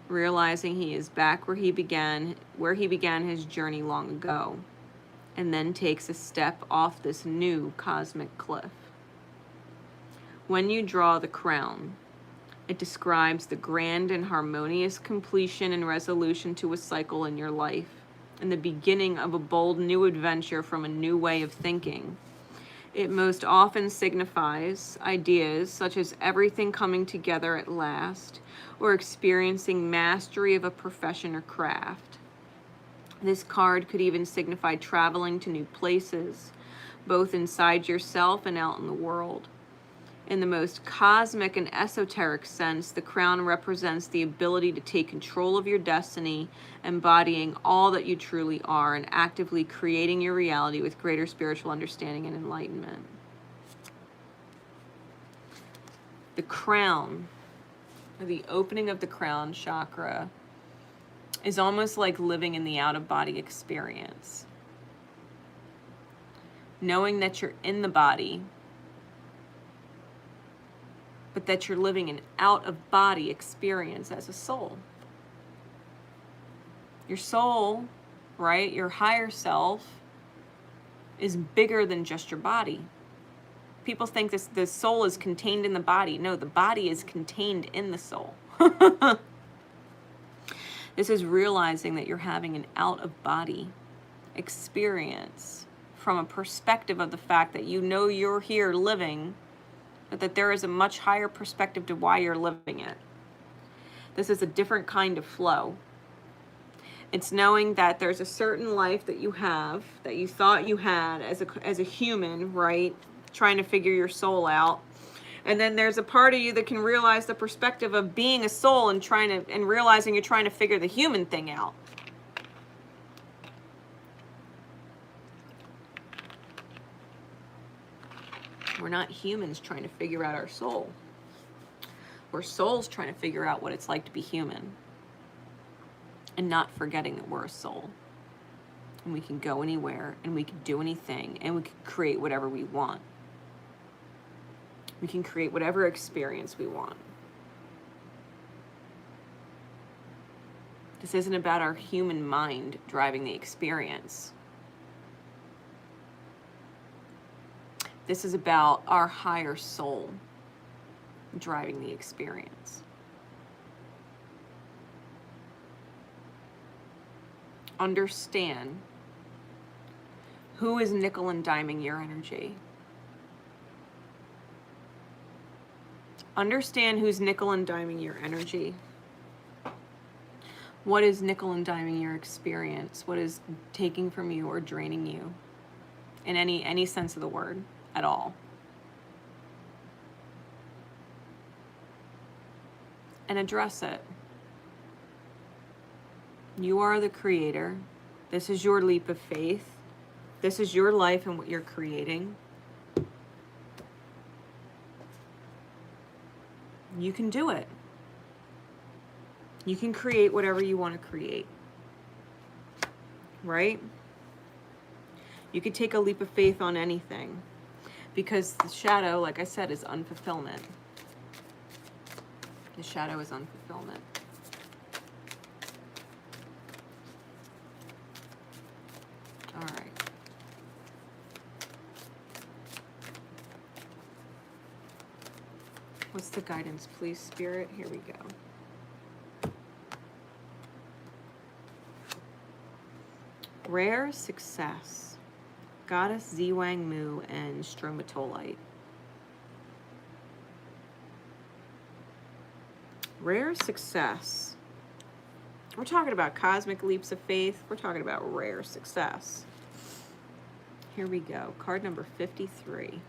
realizing he is back where he began his journey long ago, and then takes a step off this new cosmic cliff. When you draw the crown, it describes the grand and harmonious completion and resolution to a cycle in your life, and the beginning of a bold new adventure from a new way of thinking. It most often signifies ideas such as everything coming together at last, or experiencing mastery of a profession or craft. This card could even signify traveling to new places, both inside yourself and out in the world. In the most cosmic and esoteric sense, the crown represents the ability to take control of your destiny, embodying all that you truly are, and actively creating your reality with greater spiritual understanding and enlightenment. The crown, or the opening of the crown chakra, is almost like living in the out-of-body experience. Knowing that you're in the body, but that you're living an out-of-body experience as a soul. Your soul, right, your higher self, is bigger than just your body. People think the soul is contained in the body. No, the body is contained in the soul. This is realizing that you're having an out-of-body experience from a perspective of the fact that you know you're here living, but that there is a much higher perspective to why you're living it. This is a different kind of flow. It's knowing that there's a certain life that you have, that you thought you had as a human, right? Trying to figure your soul out. And then there's a part of you that can realize the perspective of being a soul and realizing you're trying to figure the human thing out. We're not humans trying to figure out our soul. We're souls trying to figure out what it's like to be human. And not forgetting that we're a soul. And we can go anywhere, and we can do anything, and we can create whatever we want. We can create whatever experience we want. This isn't about our human mind driving the experience. This is about our higher soul driving the experience. Understand who is nickel and diming your energy. Understand who's nickel and diming your energy. What is nickel and diming your experience? What is taking from you or draining you in any sense of the word at all? And address it. You are the creator. This is your leap of faith. This is your life and what you're creating. You can do it. You can create whatever you want to create. Right? You could take a leap of faith on anything. Because the shadow, like I said, is unfulfillment. The shadow is unfulfillment. All right. What's the guidance, please, Spirit? Here we go. Rare success. Goddess Ziwang Mu and Stromatolite. Rare success. We're talking about cosmic leaps of faith. We're talking about rare success. Here we go. Card number 53.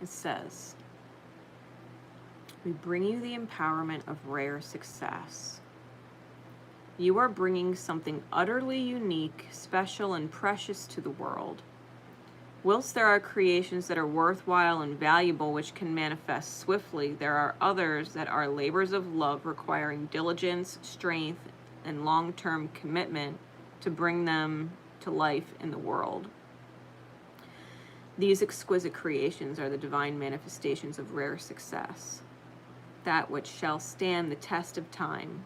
It says, we bring you the empowerment of rare success. You are bringing something utterly unique, special, and precious to the world. Whilst there are creations that are worthwhile and valuable which can manifest swiftly, there are others that are labors of love requiring diligence, strength, and long-term commitment to bring them to life in the world. These exquisite creations are the divine manifestations of rare success, that which shall stand the test of time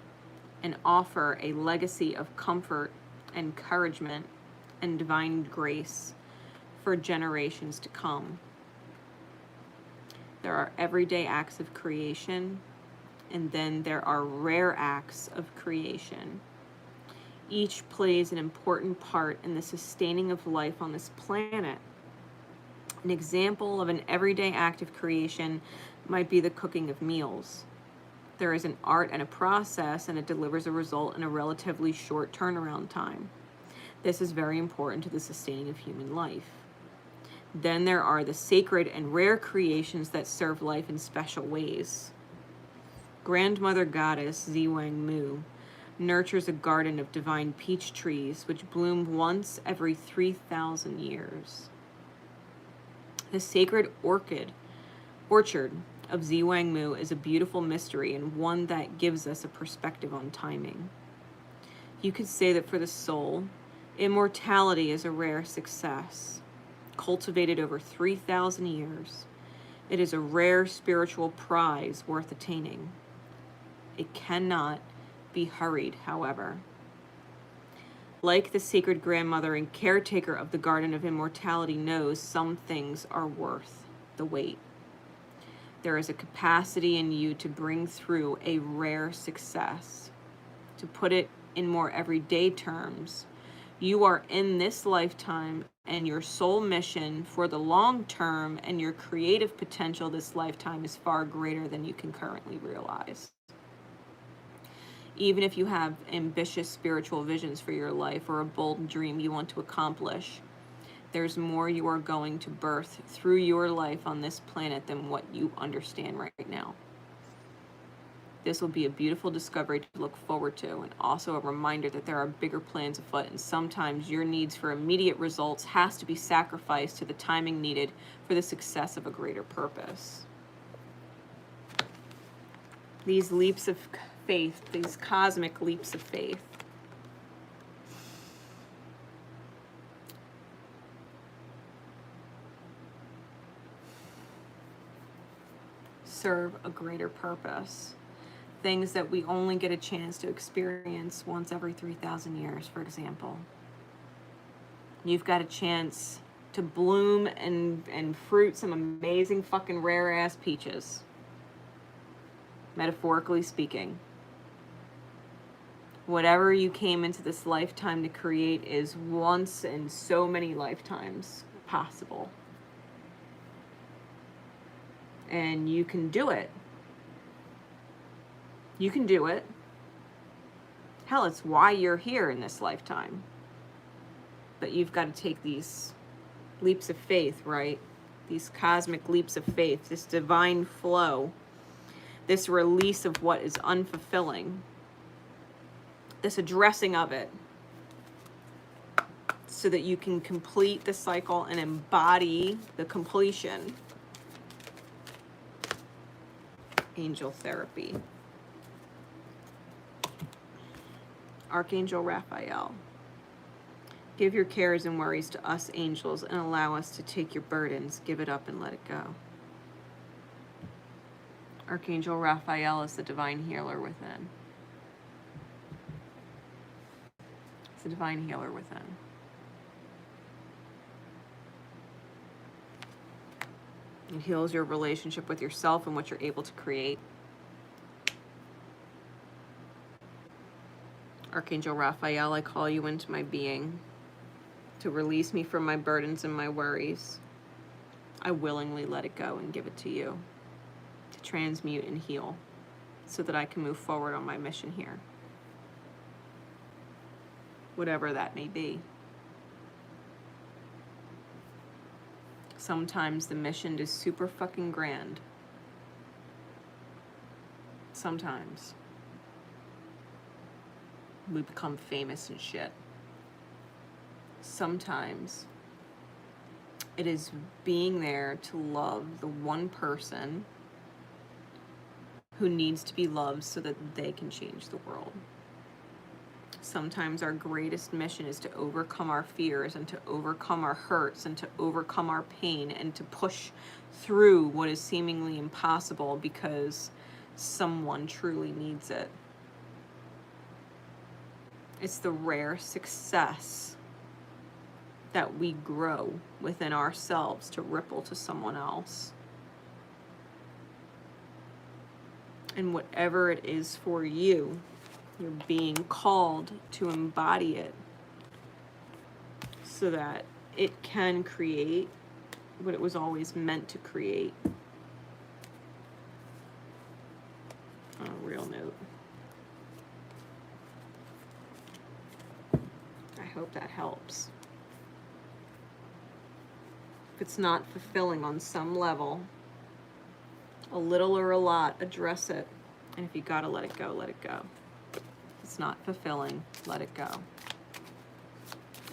and offer a legacy of comfort, encouragement, and divine grace for generations to come. There are everyday acts of creation, and then there are rare acts of creation. Each plays an important part in the sustaining of life on this planet. An example of an everyday act of creation might be the cooking of meals. There is an art and a process, and it delivers a result in a relatively short turnaround time. This is very important to the sustaining of human life. Then there are the sacred and rare creations that serve life in special ways. Grandmother Goddess Ziwang Mu nurtures a garden of divine peach trees which bloom once every 3,000 years. The sacred orchard of Ziwang Mu is a beautiful mystery and one that gives us a perspective on timing. You could say that for the soul, immortality is a rare success. Cultivated over 3,000 years, it is a rare spiritual prize worth attaining. It cannot be hurried, however. Like the sacred grandmother and caretaker of the Garden of Immortality knows, some things are worth the wait. There is a capacity in you to bring through a rare success. To put it in more everyday terms, you are in this lifetime, and your soul mission for the long term and your creative potential this lifetime is far greater than you can currently realize. Even if you have ambitious spiritual visions for your life or a bold dream you want to accomplish, there's more you are going to birth through your life on this planet than what you understand right now. This will be a beautiful discovery to look forward to, and also a reminder that there are bigger plans afoot, and sometimes your needs for immediate results has to be sacrificed to the timing needed for the success of a greater purpose. These leaps of faith, these cosmic leaps of faith, serve a greater purpose. Things that we only get a chance to experience once every 3,000 years, for example. You've got a chance to bloom and fruit some amazing fucking rare ass peaches. Metaphorically speaking. Whatever you came into this lifetime to create is once in so many lifetimes possible. And you can do it. You can do it. Hell, it's why you're here in this lifetime. But you've got to take these leaps of faith, right? These cosmic leaps of faith, this divine flow, this release of what is unfulfilling, this addressing of it, so that you can complete the cycle and embody the completion. Angel therapy. Archangel Raphael. Give your cares and worries to us angels and allow us to take your burdens. Give it up and let it go. Archangel Raphael is the divine healer within. It's the divine healer within. It heals your relationship with yourself and what you're able to create. Archangel Raphael, I call you into my being to release me from my burdens and my worries. I willingly let it go and give it to you to transmute and heal so that I can move forward on my mission here. Whatever that may be. Sometimes the mission is super fucking grand. Sometimes we become famous and shit. Sometimes it is being there to love the one person who needs to be loved so that they can change the world. Sometimes our greatest mission is to overcome our fears and to overcome our hurts and to overcome our pain and to push through what is seemingly impossible because someone truly needs it. It's the rare success that we grow within ourselves to ripple to someone else. And whatever it is for you, you're being called to embody it so that it can create what it was always meant to create. On a real note. I hope that helps. If it's not fulfilling on some level, a little or a lot, address it. And if you gotta let it go, let it go. If it's not fulfilling, let it go.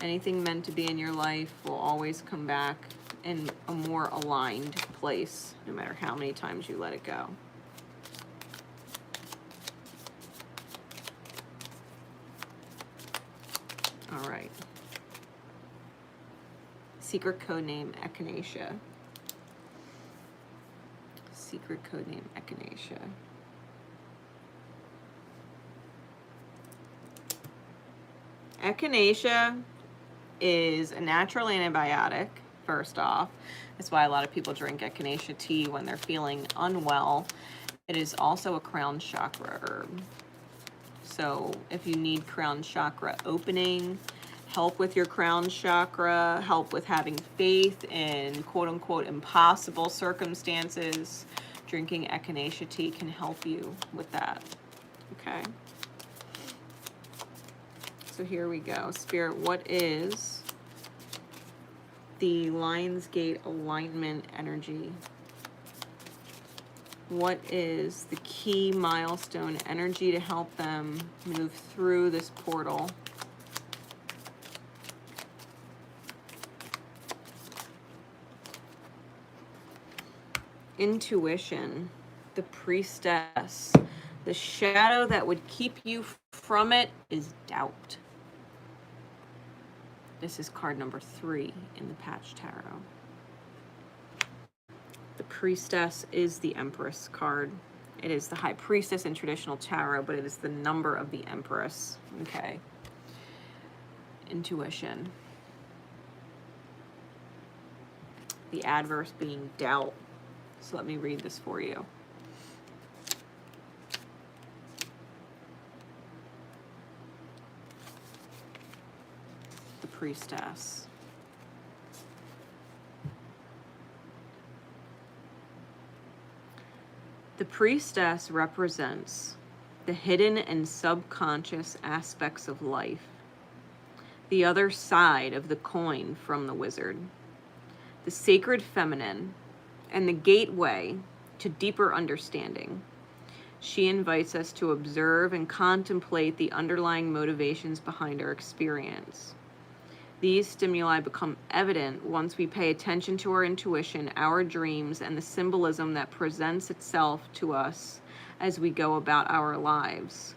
Anything meant to be in your life will always come back in a more aligned place, no matter how many times you let it go. All right. Secret code name Echinacea. Secret code name Echinacea. Echinacea is a natural antibiotic, first off. That's why a lot of people drink Echinacea tea when they're feeling unwell. It is also a crown chakra herb. So if you need crown chakra opening, help with your crown chakra, help with having faith in quote-unquote impossible circumstances, drinking Echinacea tea can help you with that, okay? So here we go. Spirit, what is the Lionsgate alignment energy What is the key milestone energy to help them move through this portal? Intuition, the priestess. The shadow that would keep you from it is doubt. This is card number 3 in the Patch Tarot. The priestess is the Empress card. It is the High Priestess in traditional tarot, but it is the number of the Empress. Okay. Intuition. The adverse being doubt. So let me read this for you. The priestess. The priestess represents the hidden and subconscious aspects of life, the other side of the coin from the wizard, the sacred feminine, and the gateway to deeper understanding. She invites us to observe and contemplate the underlying motivations behind our experience. These stimuli become evident once we pay attention to our intuition, our dreams, and the symbolism that presents itself to us as we go about our lives.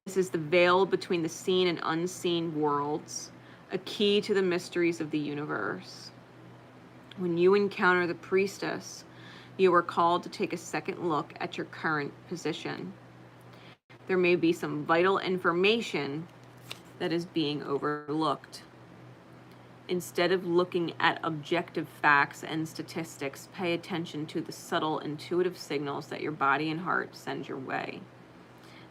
This is the veil between the seen and unseen worlds, a key to the mysteries of the universe. When you encounter the priestess, you are called to take a second look at your current position. There may be some vital information that is being overlooked. Instead of looking at objective facts and statistics, pay attention to the subtle, intuitive signals that your body and heart send your way.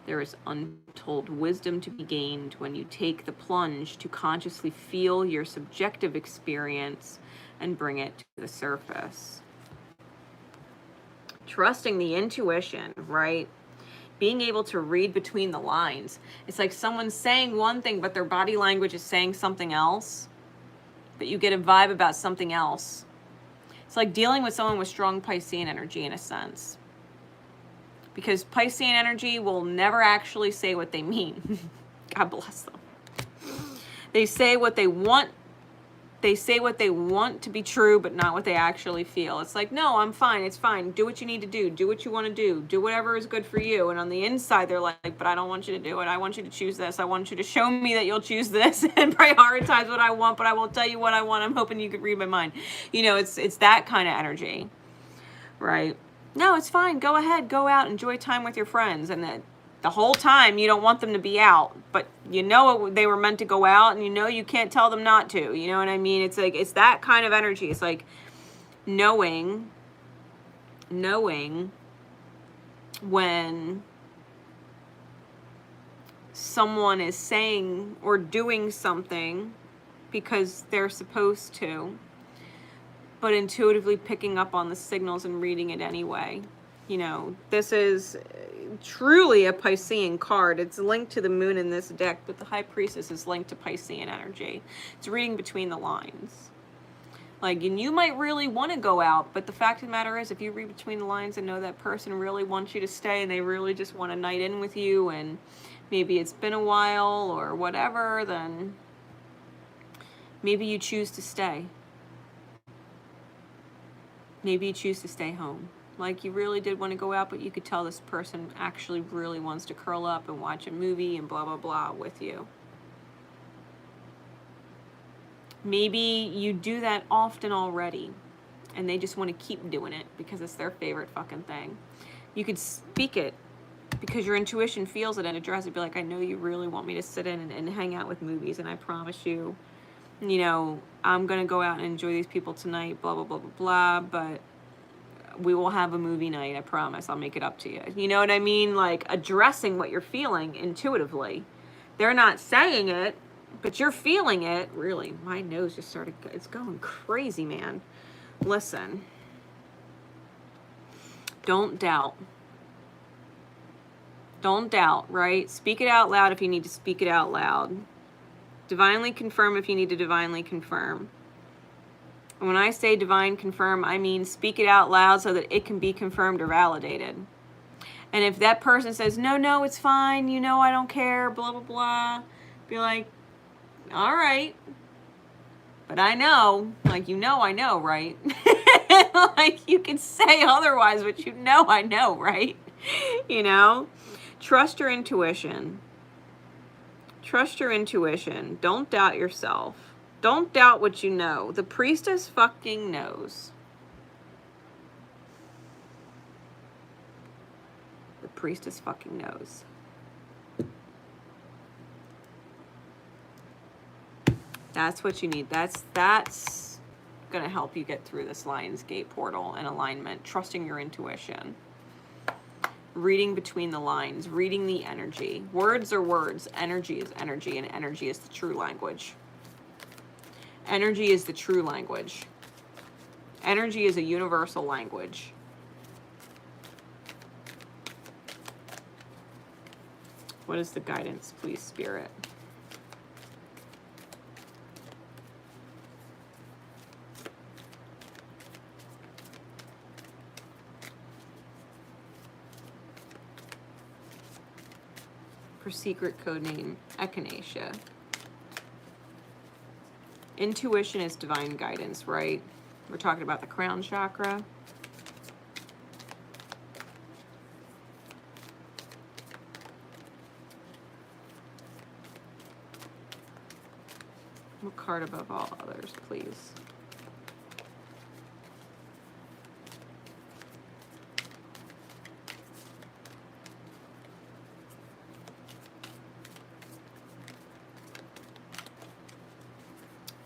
There is untold wisdom to be gained when you take the plunge to consciously feel your subjective experience and bring it to the surface. Trusting the intuition, right? Being able to read between the lines. It's like someone's saying one thing, but their body language is saying something else. But you get a vibe about something else. It's like dealing with someone with strong Piscean energy in a sense. Because Piscean energy will never actually say what they mean. God bless them. They say what they want. They say what they want to be true, but not what they actually feel. It's like, no, I'm fine. It's fine. Do what you need to do. Do what you want to do. Do whatever is good for you. And on the inside, they're like, but I don't want you to do it. I want you to choose this. I want you to show me that you'll choose this and prioritize what I want, but I won't tell you what I want. I'm hoping you could read my mind. You know, it's that kind of energy, right? No, it's fine. Go ahead. Go out. Enjoy time with your friends. And that the whole time you don't want them to be out, but you know they were meant to go out, and you know you can't tell them not to. You know what I mean? It's like, it's that kind of energy. It's like knowing when someone is saying or doing something because they're supposed to, but intuitively picking up on the signals and reading it anyway. You know, this is truly a Piscean card. It's linked to the moon in this deck, but the High Priestess is linked to Piscean energy. It's reading between the lines. Like, and you might really want to go out, but the fact of the matter is, if you read between the lines and know that person really wants you to stay and they really just want a night in with you, and maybe it's been a while or whatever, then maybe you choose to stay. Maybe you choose to stay home. Like, you really did want to go out, but you could tell this person actually really wants to curl up and watch a movie and blah, blah, blah with you. Maybe you do that often already, and they just want to keep doing it because it's their favorite fucking thing. You could speak it because your intuition feels it and address it. Be like, I know you really want me to sit in and hang out with movies, and I promise you, you know, I'm going to go out and enjoy these people tonight, blah, blah, blah, blah, blah, but we will have a movie night, I promise. I'll make it up to you. You know what I mean? Like, addressing what you're feeling intuitively. They're not saying it, but you're feeling it. Really, my nose just started, it's going crazy, man. Listen. Don't doubt. Don't doubt, right? Speak it out loud if you need to speak it out loud. Divinely confirm if you need to divinely confirm. And when I say divine confirm, I mean speak it out loud so that it can be confirmed or validated. And if that person says, no, it's fine, you know, I don't care, blah, blah, blah, be like, all right. But I know, like, you know, I know, right? Like, you can say otherwise, but you know, I know, right? You know? Trust your intuition. Trust your intuition. Don't doubt yourself. Don't doubt what you know. The priestess fucking knows. The priestess fucking knows. That's what you need. That's going to help you get through this Lionsgate portal and alignment. Trusting your intuition. Reading between the lines. Reading the energy. Words are words. Energy is energy, and energy is the true language. Energy is the true language. Energy is a universal language. What is the guidance, please, Spirit? For secret code name, Echinacea. Intuition is divine guidance, right? We're talking about the crown chakra. What card above all others, please?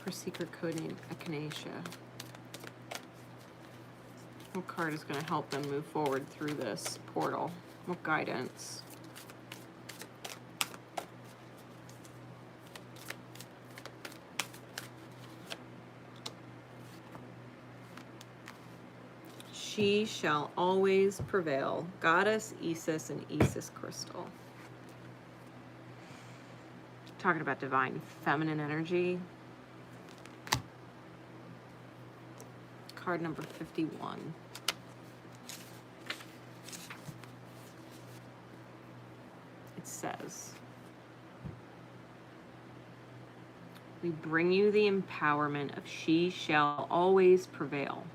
For secret code name, Echinacea. What card is going to help them move forward through this portal? What guidance? She shall always prevail. Goddess Isis and Isis crystal. Talking about divine feminine energy. Card number 51. It says, we bring you the empowerment of she shall always prevail.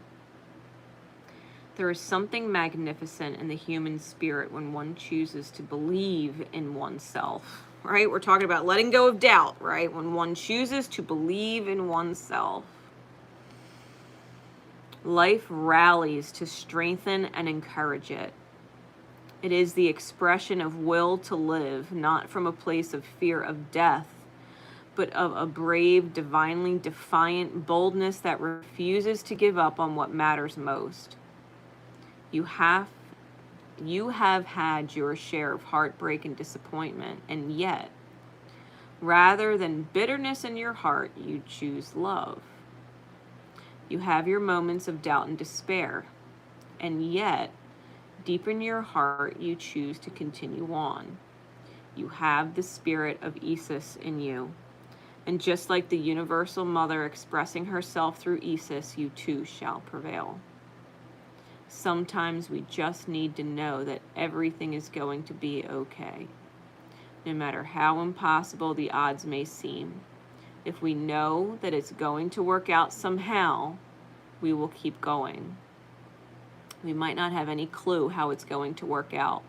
There is something magnificent in the human spirit when one chooses to believe in oneself, right? We're talking about letting go of doubt, right? When one chooses to believe in oneself. Life rallies to strengthen and encourage it. It is the expression of will to live, not from a place of fear of death, but of a brave, divinely defiant boldness that refuses to give up on what matters most. You have had your share of heartbreak and disappointment, and yet, rather than bitterness in your heart, you choose love. You have your moments of doubt and despair, and yet, deep in your heart, you choose to continue on. You have the spirit of Isis in you, and just like the universal mother expressing herself through Isis, you too shall prevail. Sometimes we just need to know that everything is going to be okay, no matter how impossible the odds may seem. If we know that it's going to work out somehow, we will keep going. We might not have any clue how it's going to work out,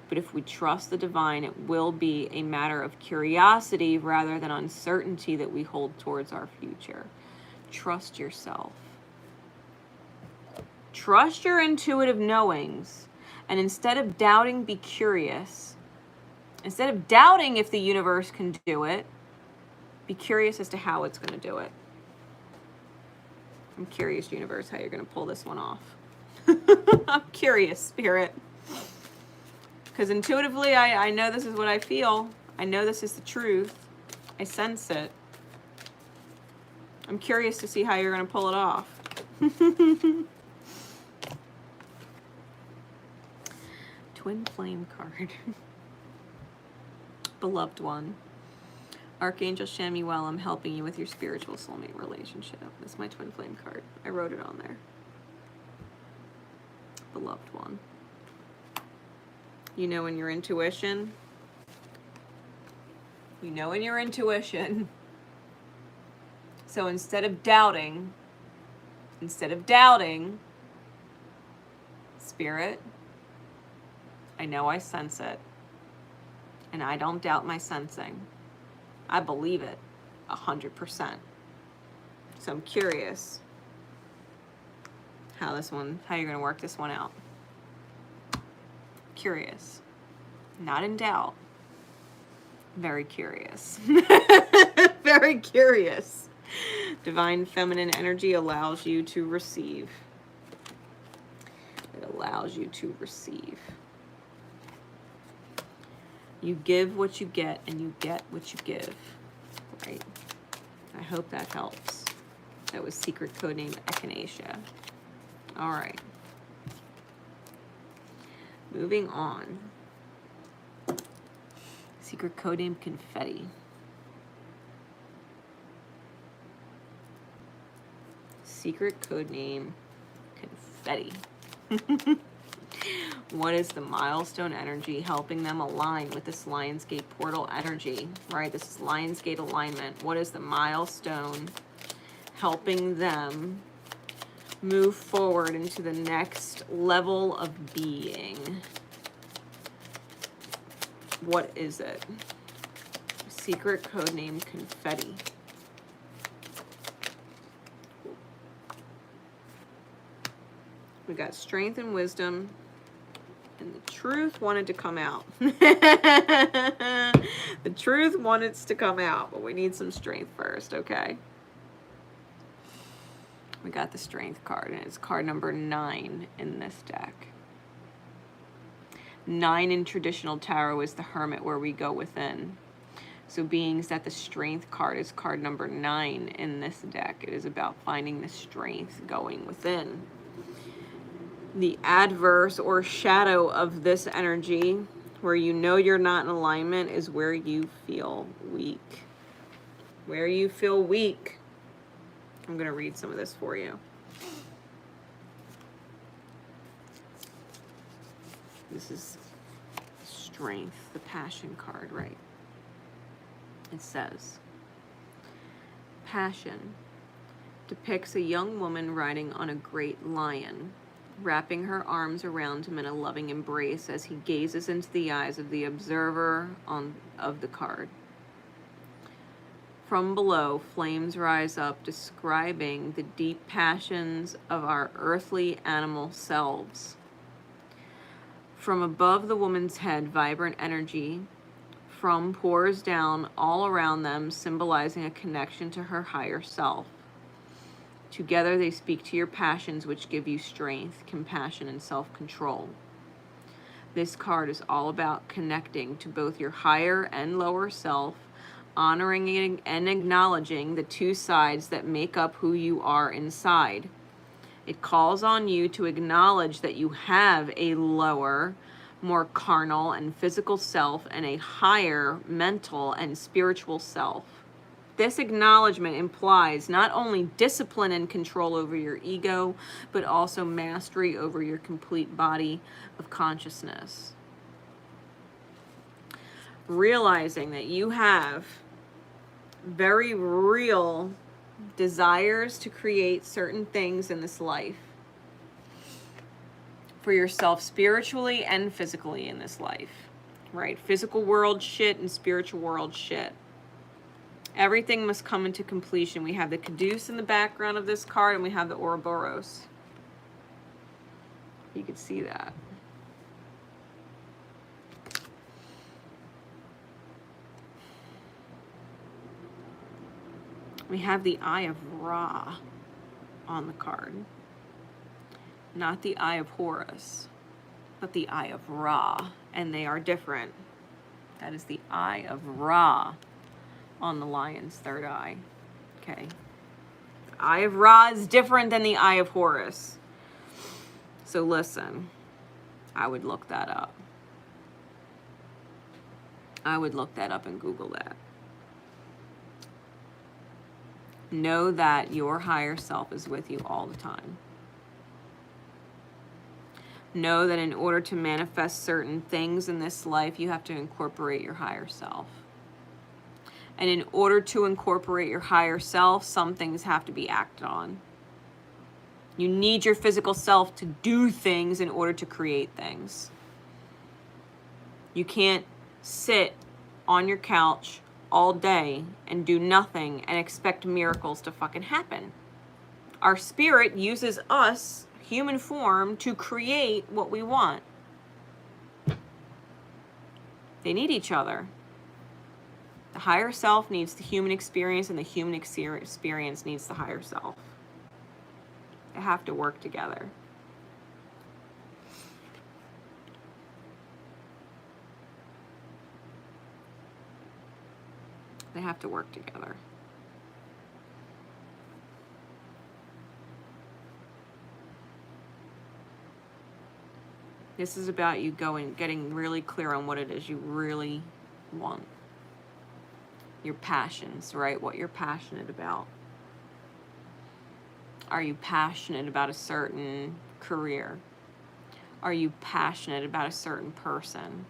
but if we trust the divine, it will be a matter of curiosity rather than uncertainty that we hold towards our future. Trust yourself. Trust your intuitive knowings, and instead of doubting, be curious. Instead of doubting if the universe can do it, be curious as to how it's going to do it. I'm curious, universe, how you're going to pull this one off. I'm curious, Spirit. Because intuitively, I know this is what I feel. I know this is the truth. I sense it. I'm curious to see how you're going to pull it off. Twin flame card. Beloved one. Archangel Shamuel, I'm helping you with your spiritual soulmate relationship. That's my twin flame card. I wrote it on there. Beloved one. You know in your intuition. You know in your intuition. So instead of doubting, Spirit, I know I sense it. And I don't doubt my sensing. I believe it 100%. So I'm curious how you're going to work this one out. Curious. Not in doubt. Very curious. Very curious. Divine feminine energy allows you to receive. It allows you to receive. You give what you get, and you get what you give. Right? I hope that helps. That was secret codename Echinacea. All right. Moving on. Secret codename Confetti. Secret codename Confetti. What is the milestone energy helping them align with this Lionsgate portal energy? Right, this is Lionsgate alignment. What is the milestone helping them move forward into the next level of being? What is it? Secret codename Confetti. We got strength and wisdom, and the truth wanted to come out. The truth wanted to come out, but we need some strength first, okay? We got the strength card, and it's card number 9 in this deck. 9 in traditional tarot is the Hermit, where we go within. So being that the strength card is card number 9 in this deck, it is about finding the strength going within. The adverse or shadow of this energy, where you know you're not in alignment, is where you feel weak. Where you feel weak. I'm going to read some of this for you. This is strength, the passion card, right? It says, passion depicts a young woman riding on a great lion, wrapping her arms around him in a loving embrace as he gazes into the eyes of the observer of the card. From below, flames rise up, describing the deep passions of our earthly animal selves. From above the woman's head, vibrant energy pours down all around them, symbolizing a connection to her higher self. Together they speak to your passions, which give you strength, compassion, and self-control. This card is all about connecting to both your higher and lower self, honoring and acknowledging the two sides that make up who you are inside. It calls on you to acknowledge that you have a lower, more carnal and physical self, and a higher mental and spiritual self. This acknowledgement implies not only discipline and control over your ego, but also mastery over your complete body of consciousness. Realizing that you have very real desires to create certain things in this life for yourself, spiritually and physically in this life, right? Physical world shit and spiritual world shit. Everything must come into completion. We have the Caduce in the background of this card, and we have the Ouroboros. You can see that. We have the Eye of Ra on the card. Not the Eye of Horus, but the Eye of Ra. And they are different. That is the Eye of Ra on the lion's third eye. Okay. The Eye of Ra is different than the Eye of Horus. So listen, I would look that up. I would look that up and Google that. Know that your higher self is with you all the time. Know that in order to manifest certain things in this life, you have to incorporate your higher self. And in order to incorporate your higher self, some things have to be acted on. You need your physical self to do things in order to create things. You can't sit on your couch all day and do nothing and expect miracles to fucking happen. Our spirit uses us, human form, to create what we want. They need each other. The higher self needs the human experience, and the human experience needs the higher self. They have to work together. They have to work together. This is about you getting really clear on what it is you really want. Your passions, right? What you're passionate about. Are you passionate about a certain career? Are you passionate about a certain person?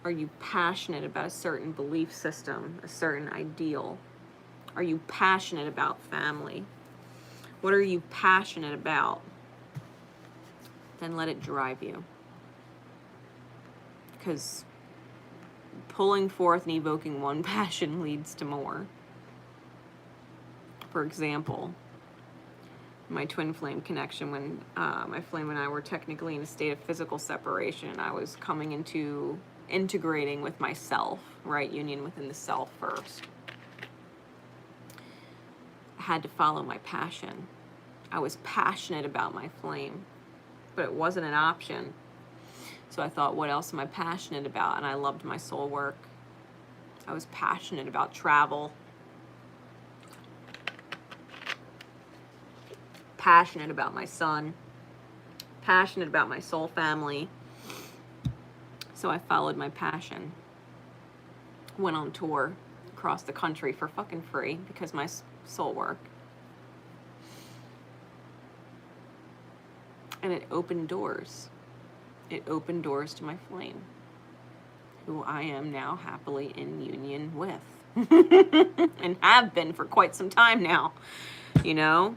Are you passionate about a certain belief system, a certain ideal? Are you passionate about family? What are you passionate about? Then let it drive you. Because pulling forth and evoking one passion leads to more. For example, my twin flame connection, when my flame and I were technically in a state of physical separation, I was coming into integrating with myself, right? Union within the self first. I had to follow my passion. I was passionate about my flame, but it wasn't an option. So I thought, what else am I passionate about? And I loved my soul work. I was passionate about travel. Passionate about my son. Passionate about my soul family. So I followed my passion. Went on tour across the country for fucking free because my soul work. And it opened doors. It opened doors to my flame, who I am now happily in union with. And have been for quite some time now, you know?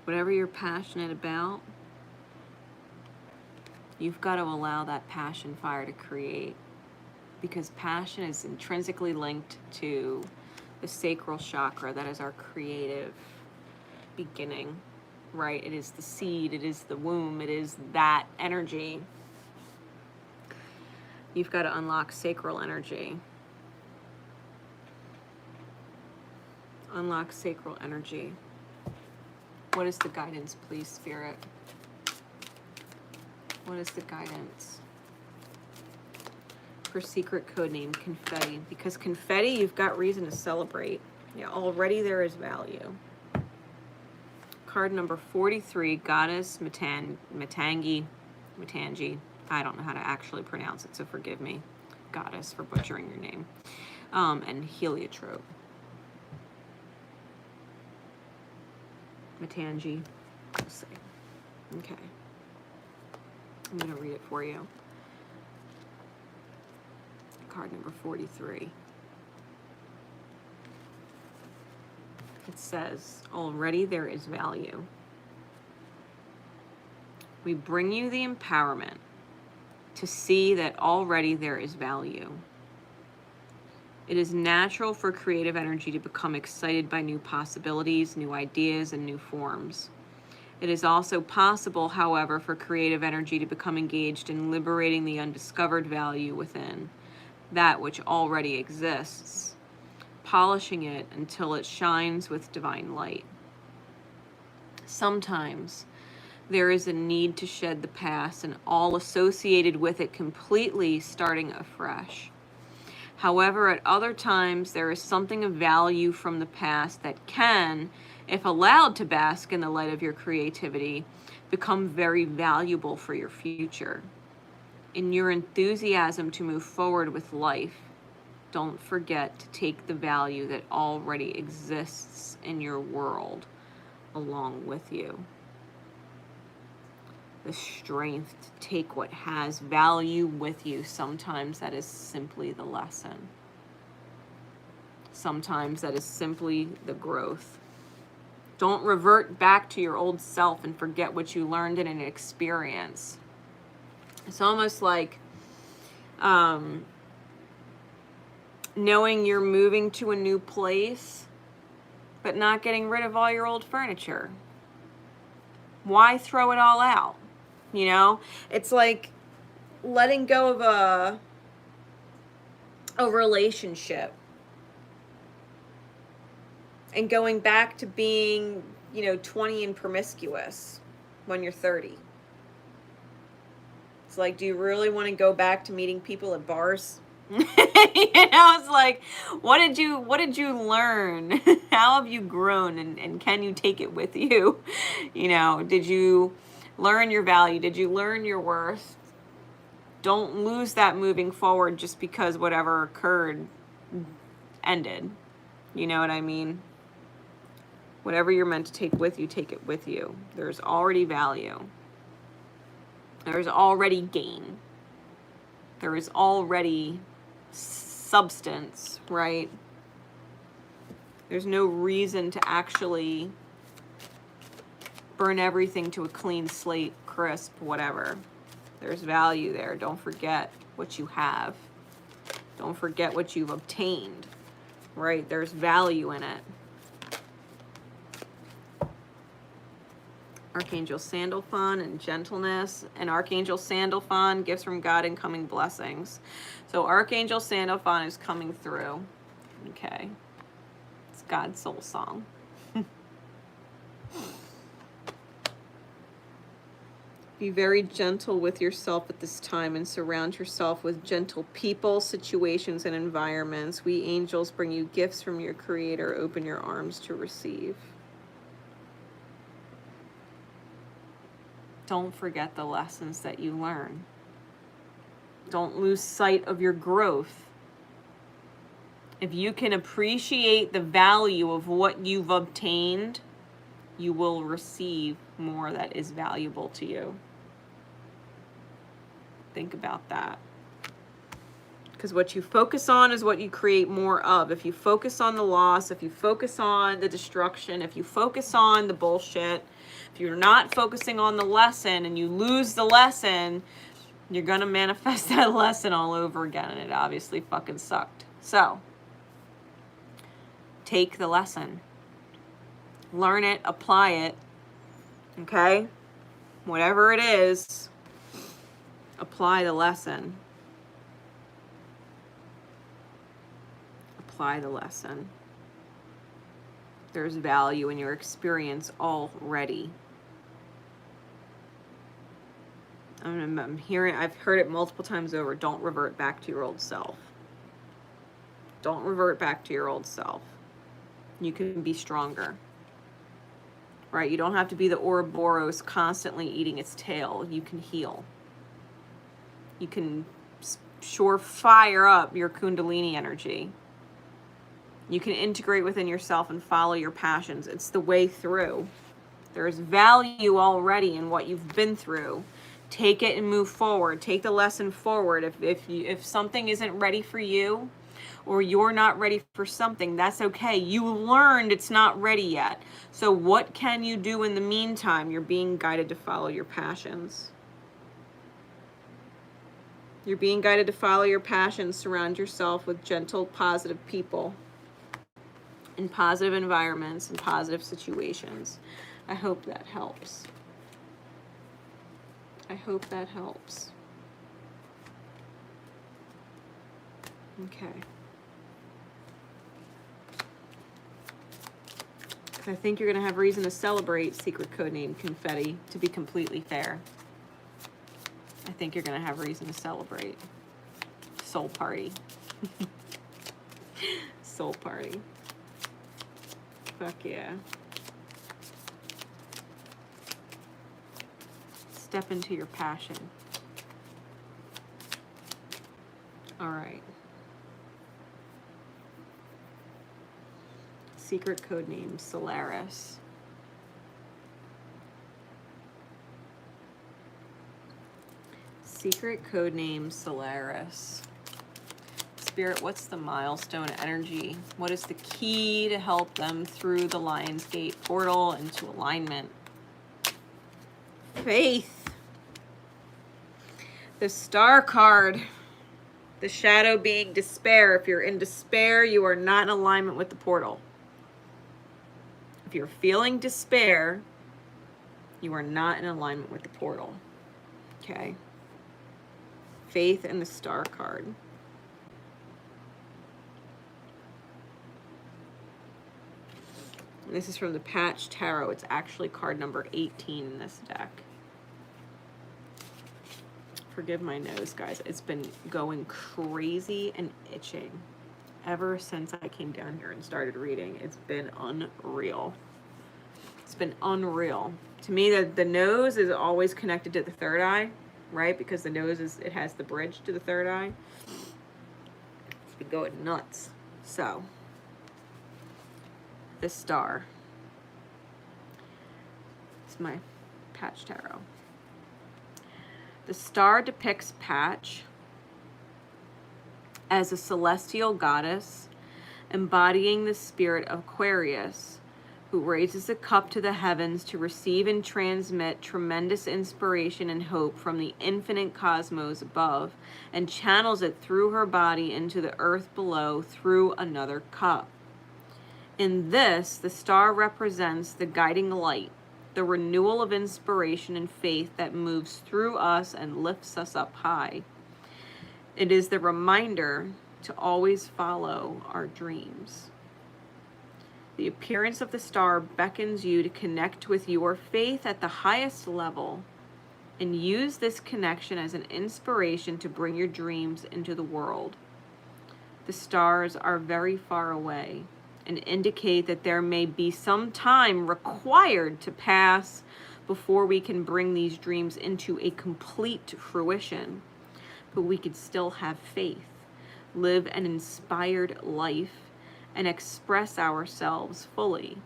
Whatever you're passionate about, you've got to allow that passion fire to create, because passion is intrinsically linked to the sacral chakra. That is our creative beginning, right? It is the seed, it is the womb, it is that energy. You've got to unlock sacral energy. Unlock sacral energy. What is the guidance, please, Spirit? What is the guidance for secret codename Confetti? Because Confetti, you've got reason to celebrate. Yeah, already there is value. Card number 43, Goddess Matangi. I don't know how to actually pronounce it, so forgive me, Goddess, for butchering your name. And Heliotrope. Matangi. Let's see. Okay. I'm going to read it for you. Card number 43. It says, already there is value. We bring you the empowerment to see that already there is value. It is natural for creative energy to become excited by new possibilities, new ideas, and new forms. It is also possible, however, for creative energy to become engaged in liberating the undiscovered value within, that which already exists, polishing it until it shines with divine light. Sometimes there is a need to shed the past and all associated with it completely, starting afresh. However, at other times, there is something of value from the past that can, if allowed to bask in the light of your creativity, become very valuable for your future. In your enthusiasm to move forward with life, Don't forget to take the value that already exists in your world along with you. The strength to take what has value with you. Sometimes that is simply the lesson. Sometimes that is simply the growth. Don't revert back to your old self and forget what you learned in an experience. It's almost like knowing you're moving to a new place, but not getting rid of all your old furniture. Why throw it all out? You know, it's like letting go of a relationship and going back to being, 20 and promiscuous when you're 30. It's like, do you really want to go back to meeting people at bars? It's like, what did you learn? How have you grown, and can you take it with you? Did you learn your value? Did you learn your worth? Don't lose that moving forward just because whatever occurred ended. You know what I mean? Whatever you're meant to take with you, take it with you. There's already value. There's already gain. There is already substance, right? There's no reason to actually burn everything to a clean slate, crisp, whatever. There's value there. Don't forget what you have. Don't forget what you've obtained, right? There's value in it. Archangel Sandalphon and gentleness. And Archangel Sandalphon, gifts from God and coming blessings. So Archangel Sandalphon is coming through. Okay. It's God's soul song. Be very gentle with yourself at this time and surround yourself with gentle people, situations, and environments. We angels bring you gifts from your Creator. Open your arms to receive. Don't forget the lessons that you learn. Don't lose sight of your growth. If you can appreciate the value of what you've obtained, you will receive more that is valuable to you. Think about that. Because what you focus on is what you create more of. If you focus on the loss, if you focus on the destruction, if you focus on the bullshit, if you're not focusing on the lesson and you lose the lesson, you're going to manifest that lesson all over again. And it obviously fucking sucked. So, take the lesson. Learn it, apply it. Okay? Whatever it is, apply the lesson. Apply the lesson. There's value in your experience already. I've heard it multiple times over. Don't revert back to your old self. Don't revert back to your old self. You can be stronger. Right? You don't have to be the Ouroboros constantly eating its tail. You can heal. You can fire up your Kundalini energy. You can integrate within yourself and follow your passions. It's the way through. There's value already in what you've been through. Take it and move forward. Take the lesson forward. If something isn't ready for you, or you're not ready for something, that's okay. You learned it's not ready yet. So what can you do in the meantime? You're being guided to follow your passions. You're being guided to follow your passions. Surround yourself with gentle, positive people in positive environments and positive situations. I hope that helps. I hope that helps. Okay. I think you're going to have reason to celebrate secret codename Confetti, to be completely fair. I think you're going to have reason to celebrate. Soul party. Soul party. Fuck yeah. Step into your passion. All right. Secret code name, Solaris. Secret code name, Solaris. Spirit, what's the milestone energy? What is the key to help them through the Lionsgate portal into alignment? Faith. The Star card. The shadow being despair. If you're in despair, you are not in alignment with the portal. If you're feeling despair, you are not in alignment with the portal. Okay? Faith and the Star card. And this is from the Patch Tarot. It's actually card number 18 in this deck. Forgive my nose, guys. It's been going crazy and itching ever since I came down here and started reading. It's been unreal. It's been unreal. To me, the nose is always connected to the third eye, right? Because the nose it has the bridge to the third eye. It's been going nuts. So, the Star. It's my Patch Tarot. The Star depicts Patch as a celestial goddess embodying the spirit of Aquarius, who raises a cup to the heavens to receive and transmit tremendous inspiration and hope from the infinite cosmos above, and channels it through her body into the earth below through another cup. In this, the Star represents the guiding light, the renewal of inspiration and faith that moves through us and lifts us up high. It is the reminder to always follow our dreams. The appearance of the Star beckons you to connect with your faith at the highest level and use this connection as an inspiration to bring your dreams into the world. The stars are very far away and indicate that there may be some time required to pass before we can bring these dreams into a complete fruition. But we could still have faith, live an inspired life, and express ourselves fully.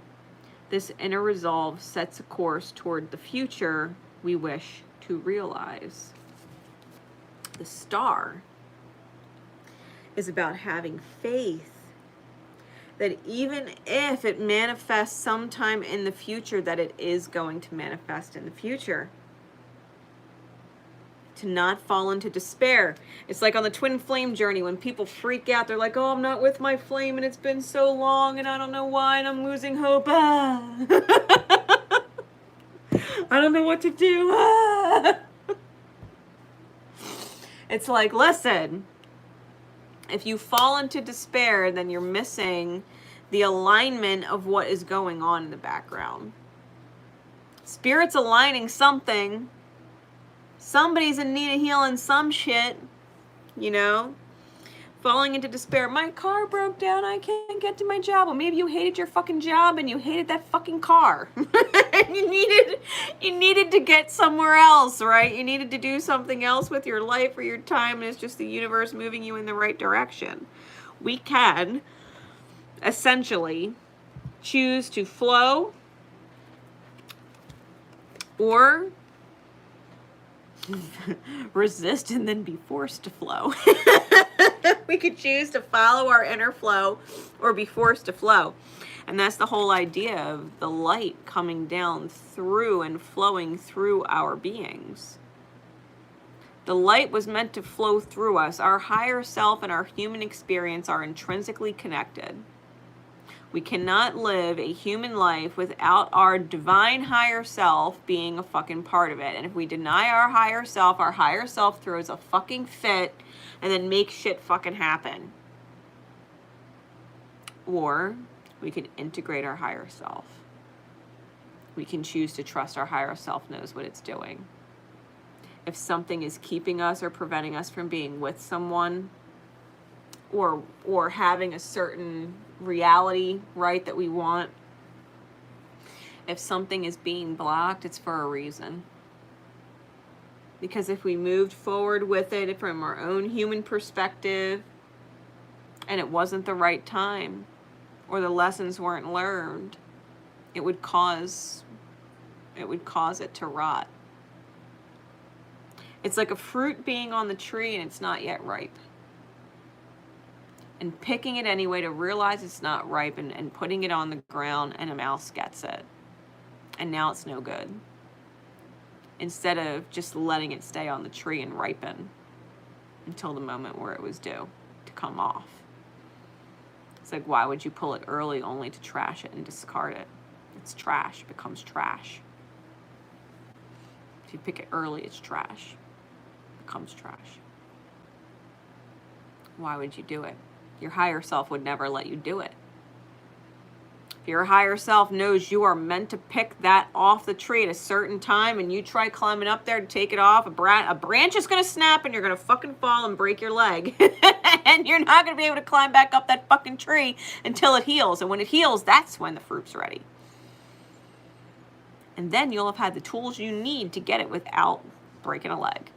This inner resolve sets a course toward the future we wish to realize. The Star is about having faith that even if it manifests sometime in the future, that it is going to manifest in the future. To not fall into despair. It's like on the twin flame journey when people freak out. They're like, oh, I'm not with my flame and it's been so long and I don't know why and I'm losing hope. Ah. I don't know what to do. Ah. It's like, listen, if you fall into despair, then you're missing the alignment of what is going on in the background. Spirit's aligning something. Somebody's in need of healing some shit, you know? Falling into despair. My car broke down. I can't get to my job. Well, maybe you hated your fucking job and you hated that fucking car. you needed to get somewhere else, right? You needed to do something else with your life or your time, and it's just the universe moving you in the right direction. We can essentially choose to flow or resist and then be forced to flow. We could choose to follow our inner flow or be forced to flow. And that's the whole idea of the light coming down through and flowing through our beings. The light was meant to flow through us. Our higher self and our human experience are intrinsically connected. We cannot live a human life without our divine higher self being a fucking part of it. And if we deny our higher self throws a fucking fit and then makes shit fucking happen. Or we can integrate our higher self. We can choose to trust our higher self knows what it's doing. If something is keeping us or preventing us from being with someone or having a certain reality, right, that we want, if something is being blocked, it's for a reason. Because if we moved forward with it from our own human perspective and it wasn't the right time, or the lessons weren't learned, it would cause it to rot. It's like a fruit being on the tree and it's not yet ripe. And picking it anyway to realize it's not ripe and putting it on the ground, and a mouse gets it. And now it's no good. Instead of just letting it stay on the tree and ripen until the moment where it was due to come off. It's like, why would you pull it early only to trash it and discard it? It's trash. It becomes trash. If you pick it early, it's trash. It becomes trash. Why would you do it? Your higher self would never let you do it. If your higher self knows you are meant to pick that off the tree at a certain time and you try climbing up there to take it off, a branch is going to snap and you're going to fucking fall and break your leg. And you're not going to be able to climb back up that fucking tree until it heals. And when it heals, that's when the fruit's ready. And then you'll have had the tools you need to get it without breaking a leg.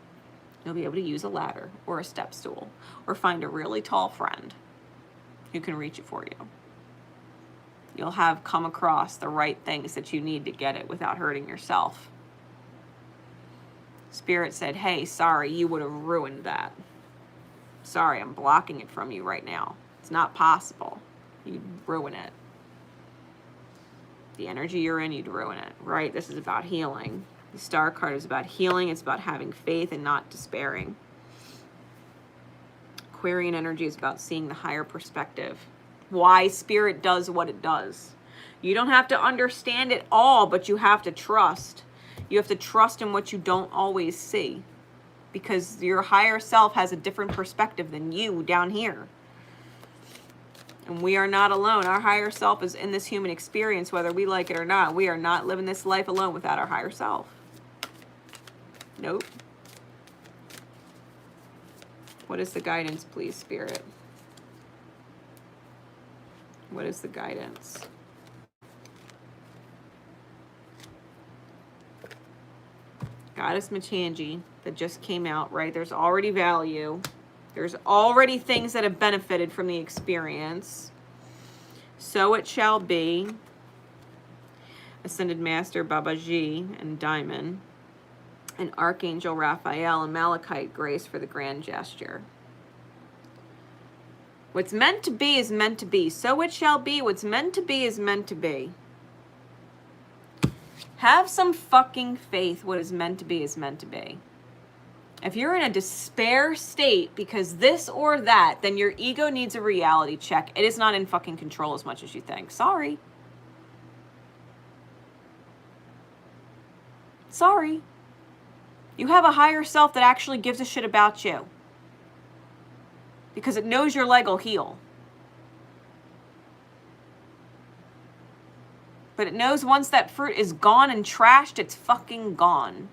You'll be able to use a ladder or a step stool or find a really tall friend who can reach it for you. You'll have come across the right things that you need to get it without hurting yourself. Spirit said, hey, sorry, you would have ruined that. Sorry, I'm blocking it from you right now. It's not possible. You'd ruin it. The energy you're in, you'd ruin it, right? This is about healing. The Star card is about healing. It's about having faith and not despairing. Aquarian energy is about seeing the higher perspective. Why Spirit does what it does. You don't have to understand it all, but you have to trust. You have to trust in what you don't always see. Because your higher self has a different perspective than you down here. And we are not alone. Our higher self is in this human experience, whether we like it or not. We are not living this life alone without our higher self. Nope. What is the guidance, please, Spirit? What is the guidance? Goddess Machanji that just came out, right? There's already value. There's already things that have benefited from the experience. So it shall be. Ascended Master Babaji and Diamond. And Archangel Raphael and Malachite Grace for the grand gesture. What's meant to be is meant to be. So it shall be. What's meant to be is meant to be. Have some fucking faith. What is meant to be is meant to be. If you're in a despair state because this or that, then your ego needs a reality check. It is not in fucking control as much as you think. Sorry. Sorry. You have a higher self that actually gives a shit about you. Because it knows your leg will heal. But it knows once that fruit is gone and trashed, it's fucking gone.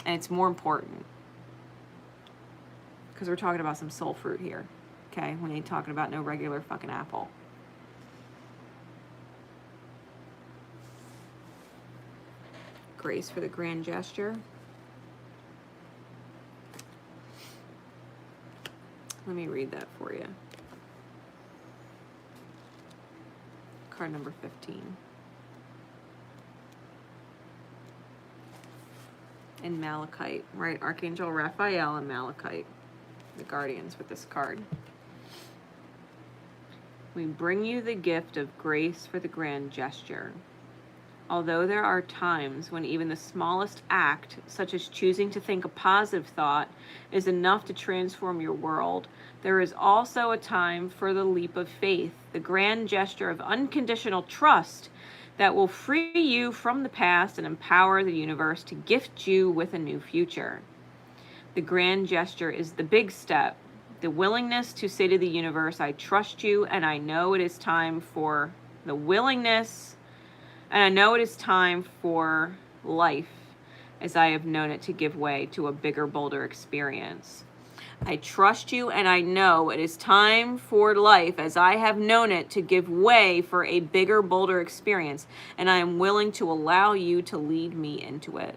And it's more important. Because we're talking about some soul fruit here. Okay? We ain't talking about no regular fucking apple. Grace for the grand gesture. Let me read that for you. Card number 15. And Malachite, right? Archangel Raphael and Malachite, the guardians with this card. We bring you the gift of grace for the grand gesture. Although there are times when even the smallest act, such as choosing to think a positive thought, is enough to transform your world, there is also a time for the leap of faith, the grand gesture of unconditional trust that will free you from the past and empower the universe to gift you with a new future. The grand gesture is the big step, the willingness to say to the universe, I trust you and I know it is time for the willingness. And I know it is time for life as I have known it to give way to a bigger, bolder experience. I trust you and I know it is time for life as I have known it to give way for a bigger, bolder experience. And I am willing to allow you to lead me into it.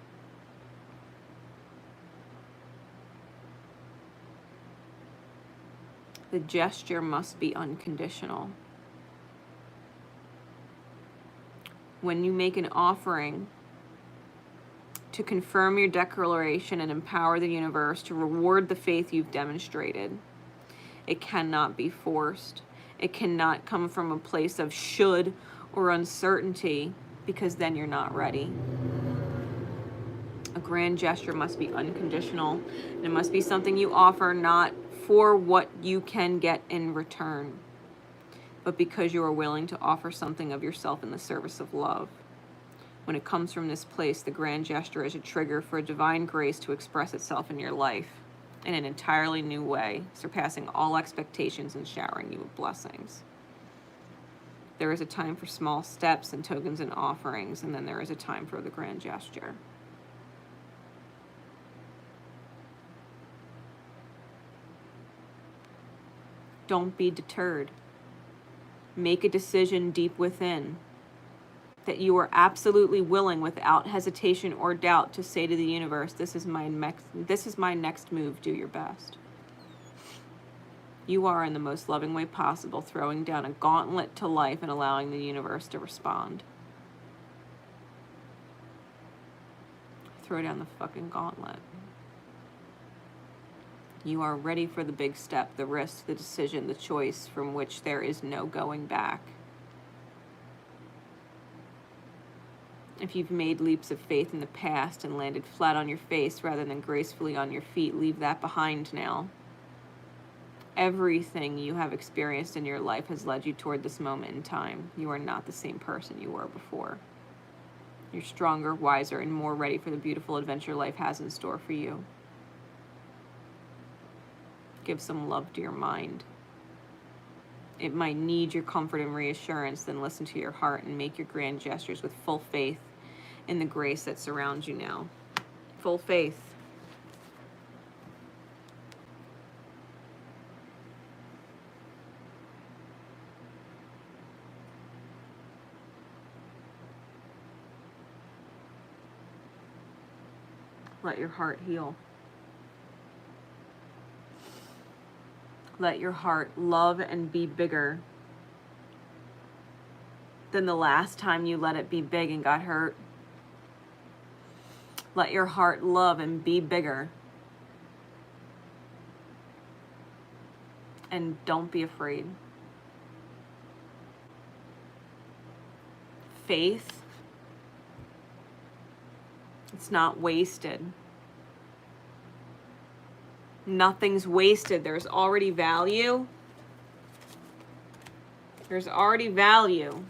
The gesture must be unconditional. When you make an offering to confirm your declaration and empower the universe to reward the faith you've demonstrated, it cannot be forced. It cannot come from a place of should or uncertainty, because then you're not ready. A grand gesture must be unconditional, and it must be something you offer not for what you can get in return, but because you are willing to offer something of yourself in the service of love. When it comes from this place, the grand gesture is a trigger for a divine grace to express itself in your life in an entirely new way, surpassing all expectations and showering you with blessings. There is a time for small steps and tokens and offerings, and then there is a time for the grand gesture. Don't be deterred. Make a decision deep within that you are absolutely willing, without hesitation or doubt, to say to the universe, this is my next move, do your best. You are, in the most loving way possible, throwing down a gauntlet to life and allowing the universe to respond. Throw down the fucking gauntlet. You are ready for the big step, the risk, the decision, the choice from which there is no going back. If you've made leaps of faith in the past and landed flat on your face rather than gracefully on your feet, leave that behind now. Everything you have experienced in your life has led you toward this moment in time. You are not the same person you were before. You're stronger, wiser, and more ready for the beautiful adventure life has in store for you. Give some love to your mind. It might need your comfort and reassurance, then listen to your heart and make your grand gestures with full faith in the grace that surrounds you now. Full faith. Let your heart heal. Let your heart love and be bigger than the last time you let it be big and got hurt. Let your heart love and be bigger. And don't be afraid. Faith, it's not wasted. Nothing's wasted. There's already value. There's already value.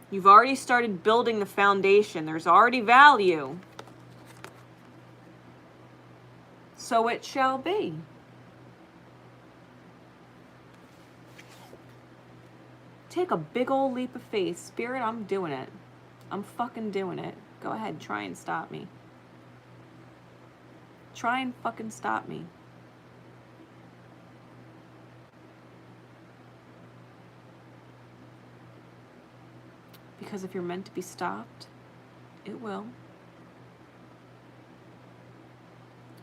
You've already started building the foundation. There's already value. So it shall be. Take a big old leap of faith. Spirit, I'm doing it. I'm fucking doing it. Go ahead, try and stop me. Try and fucking stop me. Because if you're meant to be stopped, it will.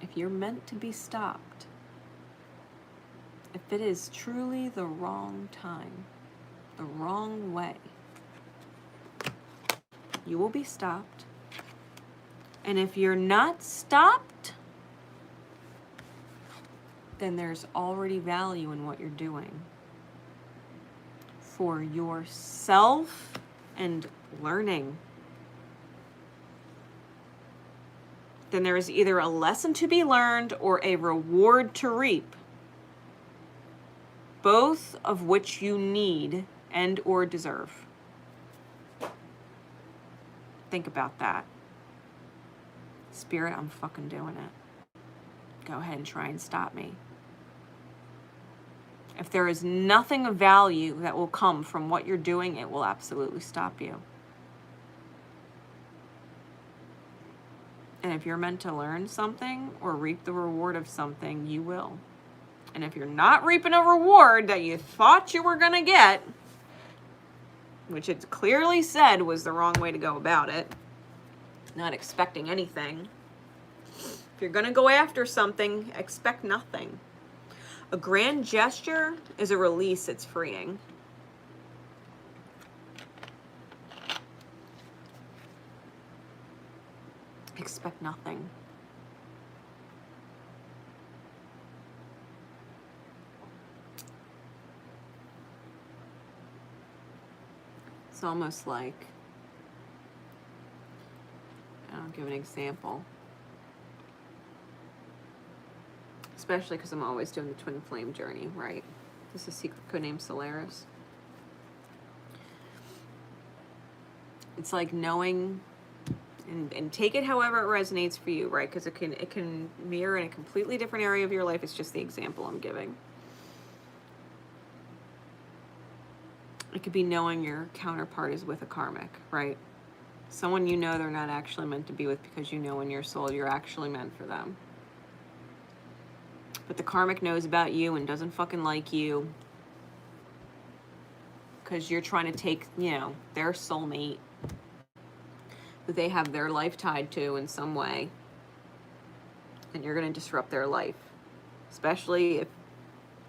If you're meant to be stopped, if it is truly the wrong time, the wrong way, you will be stopped. And if you're not stopped, then there's already value in what you're doing for yourself and learning. Then there is either a lesson to be learned or a reward to reap, both of which you need and or deserve. Think about that. Spirit, I'm fucking doing it. Go ahead and try and stop me. If there is nothing of value that will come from what you're doing, it will absolutely stop you. And if you're meant to learn something or reap the reward of something, you will. And if you're not reaping a reward that you thought you were going to get, which it clearly said was the wrong way to go about it, not expecting anything, If you're going to go after something, expect nothing. A grand gesture is a release, it's freeing. Expect nothing. It's almost like, I'll give an example. Especially because I'm always doing the twin flame journey, right? This is a secret code name Solaris. It's like knowing, and take it however it resonates for you, right? Because it can mirror in a completely different area of your life. It's just the example I'm giving. It could be knowing your counterpart is with a karmic, right? Someone you know they're not actually meant to be with, because you know in your soul you're actually meant for them. But the karmic knows about you and doesn't fucking like you because you're trying to take, you know, their soulmate that they have their life tied to in some way, and you're going to disrupt their life, especially if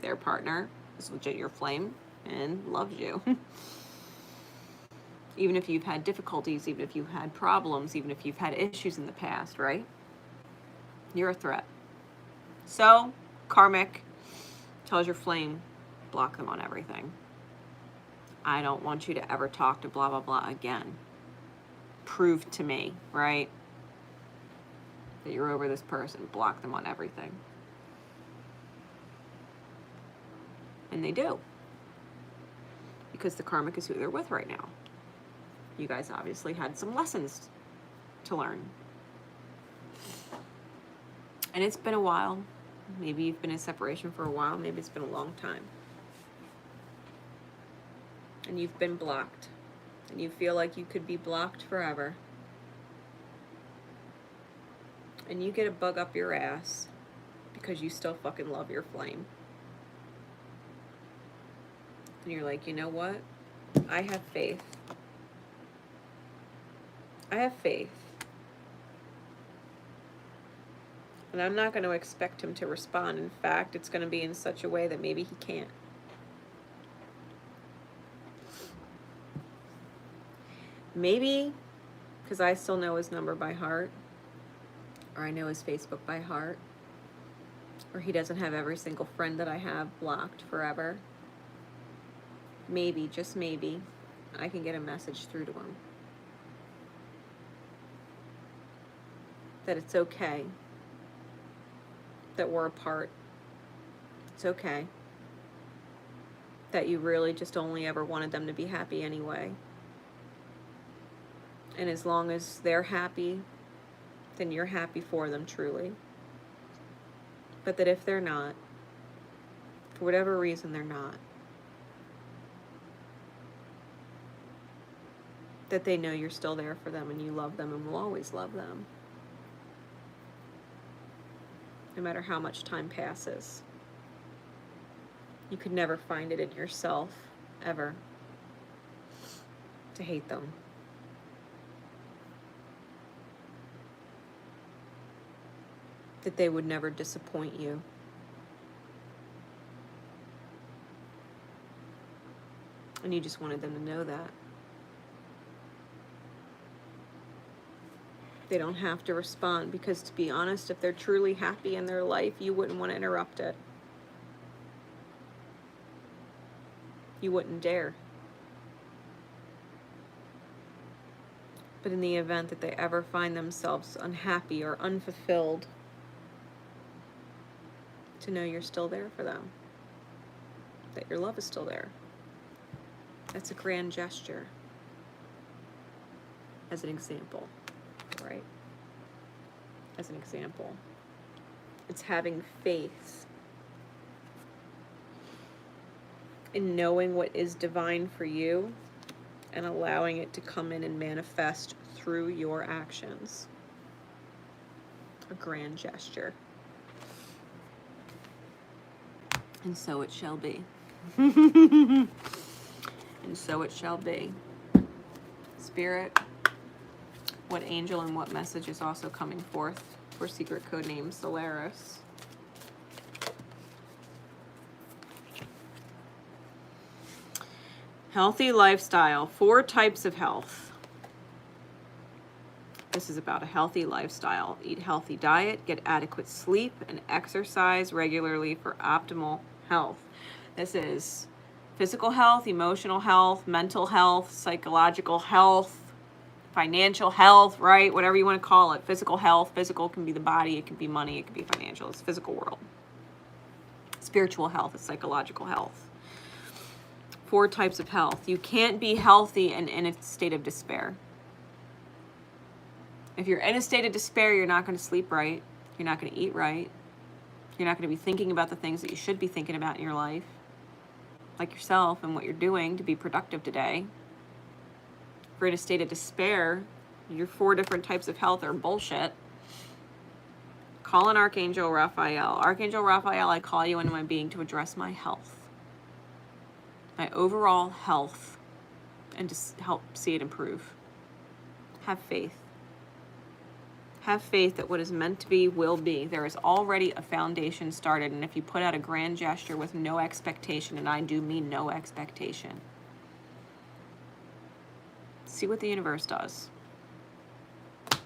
their partner is legit your flame and loves you. Even if you've had difficulties, even if you've had problems, even if you've had issues in the past, right? You're a threat. So, karmic tells your flame, block them on everything. I don't want you to ever talk to blah, blah, blah again. Prove to me, right, that you're over this person. Block them on everything. And they do. Because the karmic is who they're with right now. You guys obviously had some lessons to learn. And it's been a while. Maybe you've been in separation for a while. Maybe it's been a long time. And you've been blocked. And you feel like you could be blocked forever. And you get a bug up your ass because you still fucking love your flame. And you're like, you know what? I have faith. I have faith. And I'm not going to expect him to respond. In fact, it's going to be in such a way that maybe he can't. Maybe because I still know his number by heart, or I know his Facebook by heart, or he doesn't have every single friend that I have blocked forever. Maybe, just maybe, I can get a message through to him. That it's okay. That we're apart. It's okay. That you really just only ever wanted them to be happy anyway. And as long as they're happy, then you're happy for them truly. But that if they're not, for whatever reason they're not, that they know you're still there for them and you love them and will always love them. No matter how much time passes. You could never find it in yourself, ever, to hate them. That they would never disappoint you. And you just wanted them to know that. They don't have to respond because, to be honest, if they're truly happy in their life, you wouldn't want to interrupt it. You wouldn't dare. But in the event that they ever find themselves unhappy or unfulfilled, to know you're still there for them. That your love is still there. That's a grand gesture. As an example, right? As an example. It's having faith in knowing what is divine for you and allowing it to come in and manifest through your actions. A grand gesture. And so it shall be. And so it shall be. Spirit, what angel and what message is also coming forth for secret code name Solaris. Healthy lifestyle, 4 types of health. This is about a healthy lifestyle. Eat healthy diet, get adequate sleep, and exercise regularly for optimal health. This is physical health, emotional health, mental health, psychological health, financial health, right? Whatever you want to call it. Physical health. Physical can be the body, it can be money, it can be financial. It's physical world. Spiritual health is psychological health. 4 types of health. You can't be healthy and in a state of despair. If you're in a state of despair, you're not going to sleep right. You're not going to eat right. You're not going to be thinking about the things that you should be thinking about in your life, like yourself and what you're doing to be productive today. If you're in a state of despair, your 4 different types of health are bullshit. Call on Archangel Raphael. Archangel Raphael, I call you into my being to address my health, my overall health, and to help see it improve. Have faith. Have faith that what is meant to be will be. There is already a foundation started, and if you put out a grand gesture with no expectation, and I do mean no expectation, see what the universe does. If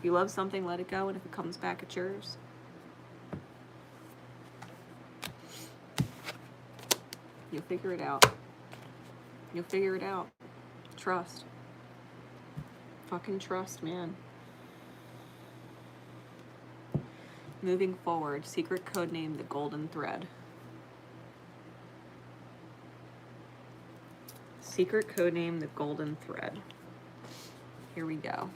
you love something, let it go, and if it comes back, it's yours. You'll figure it out. You'll figure it out. Trust. Fucking trust, man. Moving forward, secret code name, the golden thread. Secret code name, the golden thread. Here we go.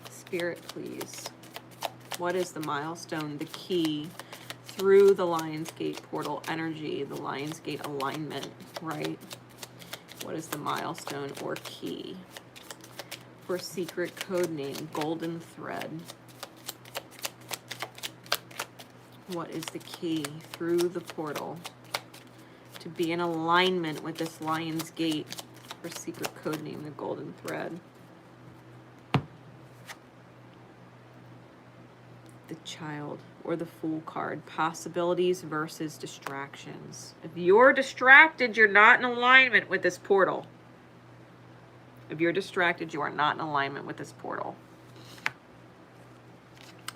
Spirit, please. What is the milestone, the key through the Lionsgate portal energy, the Lionsgate alignment, right? What is the milestone or key for secret code name, golden thread? What is the key through the portal to be in alignment with this Lionsgate for secret code name, the golden thread? The Child or the Fool card. Possibilities versus distractions. If you're distracted, you're not in alignment with this portal. If you're distracted, you are not in alignment with this portal.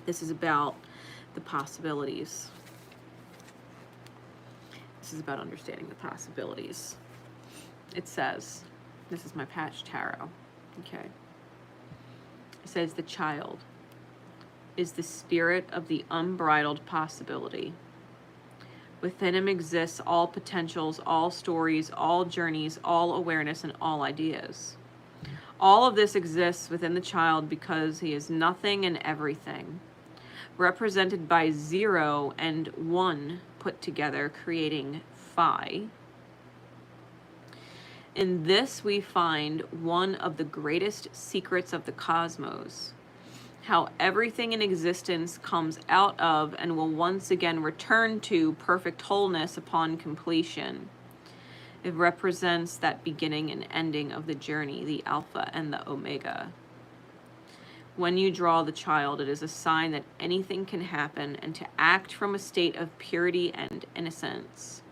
This is about the possibilities. This is about understanding the possibilities. It says, this is my patch tarot, okay? It says the child is the spirit of the unbridled possibility. Within him exists all potentials, all stories, all journeys, all awareness, and all ideas. All of this exists within the child because he is nothing and everything, represented by 0 and 1 put together, creating phi. In this we find one of the greatest secrets of the cosmos, how everything in existence comes out of and will once again return to perfect wholeness upon completion. It represents that beginning and ending of the journey, the alpha and the omega. When you draw the child, it is a sign that anything can happen and to act from a state of purity and innocence.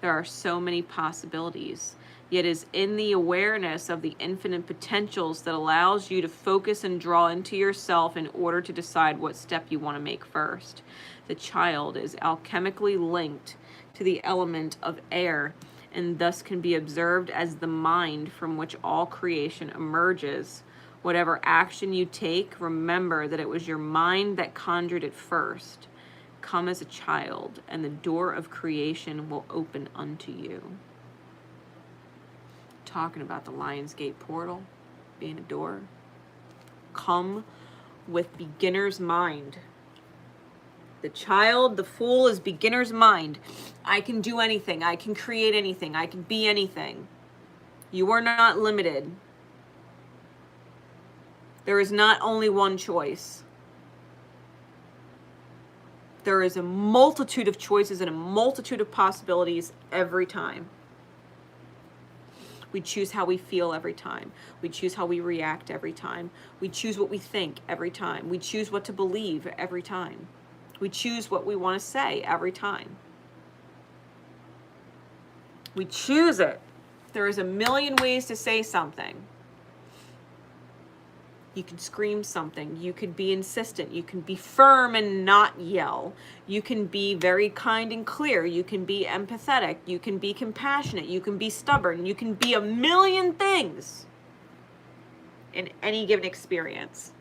There are so many possibilities. Yet is in the awareness of the infinite potentials that allows you to focus and draw into yourself in order to decide what step you want to make first. The child is alchemically linked to the element of air and thus can be observed as the mind from which all creation emerges. Whatever action you take, remember that it was your mind that conjured it first. Come as a child, and the door of creation will open unto you. Talking about the Lionsgate portal being a door. Come with beginner's mind. The child, the fool, is beginner's mind. I can do anything. I can create anything. I can be anything. You are not limited. There is not only one choice. There is a multitude of choices and a multitude of possibilities every time. We choose how we feel every time. We choose how we react every time. We choose what we think every time. We choose what to believe every time. We choose what we want to say every time. We choose it. There is a million ways to say something. You can scream something. You could be insistent. You can be firm and not yell. You can be very kind and clear. You can be empathetic. You can be compassionate. You can be stubborn. You can be a million things in any given experience.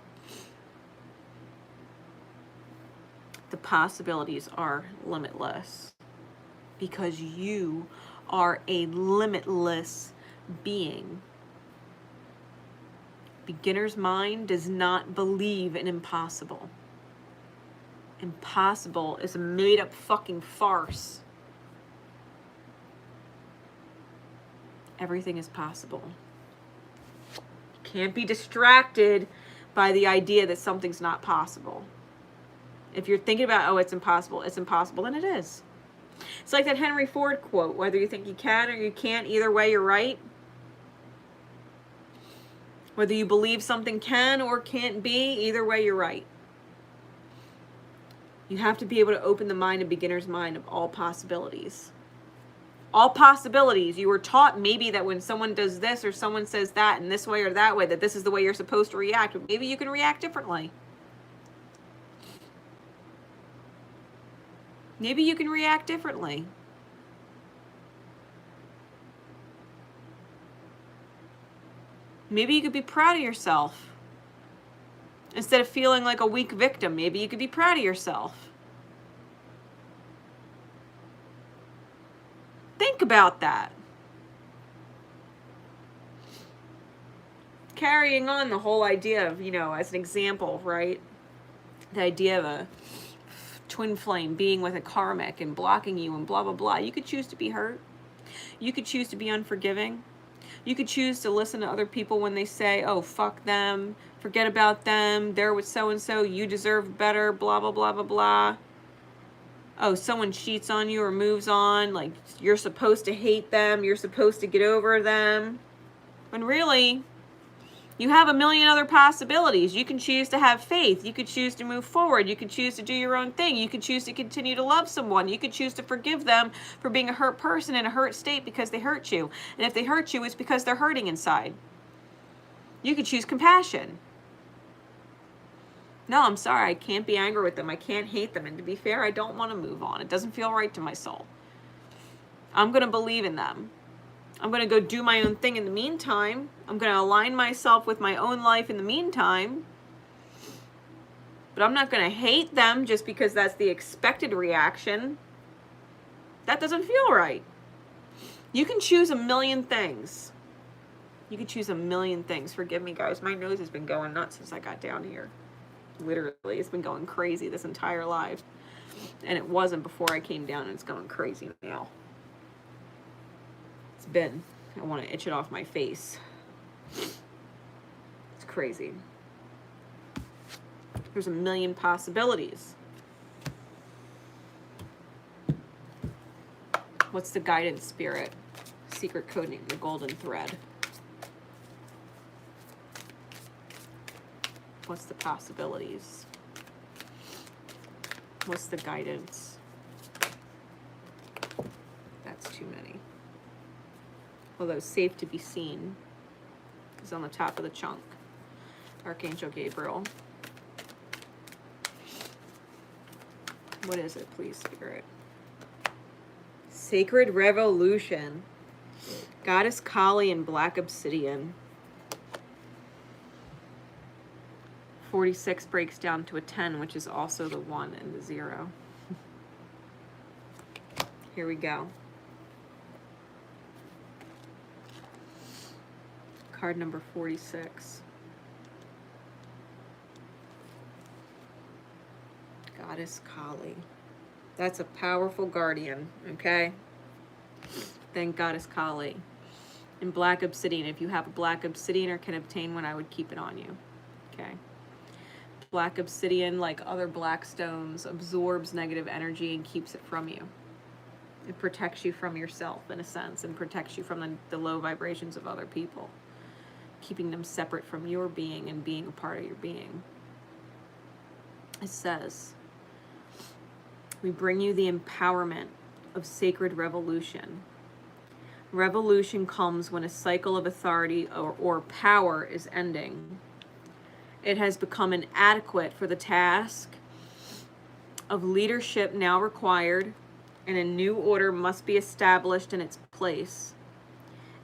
The possibilities are limitless because you are a limitless being. Beginner's mind does not believe in impossible. Impossible is a made-up fucking farce. Everything is possible. You can't be distracted by the idea that something's not possible. If you're thinking about, oh, it's impossible, then it is. It's like that Henry Ford quote, whether you think you can or you can't, either way you're right. Whether you believe something can or can't be, either way you're right. You have to be able to open the mind, a beginner's mind, of all possibilities. All possibilities. You were taught maybe that when someone does this or someone says that in this way or that way, that this is the way you're supposed to react. But maybe you can react differently. Maybe you can react differently. Maybe you could be proud of yourself. Instead of feeling like a weak victim, maybe you could be proud of yourself. Think about that. Carrying on the whole idea of, as an example, right? The idea of a twin flame being with a karmic and blocking you and blah, blah, blah. You could choose to be hurt. You could choose to be unforgiving. You could choose to listen to other people when they say, oh, fuck them, forget about them, they're with so-and-so, you deserve better, blah, blah, blah, blah, blah. Oh, someone cheats on you or moves on, like you're supposed to hate them, you're supposed to get over them. When really, you have a million other possibilities. You can choose to have faith. You could choose to move forward. You could choose to do your own thing. You could choose to continue to love someone. You could choose to forgive them for being a hurt person in a hurt state because they hurt you. And if they hurt you, it's because they're hurting inside. You could choose compassion. No, I'm sorry. I can't be angry with them. I can't hate them. And to be fair, I don't want to move on. It doesn't feel right to my soul. I'm going to believe in them. I'm going to go do my own thing in the meantime. I'm going to align myself with my own life in the meantime. But I'm not going to hate them just because that's the expected reaction. That doesn't feel right. You can choose a million things. You can choose a million things. Forgive me, guys. My nose has been going nuts since I got down here. Literally, it's been going crazy this entire life. And it wasn't before I came down, and it's going crazy now. It's been. I want to itch it off my face. It's crazy. There's a million possibilities. What's the guidance spirit? Secret code name, the golden thread. What's the possibilities? What's the guidance? That's too many. Although safe to be seen is on the top of the chunk. Archangel Gabriel. What is it, please, Spirit? Sacred Revolution. Goddess Kali in Black Obsidian. 46 breaks down to a 10, which is also the 1 and the 0. Here we go. Card number 46. Goddess Kali. That's a powerful guardian, okay? Thank Goddess Kali. In Black Obsidian, if you have a Black Obsidian or can obtain one, I would keep it on you, okay? Black Obsidian, like other black stones, absorbs negative energy and keeps it from you. It protects you from yourself, in a sense, and protects you from the low vibrations of other people, keeping them separate from your being and being a part of your being. It says, we bring you the empowerment of sacred revolution. Revolution comes when a cycle of authority or power is ending. It has become inadequate for the task of leadership now required, and a new order must be established in its place.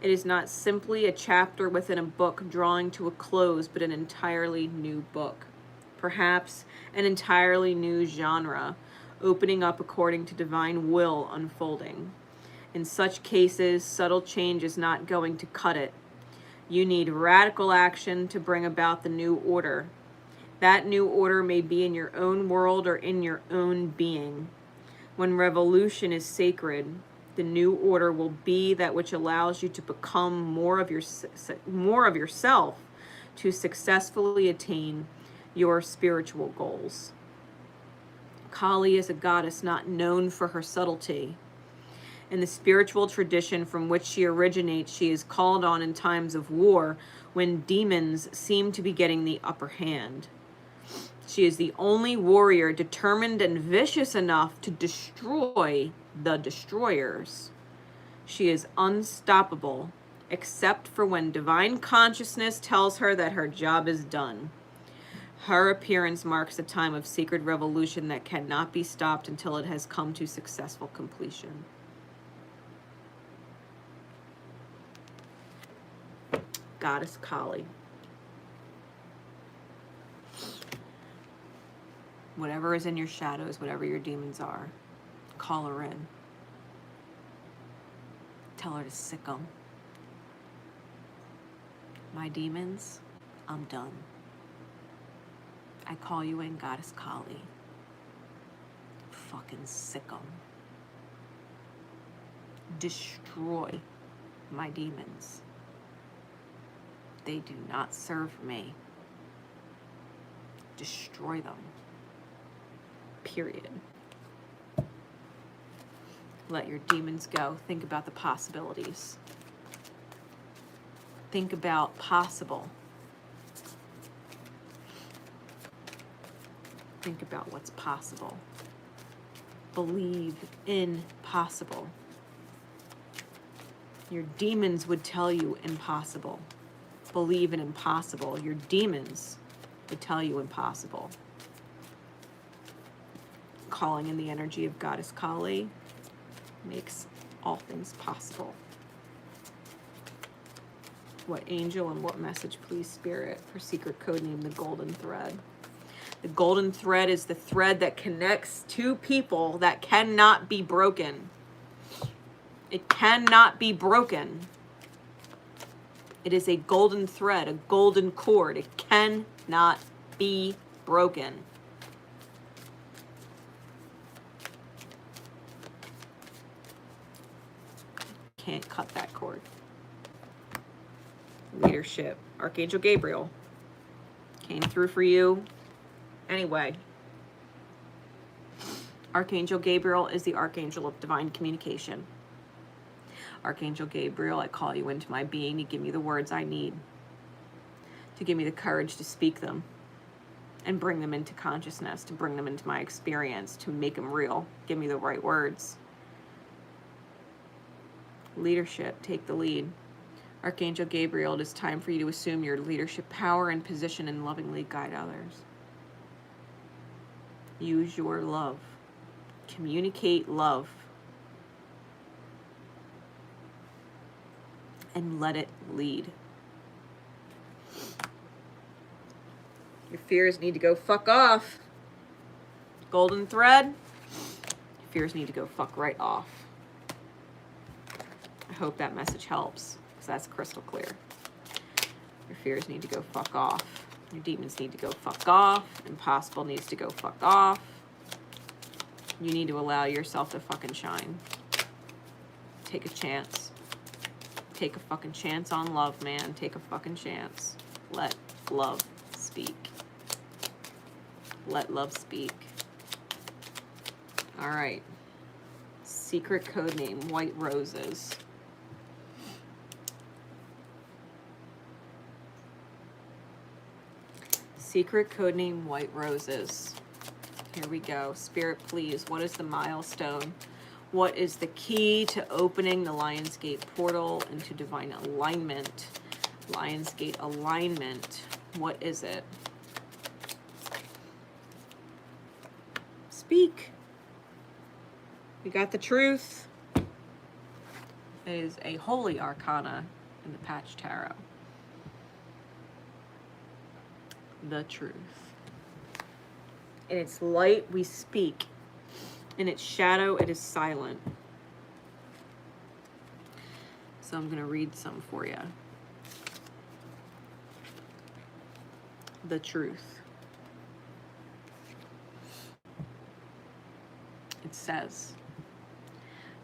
It is not simply a chapter within a book drawing to a close, but an entirely new book. Perhaps an entirely new genre, opening up according to divine will unfolding. In such cases, subtle change is not going to cut it. You need radical action to bring about the new order. That new order may be in your own world or in your own being. When revolution is sacred, the new order will be that which allows you to become more of yourself to successfully attain your spiritual goals. Kali is a goddess not known for her subtlety. In the spiritual tradition from which she originates, she is called on in times of war when demons seem to be getting the upper hand. She is the only warrior determined and vicious enough to destroy the destroyers. She is unstoppable, except for when divine consciousness tells her that her job is done. Her appearance marks a time of sacred revolution that cannot be stopped until it has come to successful completion. Goddess Kali. Whatever is in your shadows, whatever your demons are, call her in. Tell her to sick them. My demons, I'm done. I call you in, Goddess Kali. Fucking sick them. Destroy my demons. They do not serve me. Destroy them. Period. Let your demons go. Think about the possibilities. Think about possible. Think about what's possible. Believe in possible. Your demons would tell you impossible. Believe in impossible. Your demons would tell you impossible. Calling in the energy of Goddess Kali makes all things possible. What angel and what message, please, Spirit, for secret code name the golden thread? The golden thread is the thread that connects two people that cannot be broken. It cannot be broken. It is a golden thread, a golden cord. It cannot be broken. Can't cut that cord. Leadership. Archangel Gabriel came through for you anyway. Archangel Gabriel is the archangel of divine communication. Archangel Gabriel, I call you into my being to give me the words I need, to give me the courage to speak them and bring them into consciousness, to bring them into my experience, to make them real. Give me the right words. Leadership, take the lead. Archangel Gabriel, it is time for you to assume your leadership power and position and lovingly guide others. Use your love. Communicate love. And let it lead. Your fears need to go fuck off. Golden thread. Your fears need to go fuck right off. I hope that message helps, because that's crystal clear. Your fears need to go fuck off. Your demons need to go fuck off. Impossible needs to go fuck off. You need to allow yourself to fucking shine. Take a chance. Take a fucking chance on love, man. Take a fucking chance. Let love speak. Let love speak. All right. Secret code name, White Roses. Secret code name, White Roses. Here we go. Spirit, please. What is the milestone? What is the key to opening the Lionsgate portal into divine alignment? Lionsgate alignment. What is it? Speak. We got the truth. It is a holy arcana in the Patch Tarot. The truth. In its light, we speak. In its shadow, it is silent. So I'm going to read some for you. The truth. It says,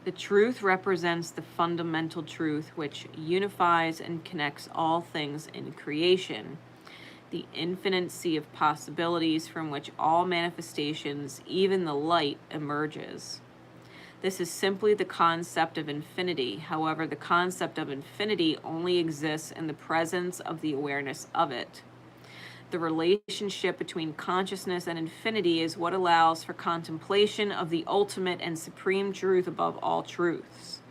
the truth represents the fundamental truth which unifies and connects all things in creation, the infinite sea of possibilities from which all manifestations, even the light, emerges. This is simply the concept of infinity. However, the concept of infinity only exists in the presence of the awareness of it. The relationship between consciousness and infinity is what allows for contemplation of the ultimate and supreme truth above all truths.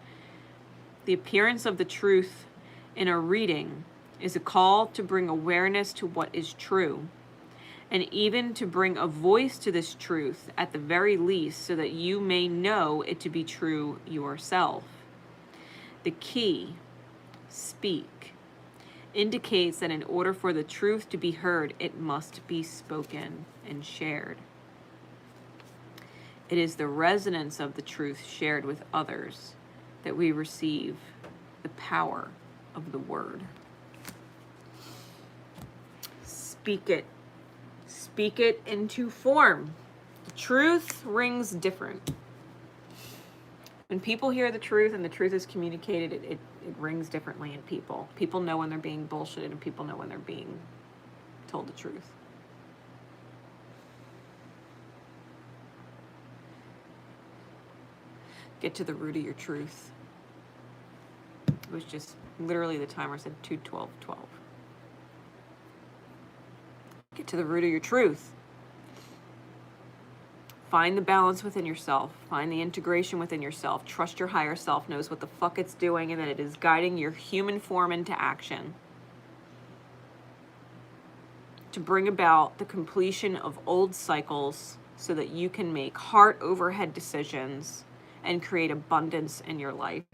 The appearance of the truth in a reading is a call to bring awareness to what is true, and even to bring a voice to this truth at the very least, so that you may know it to be true yourself. The key, speak, indicates that in order for the truth to be heard, it must be spoken and shared. It is the resonance of the truth shared with others that we receive the power of the word. Speak it. Speak it into form. The truth rings different. When people hear the truth and the truth is communicated, it rings differently in people. People know when they're being bullshitted, and people know when they're being told the truth. Get to the root of your truth. It was just literally the timer said 2:12:12. Get to the root of your truth. Find the balance within yourself. Find the integration within yourself. Trust your higher self knows what the fuck it's doing and that it is guiding your human form into action to bring about the completion of old cycles so that you can make heart overhead decisions and create abundance in your life.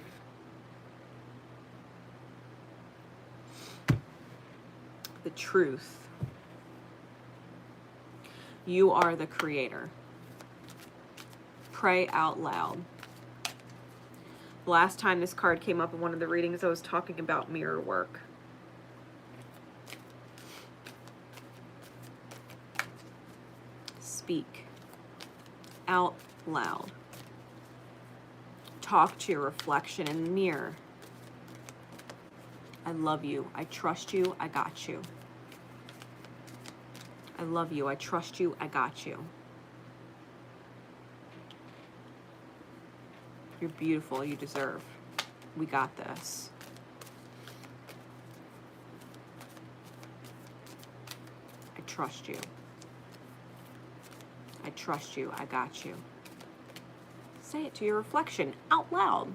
The truth. You are the creator. Pray out loud. Last time this card came up in one of the readings, I was talking about mirror work. Speak out loud. Talk to your reflection in the mirror. I love you. I trust you. I got you. I love you. I trust you. I got you. You're beautiful. You deserve. We got this. I trust you. I trust you. I got you. Say it to your reflection out loud.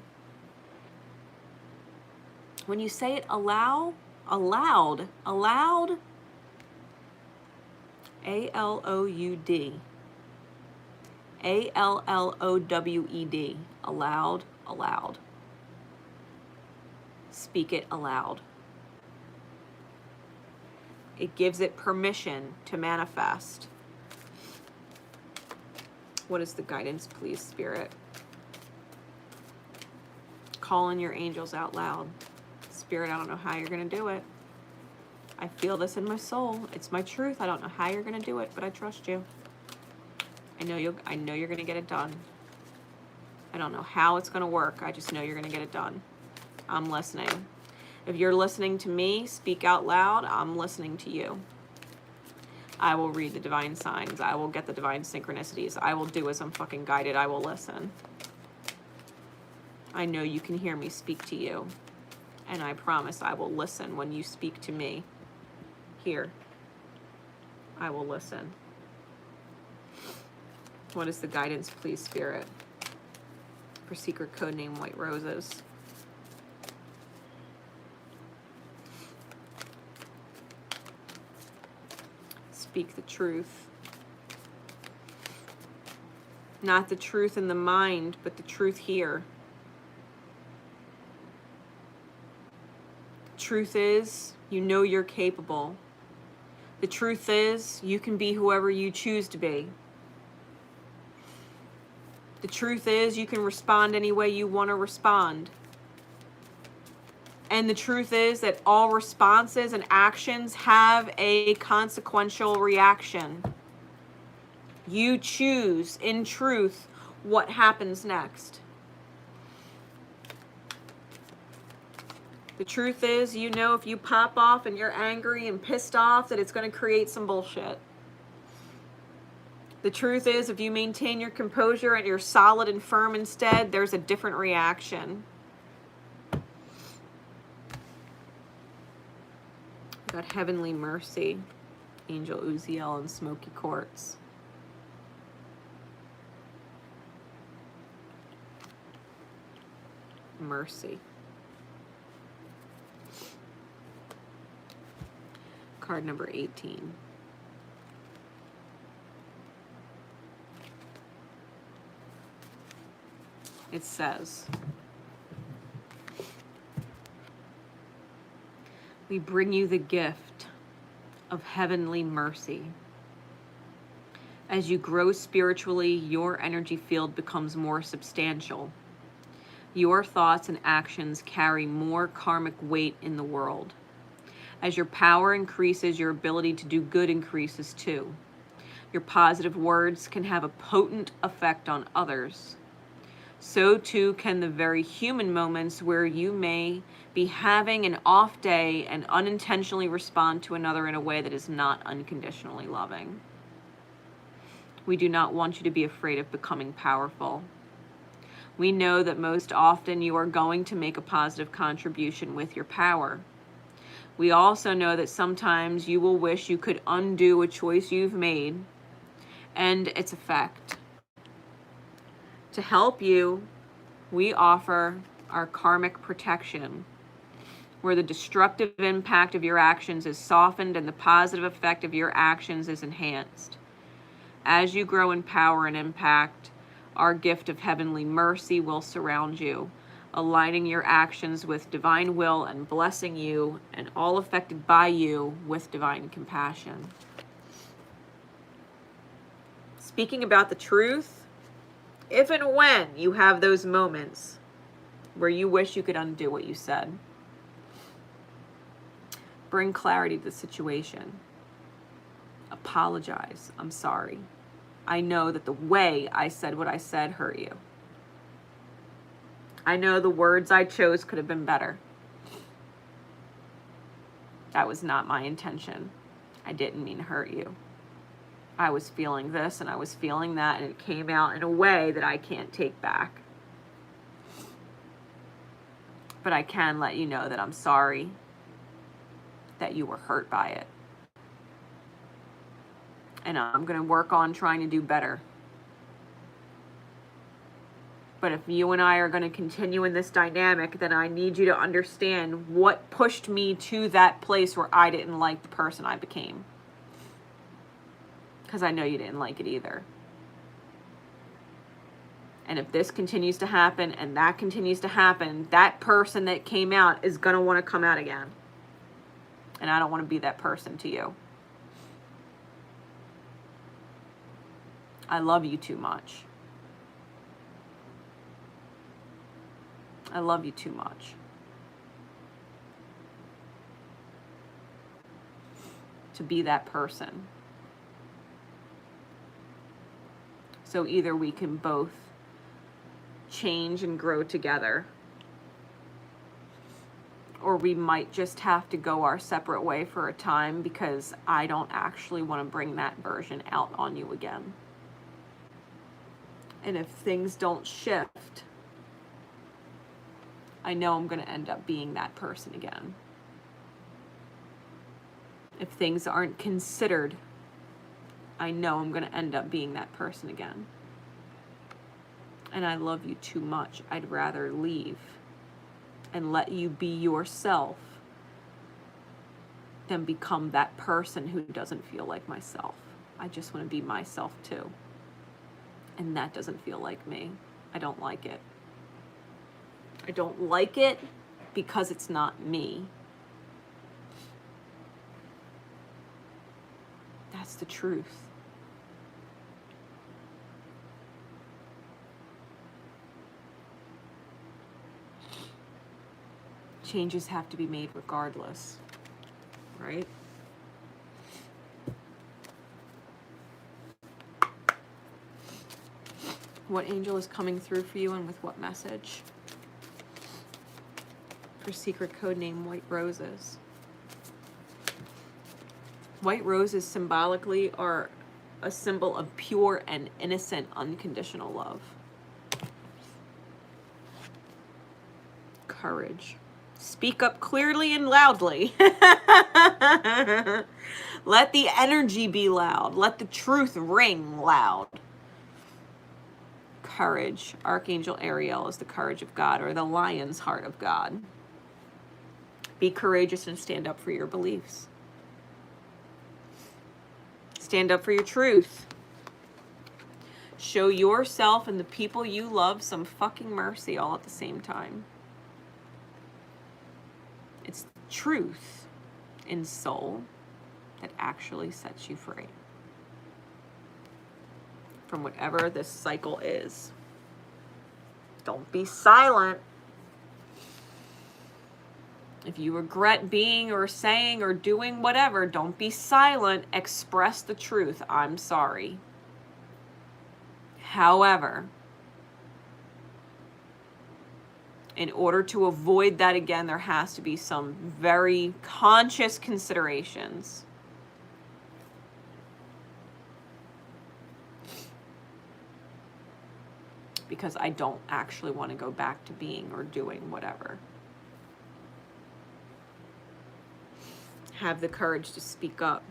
When you say it aloud, A-L-O-U-D. A-L-L-O-W-E-D. Aloud, aloud. Speak it aloud. It gives it permission to manifest. What is the guidance, please, Spirit? Call in your angels out loud. Spirit, I don't know how you're going to do it. I feel this in my soul. It's my truth. I don't know how you're going to do it, but I trust you. I know you're going to get it done. I don't know how it's going to work. I just know you're going to get it done. I'm listening. If you're listening to me speak out loud, I'm listening to you. I will read the divine signs. I will get the divine synchronicities. I will do as I'm fucking guided. I will listen. I know you can hear me speak to you, and I promise I will listen when you speak to me. Here, I will listen. What is the guidance, please, Spirit, for secret code name White Roses? Speak the truth. Not the truth in the mind, but the truth here. Truth is, you know you're capable. The truth is, you can be whoever you choose to be. The truth is, you can respond any way you want to respond. And the truth is that all responses and actions have a consequential reaction. You choose, in truth, what happens next. The truth is, you know if you pop off and you're angry and pissed off, that it's going to create some bullshit. The truth is, if you maintain your composure and you're solid and firm instead, there's a different reaction. Got Heavenly Mercy, Angel Uziel, and Smoky Quartz. Mercy. Card number 18. It says, we bring you the gift of heavenly mercy. As you grow spiritually, your energy field becomes more substantial. Your thoughts and actions carry more karmic weight in the world. As your power increases, your ability to do good increases too. Your positive words can have a potent effect on others. So too can the very human moments where you may be having an off day and unintentionally respond to another in a way that is not unconditionally loving. We do not want you to be afraid of becoming powerful. We know that most often you are going to make a positive contribution with your power. We also know that sometimes you will wish you could undo a choice you've made and its effect. To help you, we offer our karmic protection, where the destructive impact of your actions is softened and the positive effect of your actions is enhanced. As you grow in power and impact, our gift of heavenly mercy will surround you, aligning your actions with divine will and blessing you and all affected by you with divine compassion. Speaking about the truth, if and when you have those moments where you wish you could undo what you said, bring clarity to the situation. Apologize. I'm sorry. I know that the way I said what I said hurt you. I know the words I chose could have been better. That was not my intention. I didn't mean to hurt you. I was feeling this and I was feeling that, and it came out in a way that I can't take back. But I can let you know that I'm sorry that you were hurt by it. And I'm going to work on trying to do better. But if you and I are going to continue in this dynamic, then I need you to understand what pushed me to that place where I didn't like the person I became. Because I know you didn't like it either. And if this continues to happen and that continues to happen, that person that came out is going to want to come out again. And I don't want to be that person to you. I love you too much. I love you too much to be that person. So either we can both change and grow together, or we might just have to go our separate way for a time, because I don't actually want to bring that version out on you again. And if things don't shift, I know I'm going to end up being that person again. If things aren't considered, I know I'm going to end up being that person again. And I love you too much. I'd rather leave and let you be yourself than become that person who doesn't feel like myself. I just want to be myself too. And that doesn't feel like me. I don't like it. I don't like it because it's not me. That's the truth. Changes have to be made regardless, right? What angel is coming through for you and with what message? For secret code name White Roses. White roses symbolically are a symbol of pure and innocent unconditional love. Courage. Speak up clearly and loudly. Let the energy be loud. Let the truth ring loud. Courage. Archangel Ariel is the courage of God, or the lion's heart of God. Be courageous and stand up for your beliefs. Stand up for your truth. Show yourself and the people you love some fucking mercy all at the same time. It's truth in soul that actually sets you free from whatever this cycle is. Don't be silent. If you regret being or saying or doing whatever, don't be silent. Express the truth. I'm sorry. However, in order to avoid that again, there has to be some very conscious considerations. Because I don't actually want to go back to being or doing whatever. Have the courage to speak up.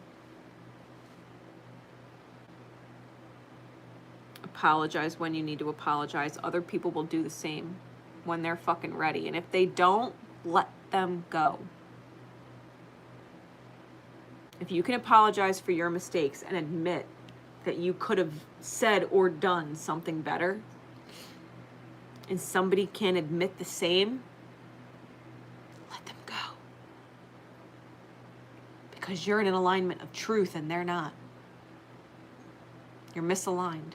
Apologize when you need to apologize. Other people will do the same when they're fucking ready. And if they don't, let them go. If you can apologize for your mistakes and admit that you could have said or done something better, and somebody can admit the same, let them go. Because you're in an alignment of truth and they're not. You're misaligned.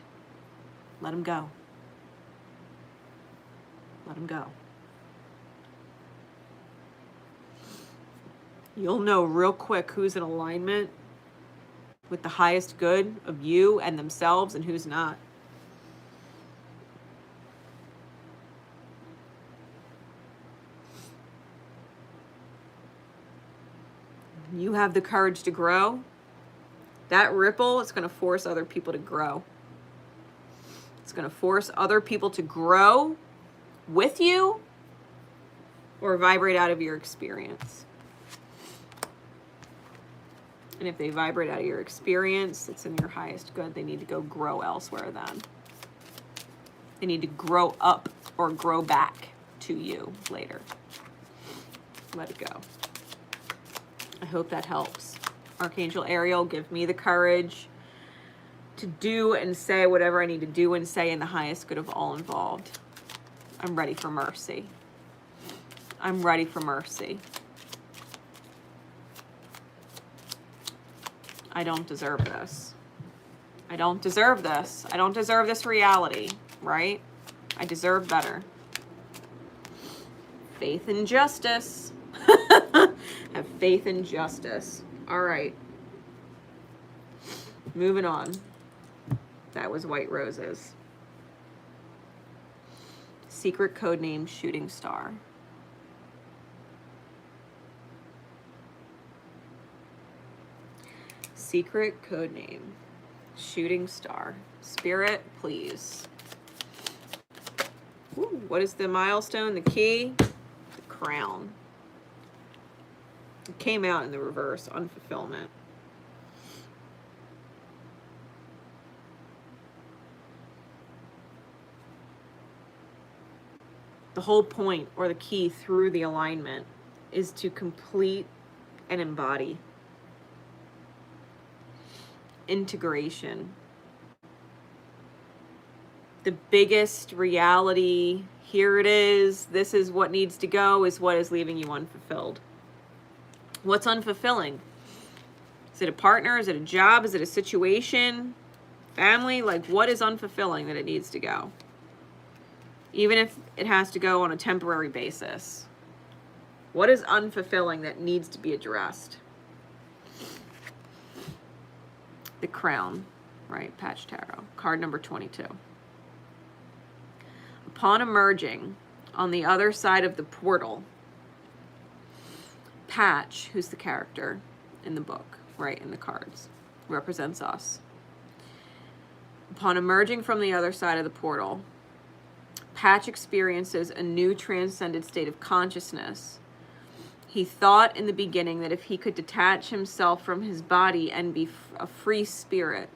Let them go. Let them go. You'll know real quick who's in alignment with the highest good of you and themselves and who's not. You have the courage to grow. That ripple is going to force other people to grow. It's going to force other people to grow with you or vibrate out of your experience. And if they vibrate out of your experience, it's in your highest good. They need to go grow elsewhere then. They need to grow up or grow back to you later. Let it go. I hope that helps. Archangel Ariel, give me the courage to do and say whatever I need to do and say in the highest good of all involved. I'm ready for mercy. I'm ready for mercy. I don't deserve this. I don't deserve this. I don't deserve this reality, right? I deserve better. Faith and justice. Have faith and justice. All right. Moving on. That was White Roses. Secret code name Shooting Star. Secret code name Shooting Star. Spirit, please. Ooh, what is the milestone? The key? Crown. It came out in the reverse, unfulfillment. The whole point, or the key through the alignment, is to complete and embody. Integration. The biggest reality, here it is, this is what needs to go, is what is leaving you unfulfilled. What's unfulfilling? Is it a partner? Is it a job? Is it a situation? Family? Like, what is unfulfilling that it needs to go? Even if it has to go on a temporary basis. What is unfulfilling that needs to be addressed? The Crown, right? Patch Tarot. Card number 22. Upon emerging on the other side of the portal, Patch, who's the character in the book, right, in the cards, represents us. Upon emerging from the other side of the portal, Patch experiences a new transcended state of consciousness. He thought in the beginning that if he could detach himself from his body and be a free spirit,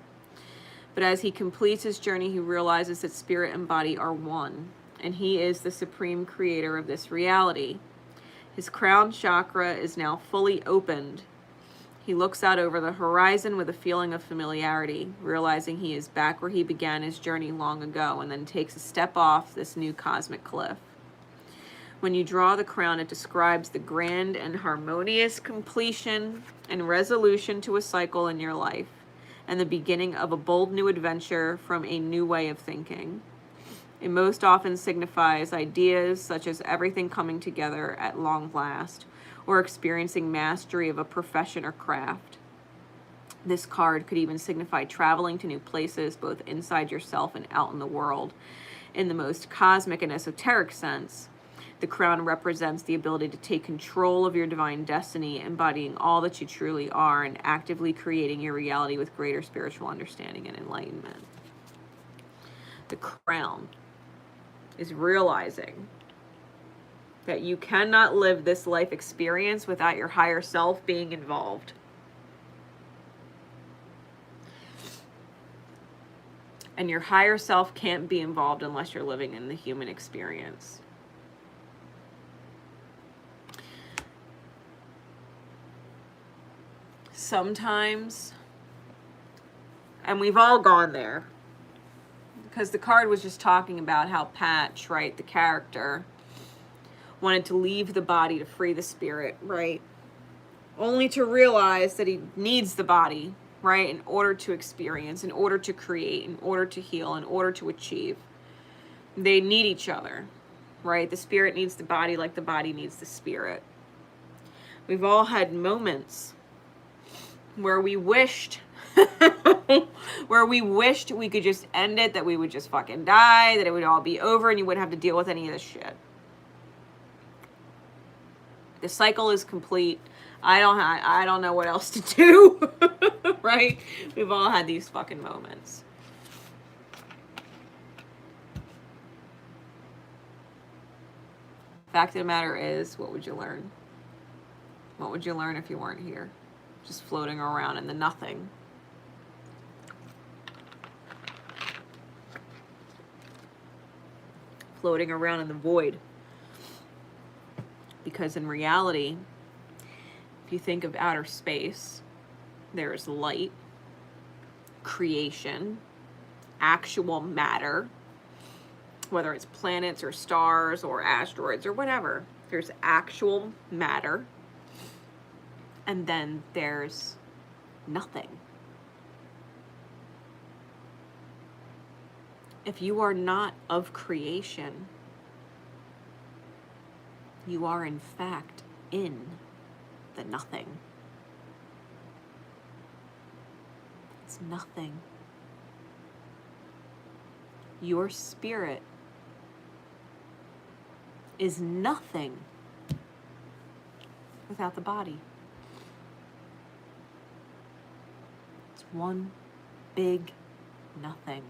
but as he completes his journey, he realizes that spirit and body are one, and he is the supreme creator of this reality. His crown chakra is now fully opened. He looks out over the horizon with a feeling of familiarity, realizing he is back where he began his journey long ago, and then takes a step off this new cosmic cliff. When you draw the crown, it describes the grand and harmonious completion and resolution to a cycle in your life, and the beginning of a bold new adventure from a new way of thinking. It most often signifies ideas such as everything coming together at long last, or experiencing mastery of a profession or craft. This card could even signify traveling to new places, both inside yourself and out in the world. In the most cosmic and esoteric sense, the crown represents the ability to take control of your divine destiny, embodying all that you truly are, and actively creating your reality with greater spiritual understanding and enlightenment. The crown is realizing that you cannot live this life experience without your higher self being involved. And your higher self can't be involved unless you're living in the human experience. Sometimes, and we've all gone there, because the card was just talking about how Patch, right, the character, wanted to leave the body to free the spirit, right? Only to realize that he needs the body, right, in order to experience, in order to create, in order to heal, in order to achieve. They need each other, right? The spirit needs the body like the body needs the spirit. We've all had moments where we wished we could just end it, that we would just fucking die, that it would all be over and you wouldn't have to deal with any of this shit. The cycle is complete. I don't know what else to do. Right? We've all had these fucking moments. Fact of the matter is, what would you learn? What would you learn if you weren't here? Just floating around in the nothing. Floating around in the void. Because in reality, if you think of outer space, there's light, creation, actual matter, whether it's planets or stars or asteroids or whatever. There's actual matter. And then there's nothing. If you are not of creation, you are in fact in the nothing. It's nothing. Your spirit is nothing without the body. It's one big nothing.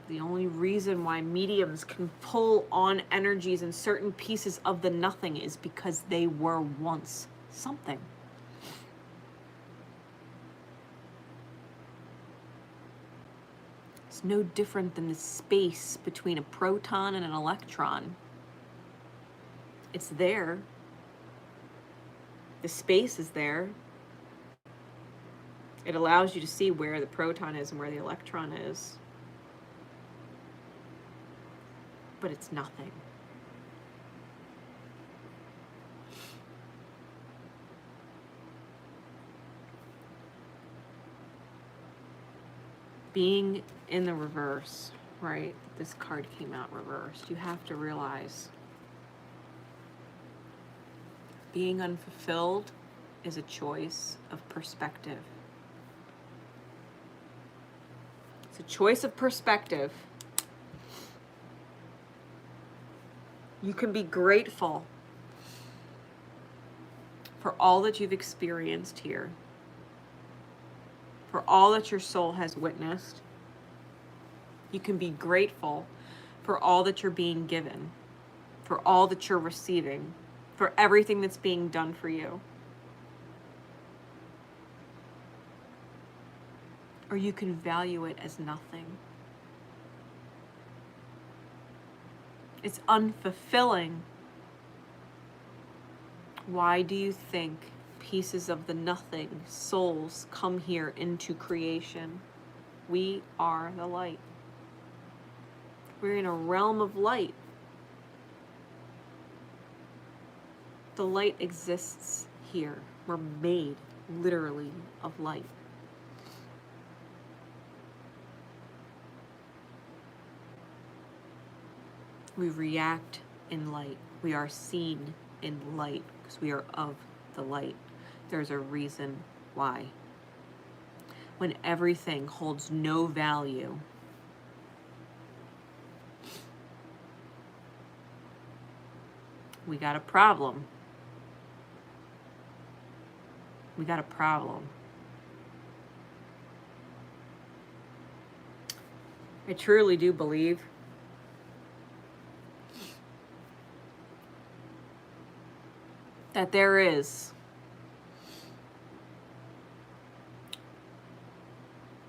The only reason why mediums can pull on energies in certain pieces of the nothing is because they were once something. It's no different than the space between a proton and an electron. It's there. The space is there. It allows you to see where the proton is and where the electron is. But it's nothing. Being in the reverse, right? This card came out reversed. You have to realize being unfulfilled is a choice of perspective. It's a choice of perspective. You can be grateful for all that you've experienced here, for all that your soul has witnessed. You can be grateful for all that you're being given, for all that you're receiving, for everything that's being done for you. Or you can value it as nothing. It's unfulfilling. Why do you think pieces of the nothing, souls, come here into creation? We are the light. We're in a realm of light. The light exists here. We're made, literally, of light. We react in light. We are seen in light because we are of the light. There's a reason why. When everything holds no value, we got a problem. We got a problem. I truly do believe that there is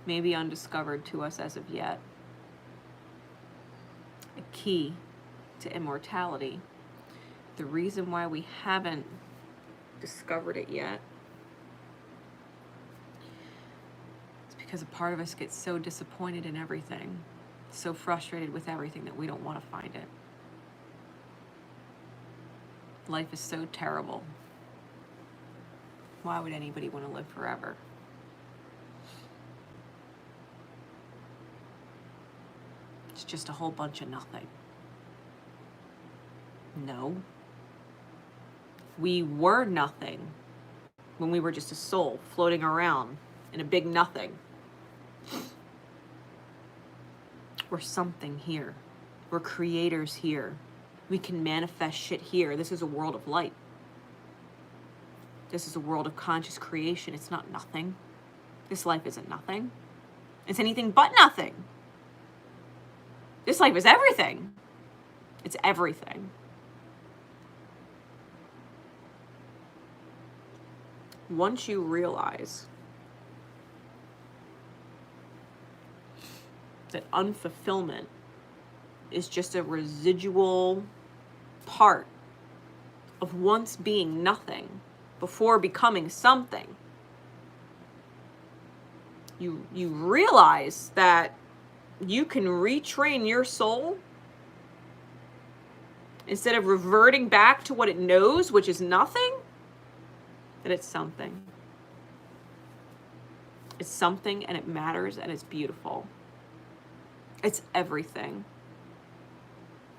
maybe undiscovered to us as of yet a key to immortality. The reason why we haven't discovered it yet is because a part of us gets so disappointed in everything, so frustrated with everything that we don't want to find it. Life is so terrible. Why would anybody want to live forever? It's just a whole bunch of nothing. No. We were nothing when we were just a soul floating around in a big nothing. We're something here. We're creators here. We can manifest shit here. This is a world of light. This is a world of conscious creation. It's not nothing. This life isn't nothing. It's anything but nothing. This life is everything. It's everything. Once you realize that unfulfillment is just a residual part of once being nothing before becoming something, you realize that you can retrain your soul instead of reverting back to what it knows, which is nothing, that it's something. It's something, and it matters, and it's beautiful. It's everything.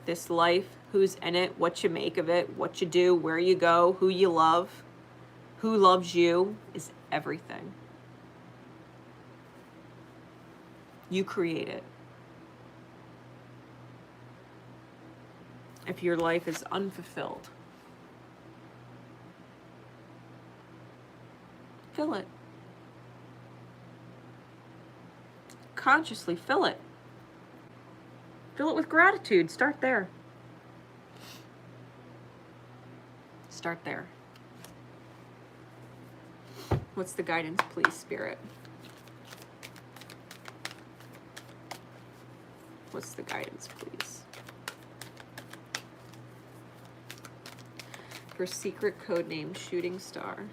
This life, who's in it, what you make of it, what you do, where you go, who you love, who loves you, is everything. You create it. If your life is unfulfilled, fill it. Consciously fill it. Fill it with gratitude. Start there. Start there. What's the guidance, please, Spirit? What's the guidance, please? For secret code name Shooting Star.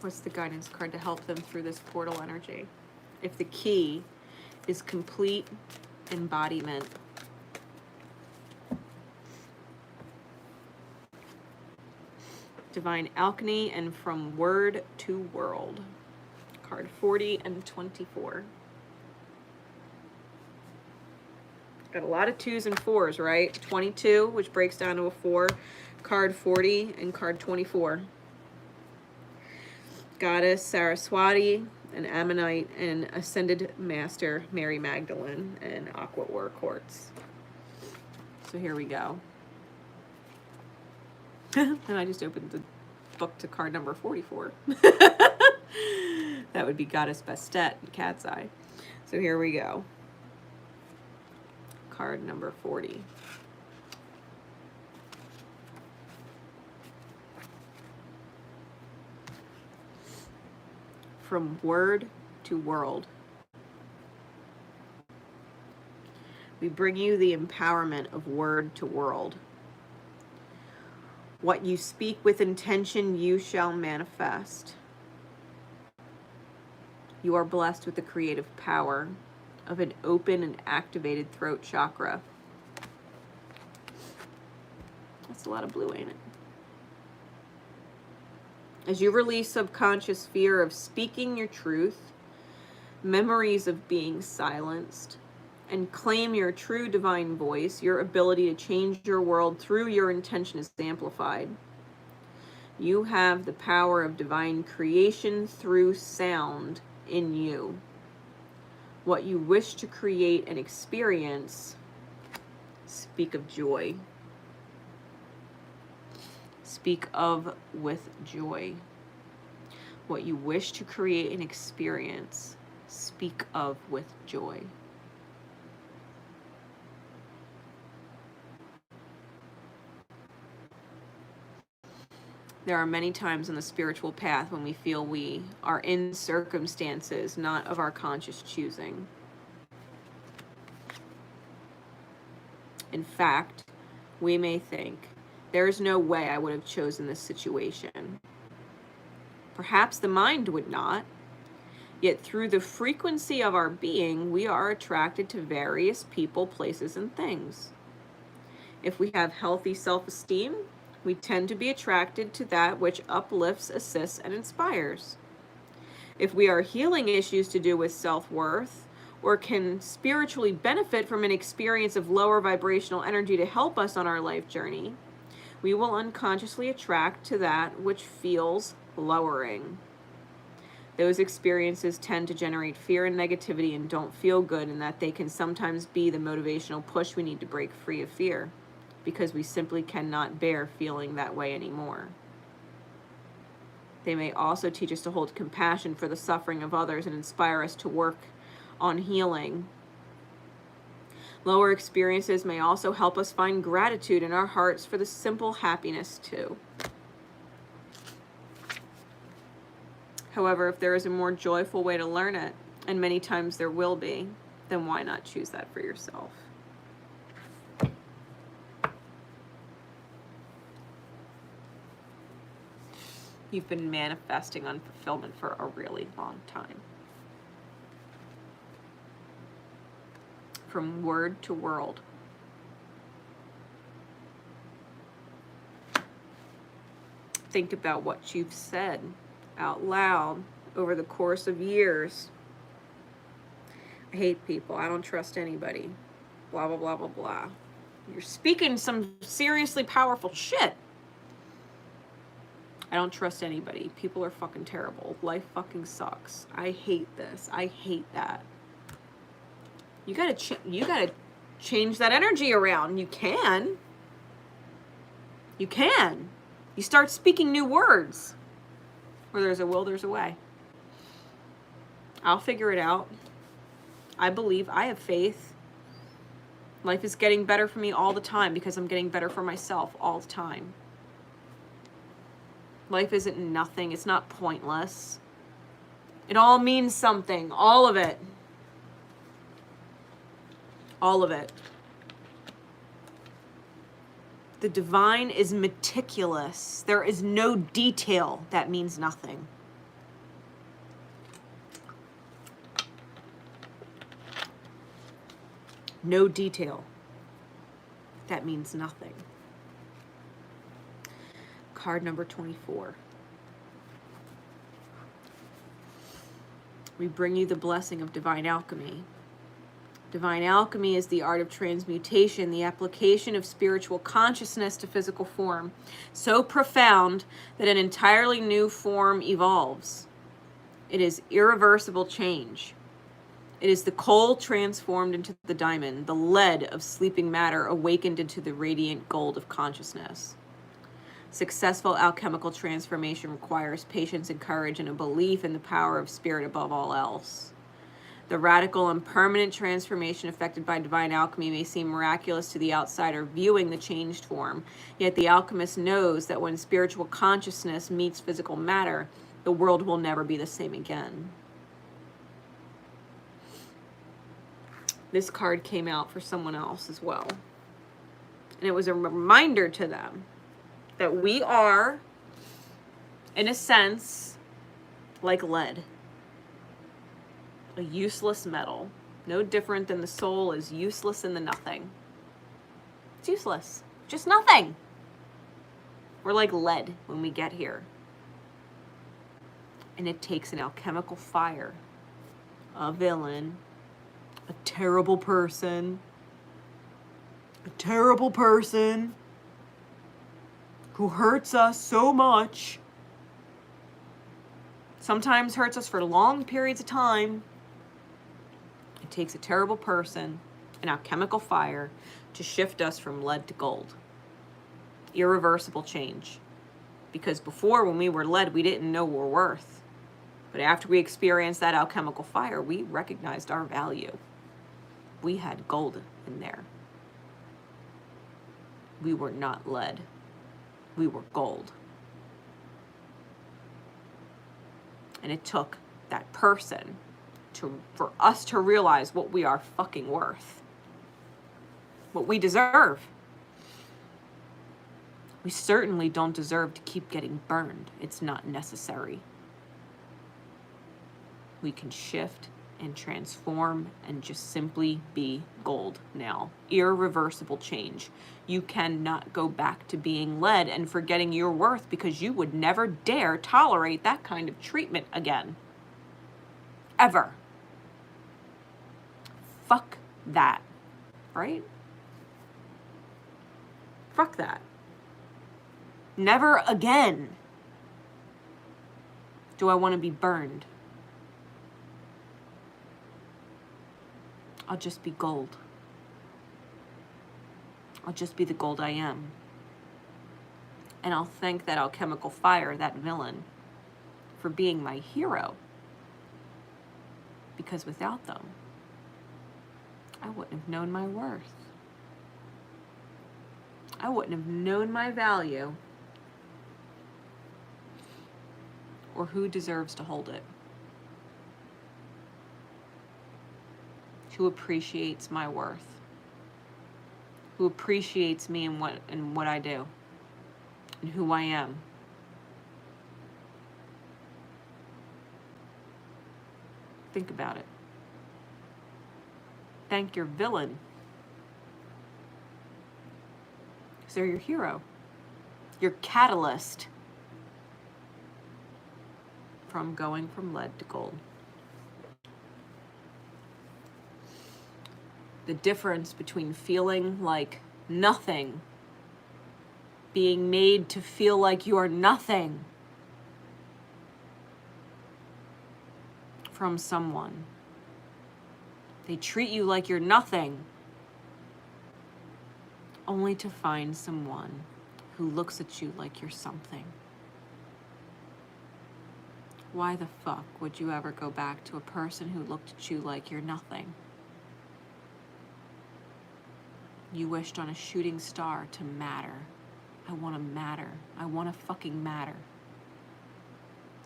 What's the guidance card to help them through this portal energy? If the key is complete embodiment. Divine alchemy and from word to world. Card 40 and 24. Got a lot of 2s and 4s, right? 22, which breaks down to a 4. Card 40 and card 24. Goddess Saraswati, an Ammonite, and Ascended Master Mary Magdalene, and Aqua War Quartz. So here we go. And I just opened the book to card number 44. That would be Goddess Bastet and Cat's Eye. So here we go. Card number 40. From word to world. We bring you the empowerment of word to world. What you speak with intention, you shall manifest. You are blessed with the creative power of an open and activated throat chakra. That's a lot of blue, ain't it? As you release subconscious fear of speaking your truth, memories of being silenced, and claim your true divine voice, your ability to change your world through your intention is amplified. You have the power of divine creation through sound in you. What you wish to create and experience, speak of joy. Speak of with joy. What you wish to create and experience, speak of with joy. There are many times on the spiritual path when we feel we are in circumstances not of our conscious choosing. In fact, we may think, there is no way I would have chosen this situation. Perhaps the mind would not, yet through the frequency of our being, we are attracted to various people, places, and things. If we have healthy self-esteem, we tend to be attracted to that which uplifts, assists, and inspires. If we are healing issues to do with self-worth, or can spiritually benefit from an experience of lower vibrational energy to help us on our life journey, we will unconsciously attract to that which feels lowering. Those experiences tend to generate fear and negativity and don't feel good, and that they can sometimes be the motivational push we need to break free of fear, because we simply cannot bear feeling that way anymore. They may also teach us to hold compassion for the suffering of others and inspire us to work on healing. Lower experiences may also help us find gratitude in our hearts for the simple happiness too. However, if there is a more joyful way to learn it, and many times there will be, then why not choose that for yourself? You've been manifesting unfulfillment for a really long time. From word to world. Think about what you've said out loud over the course of years. I hate people. I don't trust anybody. Blah, blah, blah, blah, blah. You're speaking some seriously powerful shit. I don't trust anybody. People are fucking terrible. Life fucking sucks. I hate this. I hate that. You gotta change that energy around. You can. You can. You start speaking new words. Where there's a will, there's a way. I'll figure it out. I believe. I have faith. Life is getting better for me all the time because I'm getting better for myself all the time. Life isn't nothing. It's not pointless. It all means something. All of it. All of it. The divine is meticulous. There is no detail that means nothing. No detail that means nothing. Card number 24. We bring you the blessing of divine alchemy. Divine alchemy is the art of transmutation, the application of spiritual consciousness to physical form, so profound that an entirely new form evolves. It is irreversible change. It is the coal transformed into the diamond, the lead of sleeping matter awakened into the radiant gold of consciousness. Successful alchemical transformation requires patience and courage and a belief in the power of spirit above all else. The radical and permanent transformation effected by divine alchemy may seem miraculous to the outsider viewing the changed form, yet the alchemist knows that when spiritual consciousness meets physical matter, the world will never be the same again. This card came out for someone else as well. And it was a reminder to them that we are, in a sense, like lead. A useless metal. No different than the soul is useless in the nothing. It's useless. Just nothing. We're like lead when we get here. And it takes an alchemical fire, a villain, a terrible person who hurts us so much, sometimes hurts us for long periods of time. It takes a terrible person, an alchemical fire, to shift us from lead to gold. Irreversible change. Because before, when we were lead, we didn't know our worth. But after we experienced that alchemical fire, we recognized our value. We had gold in there. We were not lead. We were gold. And it took that person for us to realize what we are fucking worth. What we deserve. We certainly don't deserve to keep getting burned. It's not necessary. We can shift and transform and just simply be gold now. Irreversible change. You cannot go back to being lead and forgetting your worth because you would never dare tolerate that kind of treatment again. Ever. Fuck that. Right? Fuck that. Never again do I want to be burned. I'll just be gold. I'll just be the gold I am. And I'll thank that alchemical fire, that villain, for being my hero. Because without them, I wouldn't have known my worth. I wouldn't have known my value or who deserves to hold it. Who appreciates my worth, who appreciates me and what I do, and who I am. Think about it. Thank your villain, because they're your hero, your catalyst from going from lead to gold. The difference between feeling like nothing, being made to feel like you are nothing from someone. They treat you like you're nothing, only to find someone who looks at you like you're something. Why the fuck would you ever go back to a person who looked at you like you're nothing? You wished on a shooting star to matter. I want to matter. I want to fucking matter.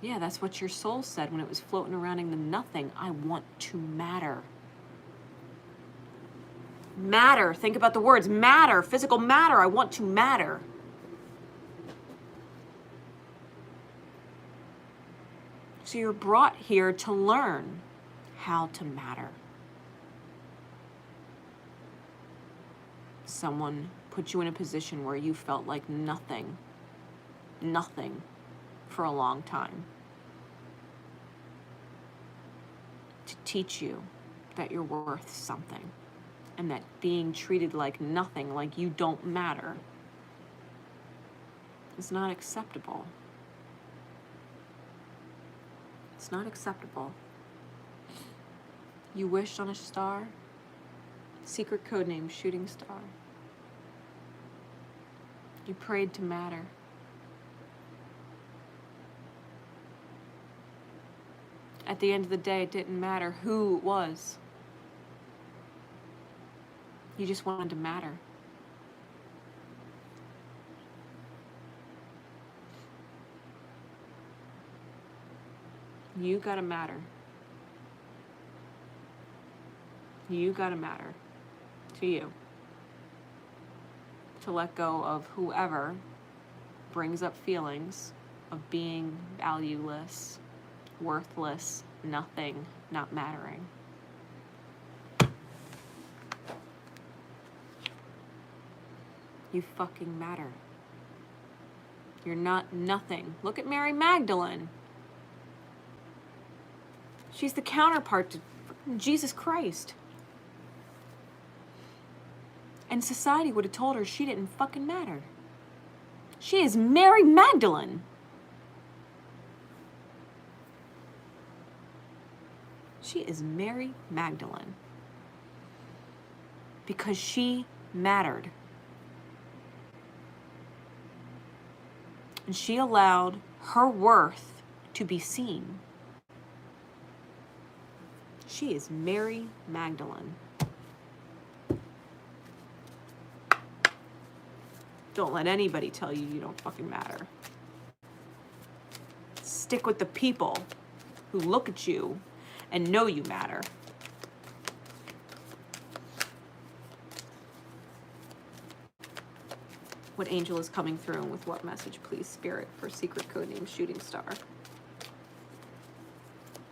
Yeah, that's what your soul said when it was floating around in the nothing. I want to matter. Matter. Think about the words. Matter. Physical matter. I want to matter. So you're brought here to learn how to matter. Someone put you in a position where you felt like nothing for a long time. To teach you that you're worth something and that being treated like nothing, like you don't matter, is not acceptable. It's not acceptable. You wished on a star, secret code name Shooting Star. You prayed to matter. At the end of the day, it didn't matter who it was. You just wanted to matter. You gotta matter. You gotta matter to you. To let go of whoever brings up feelings of being valueless, worthless, nothing, not mattering. You fucking matter. You're not nothing. Look at Mary Magdalene. She's the counterpart to Jesus Christ. And society would have told her she didn't fucking matter. She is Mary Magdalene. She is Mary Magdalene. Because she mattered. And she allowed her worth to be seen. She is Mary Magdalene. Don't let anybody tell you you don't fucking matter. Stick with the people who look at you and know you matter. What angel is coming through and with what message, please, Spirit, for secret code name Shooting Star?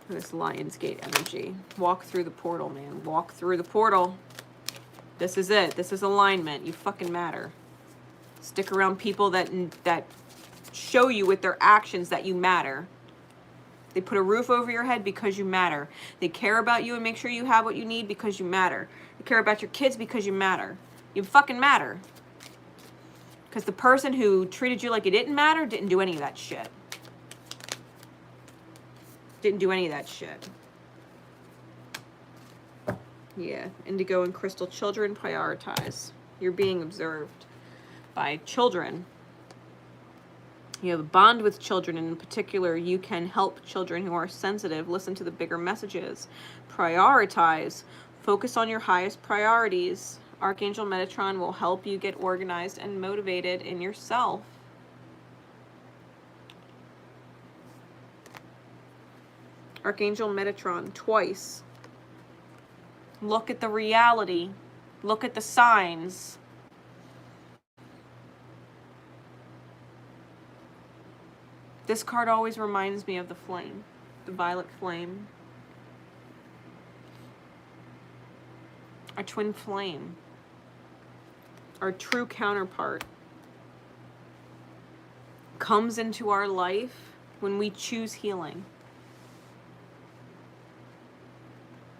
This Lionsgate energy. Walk through the portal, man. Walk through the portal. This is it. This is alignment. You fucking matter. Stick around people that show you with their actions that you matter. They put a roof over your head because you matter. They care about you and make sure you have what you need because you matter. They care about your kids because you matter. You fucking matter. Because the person who treated you like it didn't matter didn't do any of that shit. Didn't do any of that shit. Yeah, indigo and crystal children, prioritize. You're being observed by children. You have a bond with children, and in particular, you can help children who are sensitive listen to the bigger messages. Prioritize. Focus on your highest priorities. Archangel Metatron will help you get organized and motivated in yourself. Archangel Metatron, twice. Look at the reality. Look at the signs. This card always reminds me of the flame, the violet flame. Our twin flame. Our true counterpart comes into our life when we choose healing.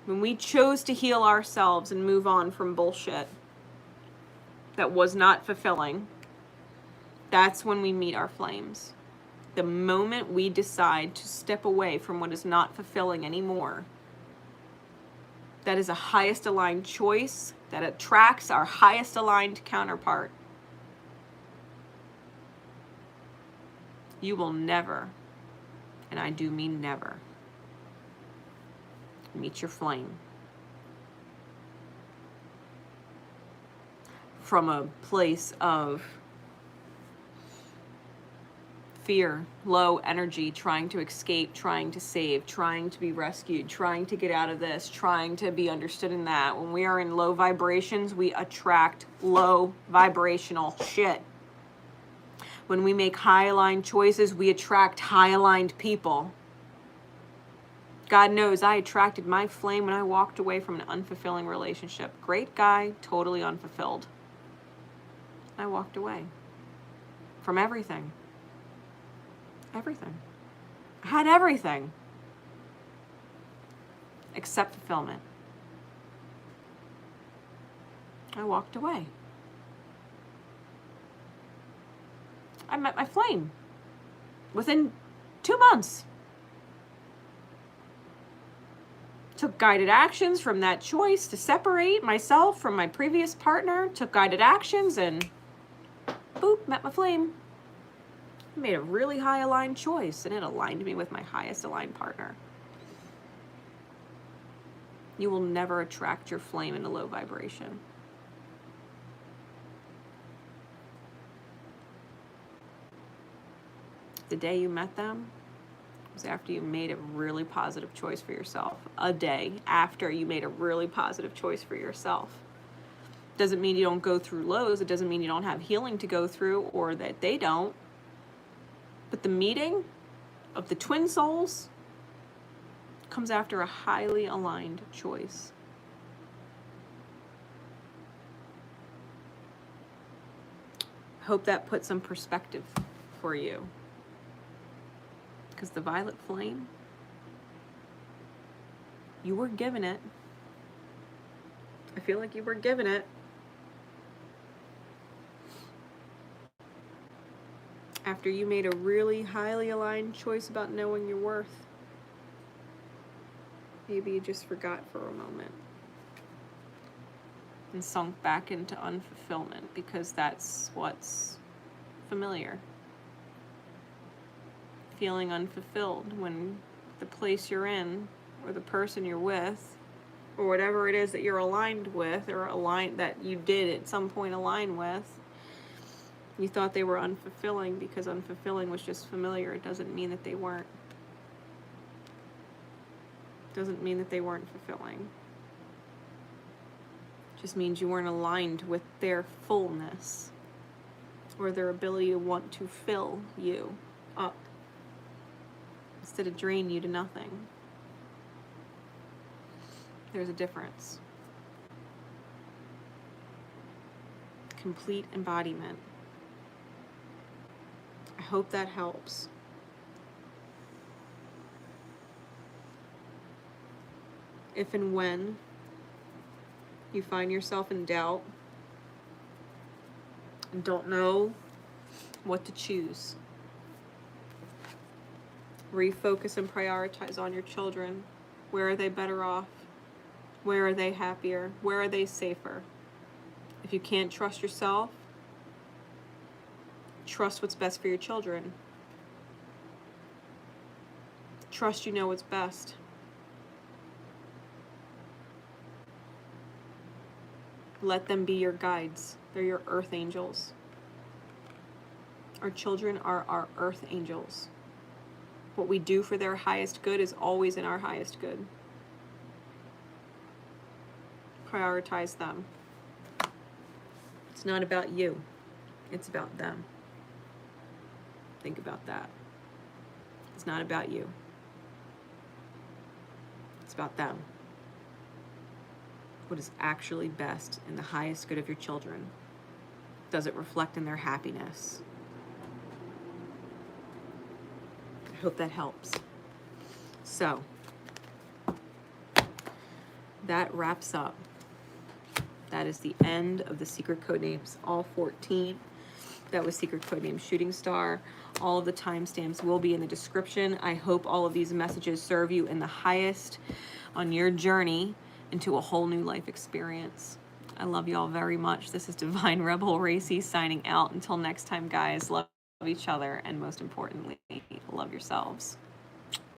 When we chose to heal ourselves and move on from bullshit that was not fulfilling, that's when we meet our flames. The moment we decide to step away from what is not fulfilling anymore, that is a highest aligned choice that attracts our highest aligned counterpart. You will never, and I do mean never, meet your flame from a place of fear, low energy, trying to escape, trying to save, trying to be rescued, trying to get out of this, trying to be understood in that. When we are in low vibrations, we attract low vibrational shit. When we make high aligned choices, we attract high aligned people. God knows I attracted my flame when I walked away from an unfulfilling relationship. Great guy, totally unfulfilled. I walked away from everything. Everything. I had everything except fulfillment. I walked away. I met my flame within 2 months. Took guided actions from that choice to separate myself from my previous partner. Took guided actions and boop, met my flame. I made a really high aligned choice and it aligned me with my highest aligned partner. You will never attract your flame in a low vibration. The day you met them was after you made a really positive choice for yourself. A day after you made a really positive choice for yourself. Doesn't mean you don't go through lows. It doesn't mean you don't have healing to go through or that they don't. But the meeting of the twin souls comes after a highly aligned choice. I hope that put some perspective for you. Because the violet flame, you were given it. I feel like you were given it. After you made a really highly aligned choice about knowing your worth. Maybe you just forgot for a moment. And sunk back into unfulfillment because that's what's familiar. Feeling unfulfilled when the place you're in or the person you're with or whatever it is that you're aligned with or aligned that you did at some point align with, you thought they were unfulfilling because unfulfilling was just familiar. It doesn't mean that they weren't. It doesn't mean that they weren't fulfilling. It just means you weren't aligned with their fullness or their ability to want to fill you up instead of drain you to nothing. There's a difference. Complete embodiment. I hope that helps. If and when you find yourself in doubt and don't know what to choose, refocus and prioritize on your children. Where are they better off? Where are they happier? Where are they safer? If you can't trust yourself, trust what's best for your children. Trust you know what's best. Let them be your guides. They're your earth angels. Our children are our earth angels. What we do for their highest good is always in our highest good. Prioritize them. It's not about you. It's about them. Think about that. It's not about you. It's about them. What is actually best in the highest good of your children? Does it reflect in their happiness? I hope that helps. So, that wraps up. That is the end of the secret code names, all 14. That was secret code name Shooting Star. All of the timestamps will be in the description. I hope all of these messages serve you in the highest on your journey into a whole new life experience. I love you all very much. This is Divine Rebel Racey signing out. Until next time, guys. Love each other, and most importantly, love yourselves.